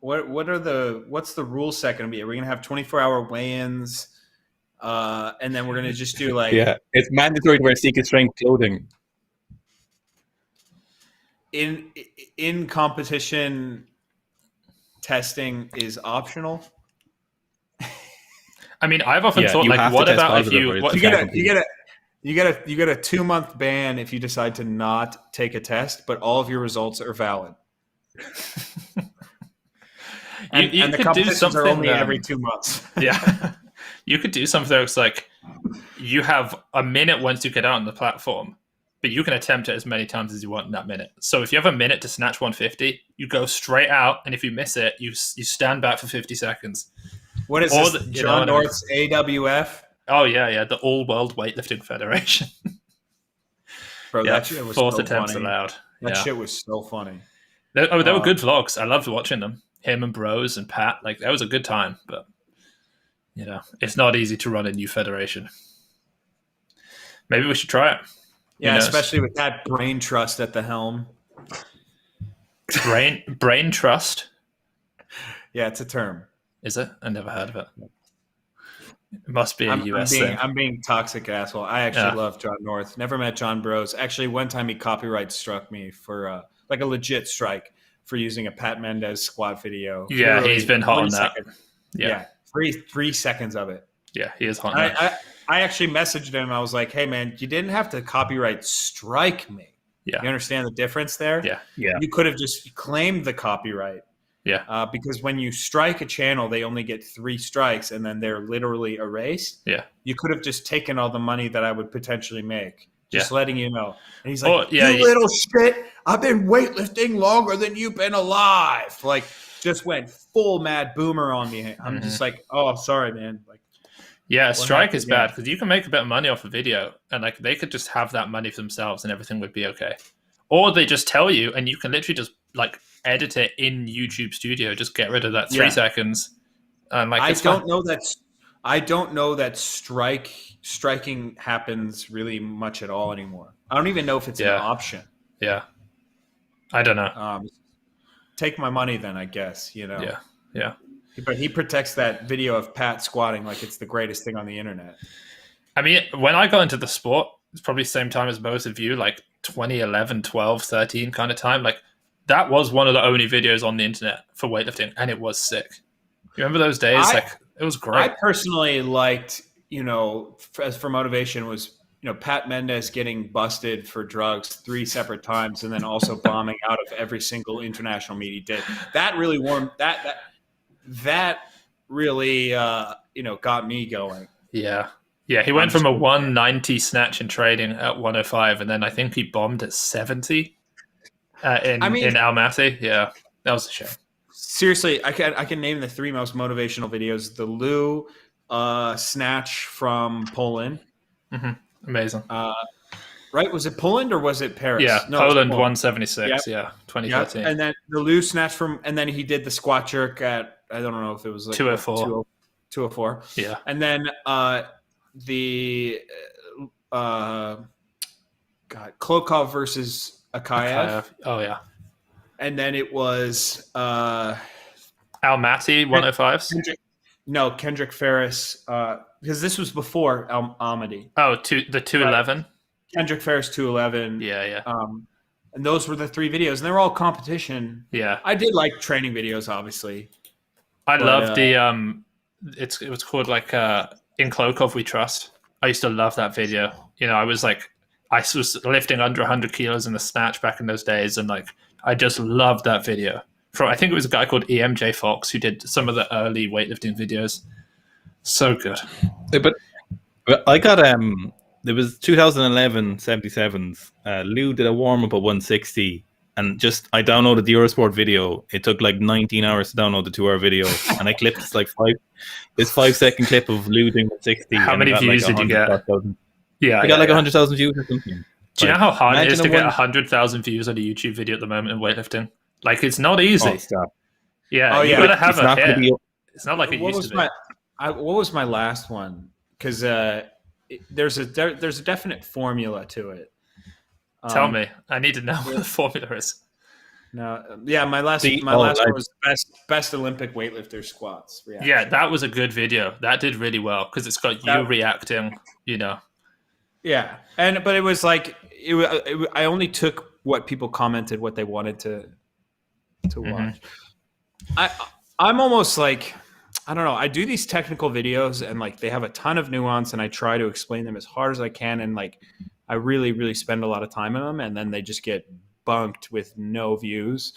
What's the rule set going to be? Are we going to have 24-hour weigh-ins? And then we're going to just do like... Yeah, it's mandatory to wear Seeker strength clothing. In competition... testing is optional. I mean, I've often thought, like, what about if you get a 2-month ban if you decide to not take a test, but all of your results are valid. and the competitions are only every 2 months. Yeah, you could do something that's like you have a minute once you get out on the platform. But you can attempt it as many times as you want in that minute. So if you have a minute to snatch 150, you go straight out, and if you miss it, you stand back for 50 seconds. What is this? John North's AWF? Oh, yeah. The All World Weightlifting Federation. Bro, that shit was so attempts funny. allowed. That shit was so funny. They were good vlogs. I loved watching them. Him and Bros and Pat. Like, that was a good time. But, it's not easy to run a new federation. Maybe we should try it. Yeah, especially with that brain trust at the helm. Brain trust? Yeah, it's a term. Is it? I never heard of it. It must be a US thing. I'm being toxic asshole. I actually love John North. Never met John Bros. Actually, one time he copyright struck me for like a legit strike for using a Pat Mendez squat video. Yeah, he's been hot on that. Yeah, 3 seconds of it. Yeah, he is hot on that. I actually messaged him. I was like, hey, man, you didn't have to copyright strike me. Yeah. You understand the difference there? Yeah. You could have just claimed the copyright. Yeah. Because when you strike a channel, they only get 3 strikes, and then they're literally erased. Yeah. You could have just taken all the money that I would potentially make. Just letting you know. And he's like, little shit, I've been weightlifting longer than you've been alive. Like, just went full mad boomer on me. I'm just like, oh, sorry, man. Like, yeah, strike is bad because you can make a bit of money off a video, and like they could just have that money for themselves and everything would be okay. Or they just tell you, and you can literally just like edit it in YouTube Studio, just get rid of that 3 seconds. And like I don't know that striking happens really much at all anymore. I don't even know if it's an option. Yeah, I don't know. Take my money then, I guess. Yeah. But he protects that video of Pat squatting like it's the greatest thing on the internet. I mean, when I got into the sport, it's probably the same time as most of you, like 2011, 12, 13 kind of time. Like that was one of the only videos on the internet for weightlifting, and it was sick. You remember those days? It was great. I personally liked, as for motivation, was Pat Mendez getting busted for drugs 3 separate times, and then also bombing out of every single international meet he did. That really warmed that really got me going. Yeah. Yeah, he went from a 190 snatch in trading at 105, and then I think he bombed at 70 in Almaty. Yeah, that was a shame. Seriously, I can name the 3 most motivational videos. The Lou snatch from Poland. Mm-hmm. Amazing. Right? Was it Poland or was it Paris? Yeah, no, Poland 176. Yeah, 2013. Yep. And then the Lou snatch and then he did the squat jerk at, I don't know if it was like 204. 204. Yeah. And then the Klokov versus Akayev. Oh yeah. And then it was Almaty 105s. Kendrick Ferris, because this was before Almaty. Oh, the 211. Kendrick Ferris 211. Yeah. And those were the 3 videos, and they were all competition. Yeah. I did like training videos, obviously. I love the it was called like In Klokov We Trust. I used to love that video. I was lifting under 100 kilos in the snatch back in those days, and like I just loved that video. I think it was a guy called EMJ Fox who did some of the early weightlifting videos. So good. But I got there was 2011 77s. Lou did a warm up at 160, and I downloaded the Eurosport video. It took like 19 hours to download the 2-hour video, and I clipped this 5-second clip of Lou doing 160. How many views did you get? Yeah, I got 100,000 views or something. Do you know how hard it is to get 100,000 views on a YouTube video at the moment in weightlifting? Like, it's not easy. Oh, stop. Yeah, you gotta have a hit. It's not like it used to be. What was my last one? Because there's a definite formula to it. Tell me. I need to know what the formula is. No, yeah, my last one was best Olympic weightlifter squats reaction. Yeah, that was a good video. That did really well because it's got you reacting. Yeah, but it was like I only took what people commented, what they wanted to watch. I'm almost like, I don't know. I do these technical videos and like they have a ton of nuance, and I try to explain them as hard as I can, and like I really, really spend a lot of time in them, and then they just get bunked with no views.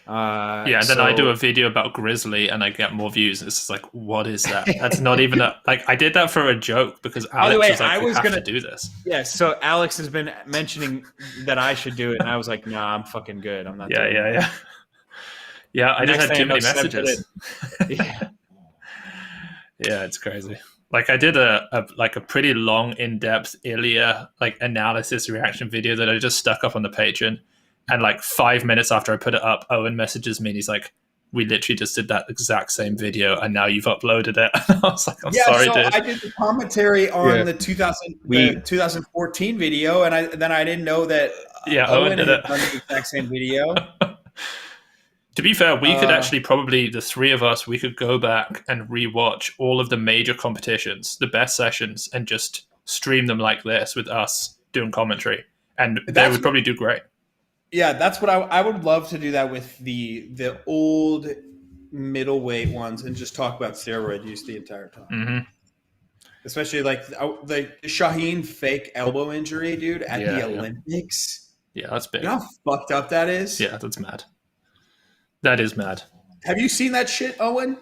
And then I do a video about Grizzly and I get more views. It's just like, what is that? That's not even I did that for a joke because Alex was like, we have to do this. Yeah, so Alex has been mentioning that I should do it, and I was like, nah, I'm fucking good. I'm not doing it. Yeah, I just had too many messages. Yeah, it's crazy. Like I did a pretty long, in-depth Ilya analysis reaction video that I just stuck up on the Patreon. And like 5 minutes after I put it up, Eoin messages me and he's like, we literally just did that exact same video and now you've uploaded it. And I was like, I'm sorry, dude. I did the commentary on the 2014 video, and then I didn't know that Eoin did it. Done the exact same video. To be fair, we could actually probably, the 3 of us, we could go back and rewatch all of the major competitions, the best sessions, and just stream them like this with us doing commentary. And they would probably do great. Yeah, that's what I would love to do, that with the old middleweight ones and just talk about steroid use the entire time. Mm-hmm. Especially like the Xiaojun fake elbow injury, dude, at the Olympics. Yeah, that's big. You know how fucked up that is? Yeah, that's mad. That is mad. Have you seen that shit, Eoin?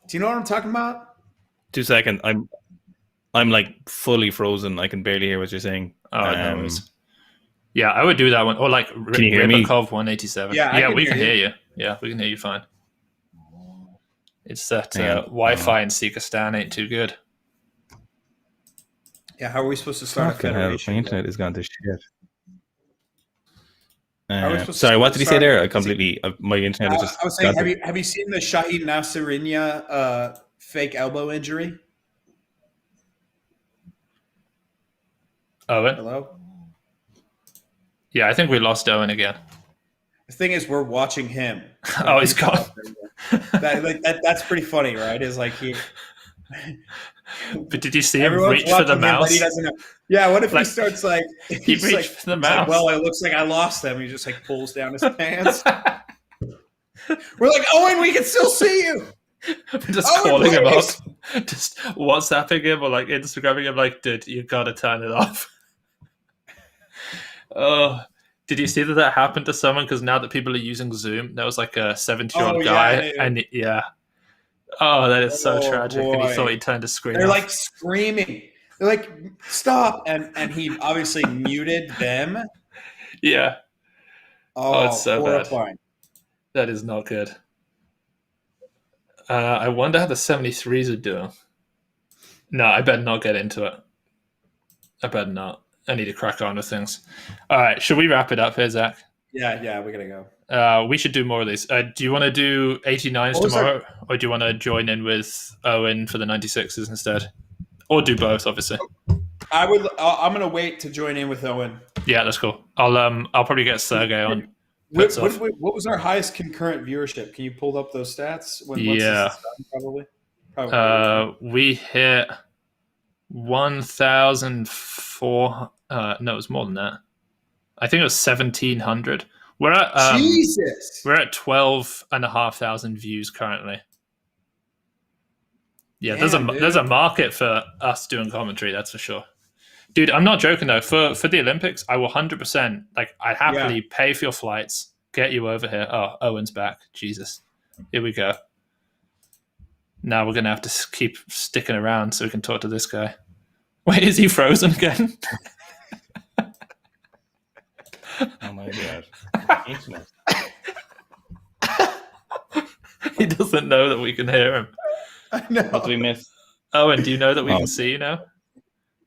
Do you know what I'm talking about? 2 seconds. I'm like fully frozen. I can barely hear what you're saying. Oh, no. Yeah, I would do that one. Or like can you hear me? Rybakov 187. Yeah, we can hear you. Yeah, we can hear you fine. It's that Wi-Fi in Sikistan ain't too good. Yeah, how are we supposed to start a federation? My internet is gone to shit. Sorry, what did he say there? I completely my internet is just. I was saying, have you seen the Shahid Nasserinya fake elbow injury? Eoin? Hello? Yeah, I think we lost Eoin again. The thing is, we're watching him. Oh, he's gone. That's pretty funny, right? Is like he. But did you see him reach for the mouse? He doesn't know. Yeah, what if he starts like he reached for the mouse? Like, well, it looks like I lost them. He just like pulls down his pants. We're like, Eoin, we can still see you. We're just calling him up. Just WhatsApping him or like Instagramming him, like, dude, you gotta turn it off. Oh, did you see that happened to someone? Because now that people are using Zoom, there was like a 70-year-old guy, and oh, that is so tragic. Boy. And he thought he turned his screen They're off. like screaming. They're like, stop. And he obviously muted them. Yeah. Oh, it's so horrifying. bad. That is not good. I wonder how the 73s are doing. No, I better not get into it. I better not. I need to crack on with things. All right, should we wrap it up here, Zach? Yeah, we gotta go. We should do more of these. Do you want to do 89s tomorrow, or do you want to join in with Owen for the 96s instead? Or do both, obviously. I'm gonna wait to join in with Owen. Yeah, that's cool. I'll probably get Sergey on. What was our highest concurrent viewership? Can you pull up those stats? Once this is done, probably. We hit 1,004. No, it was more than that. I think it was 1,700. We're at Jesus. We're at 12,500 views currently. Yeah, there's a market for us doing commentary, that's for sure. Dude, I'm not joking though. For the Olympics, I will 100%. Like, I'd happily pay for your flights, get you over here. Oh, Owen's back. Jesus, here we go. Now we're gonna have to keep sticking around so we can talk to this guy. Wait, is he frozen again? Oh my god! Internet. He doesn't know that we can hear him. I know. What do we miss? Owen, do you know that we can see you now?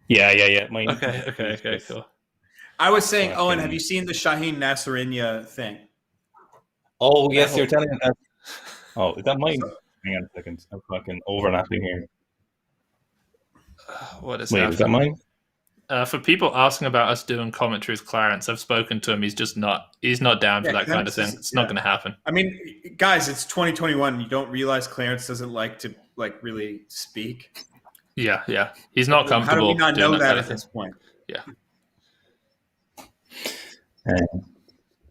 Yeah. Okay, cool. I was saying, Owen, have you seen the Shaheen Nasrallah thing? Oh yes, you're telling me that. Oh, is that mine? Hang on a second. I'm fucking overlapping here. What is Wait, happening? is that mine? For people asking about us doing commentary with Clarence, I've spoken to him. He's not down for that kind of thing. It's not going to happen. I mean, guys, it's 2021. You don't realize Clarence doesn't like to really speak. Yeah. He's not comfortable. How do we not know that kind at this point? Yeah.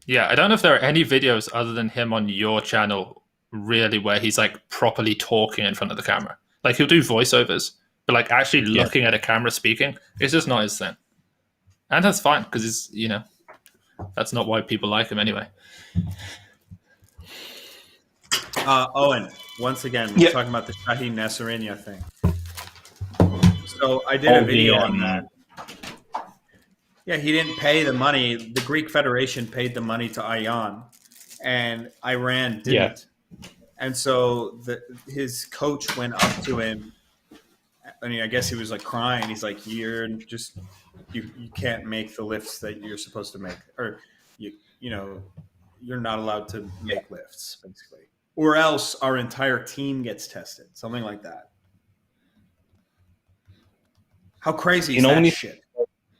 Yeah, I don't know if there are any videos other than him on your channel really where he's like properly talking in front of the camera. Like, he'll do voiceovers, but like actually looking at a camera speaking, it's just not his thing. And that's fine, because it's, that's not why people like him anyway. Owen, once again, we're talking about the Shaheen Nasrallah thing. So I did a video on that. Yeah, he didn't pay the money. The Greek Federation paid the money to Eoin, and Iran didn't. Yeah. And so his coach went up to him. I mean, I guess he was like crying. He's like, you can't make the lifts that you're supposed to make, or you're not allowed to make lifts, basically, or else our entire team gets tested, something like that. How crazy is that shit?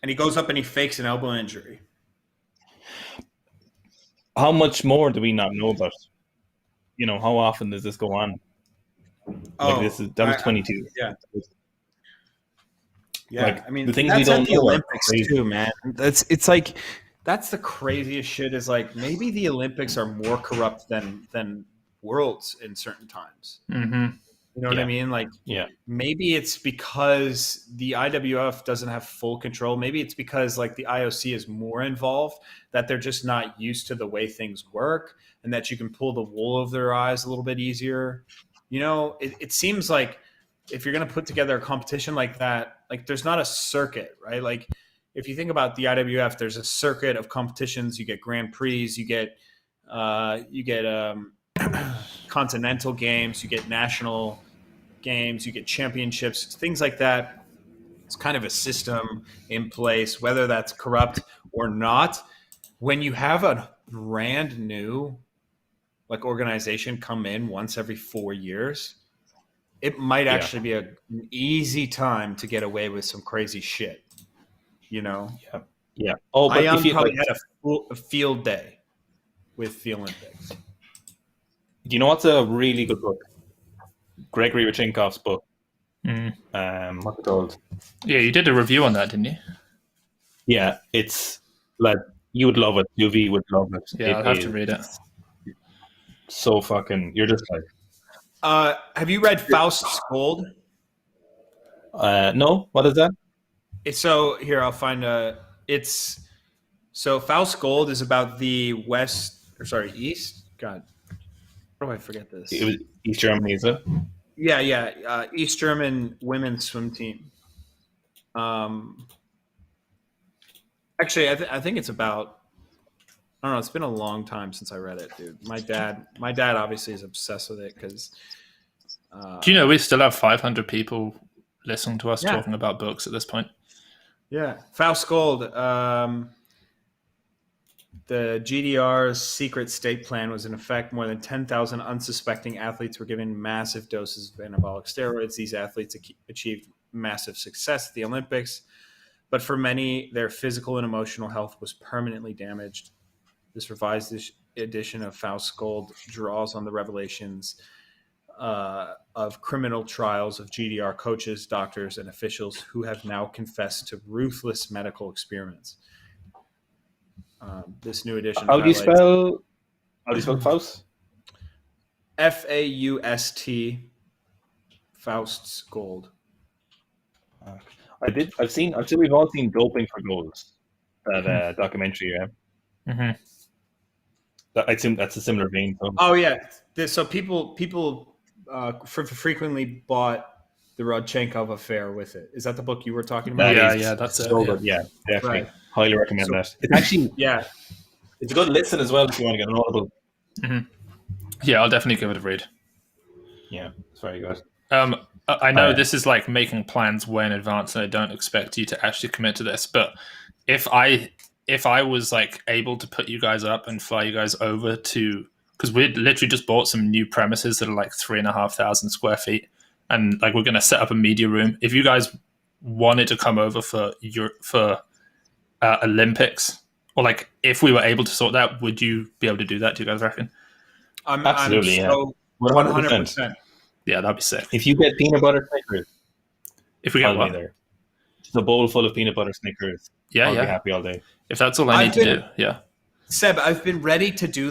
And he goes up and he fakes an elbow injury. How much more do we not know about? How often does this go on? Oh, that was 22. Yeah. Yeah, like, I mean, the things that's we don't at the know Olympics too, man. It's like that's the craziest shit. Is like maybe the Olympics are more corrupt than worlds in certain times. Mm-hmm. You know what I mean? Like, maybe it's because the IWF doesn't have full control. Maybe it's because like the IOC is more involved, that they're just not used to the way things work, and that you can pull the wool over their eyes a little bit easier. It seems like if you're going to put together a competition like that, like there's not a circuit, right? Like if you think about the IWF, there's a circuit of competitions. You get Grand Prix, you get continental games, you get national games, you get championships, things like that. It's kind of a system in place, whether that's corrupt or not. When you have a brand new like organization come in once every 4 years, it might actually be an easy time to get away with some crazy shit. Yeah. Oh, but Ion if you probably had a field day with the Olympics. Do you know what's a really good book? Gregory Rodchenkov's book. What's it called? Yeah, you did a review on that, didn't you? Yeah, it's like you would love it. UV would love it. Yeah, I'll have to read it. So fucking, you're just like. Have you read Faust's Gold? No, what is that? So here I'll find so Faust Gold is about the East. God, how do I forget this? It was East Germany, is it? Yeah. East German women's swim team. Actually, I think it's about. I don't know. It's been a long time since I read it, dude. My dad obviously is obsessed with it because. Do you know we still have 500 people listening to us talking about books at this point? Yeah, Faust Gold. The GDR's secret state plan was in effect. More than 10,000 unsuspecting athletes were given massive doses of anabolic steroids. These athletes achieved massive success at the Olympics, but for many, their physical and emotional health was permanently damaged. This revised edition of Faust Gold draws on the revelations of criminal trials of GDR coaches, doctors, and officials who have now confessed to ruthless medical experiments. This new edition. How do you spell Faust? Faust. Faust's Gold. I've seen we've all seen Doping for Goals, that documentary. Yeah. Mm-hmm. I assume that's a similar vein. So. Oh yeah. So people frequently bought the Rodchenkov affair with it. Is that the book you were talking about? Yeah, that's so it. Good. Yeah, definitely. Right. Highly recommend that. It's actually it's a good listen as well if you want to get an audible. Mm-hmm. Yeah, I'll definitely give it a read. Yeah, it's very good. I know this is like making plans way in advance, and I don't expect you to actually commit to this. But if I was like able to put you guys up and fly you guys over to, because we literally just bought some new premises that are like 3,500 square feet, and like we're going to set up a media room. If you guys wanted to come over for Olympics, or like if we were able to sort that, would you be able to do that? Do you guys reckon? Absolutely, so 100%. Yeah, that'd be sick. If you get peanut butter Snickers, if we get what? there. Just a bowl full of peanut butter Snickers. I'll be happy all day. If that's all I need to do, yeah. Seb, I've been ready to do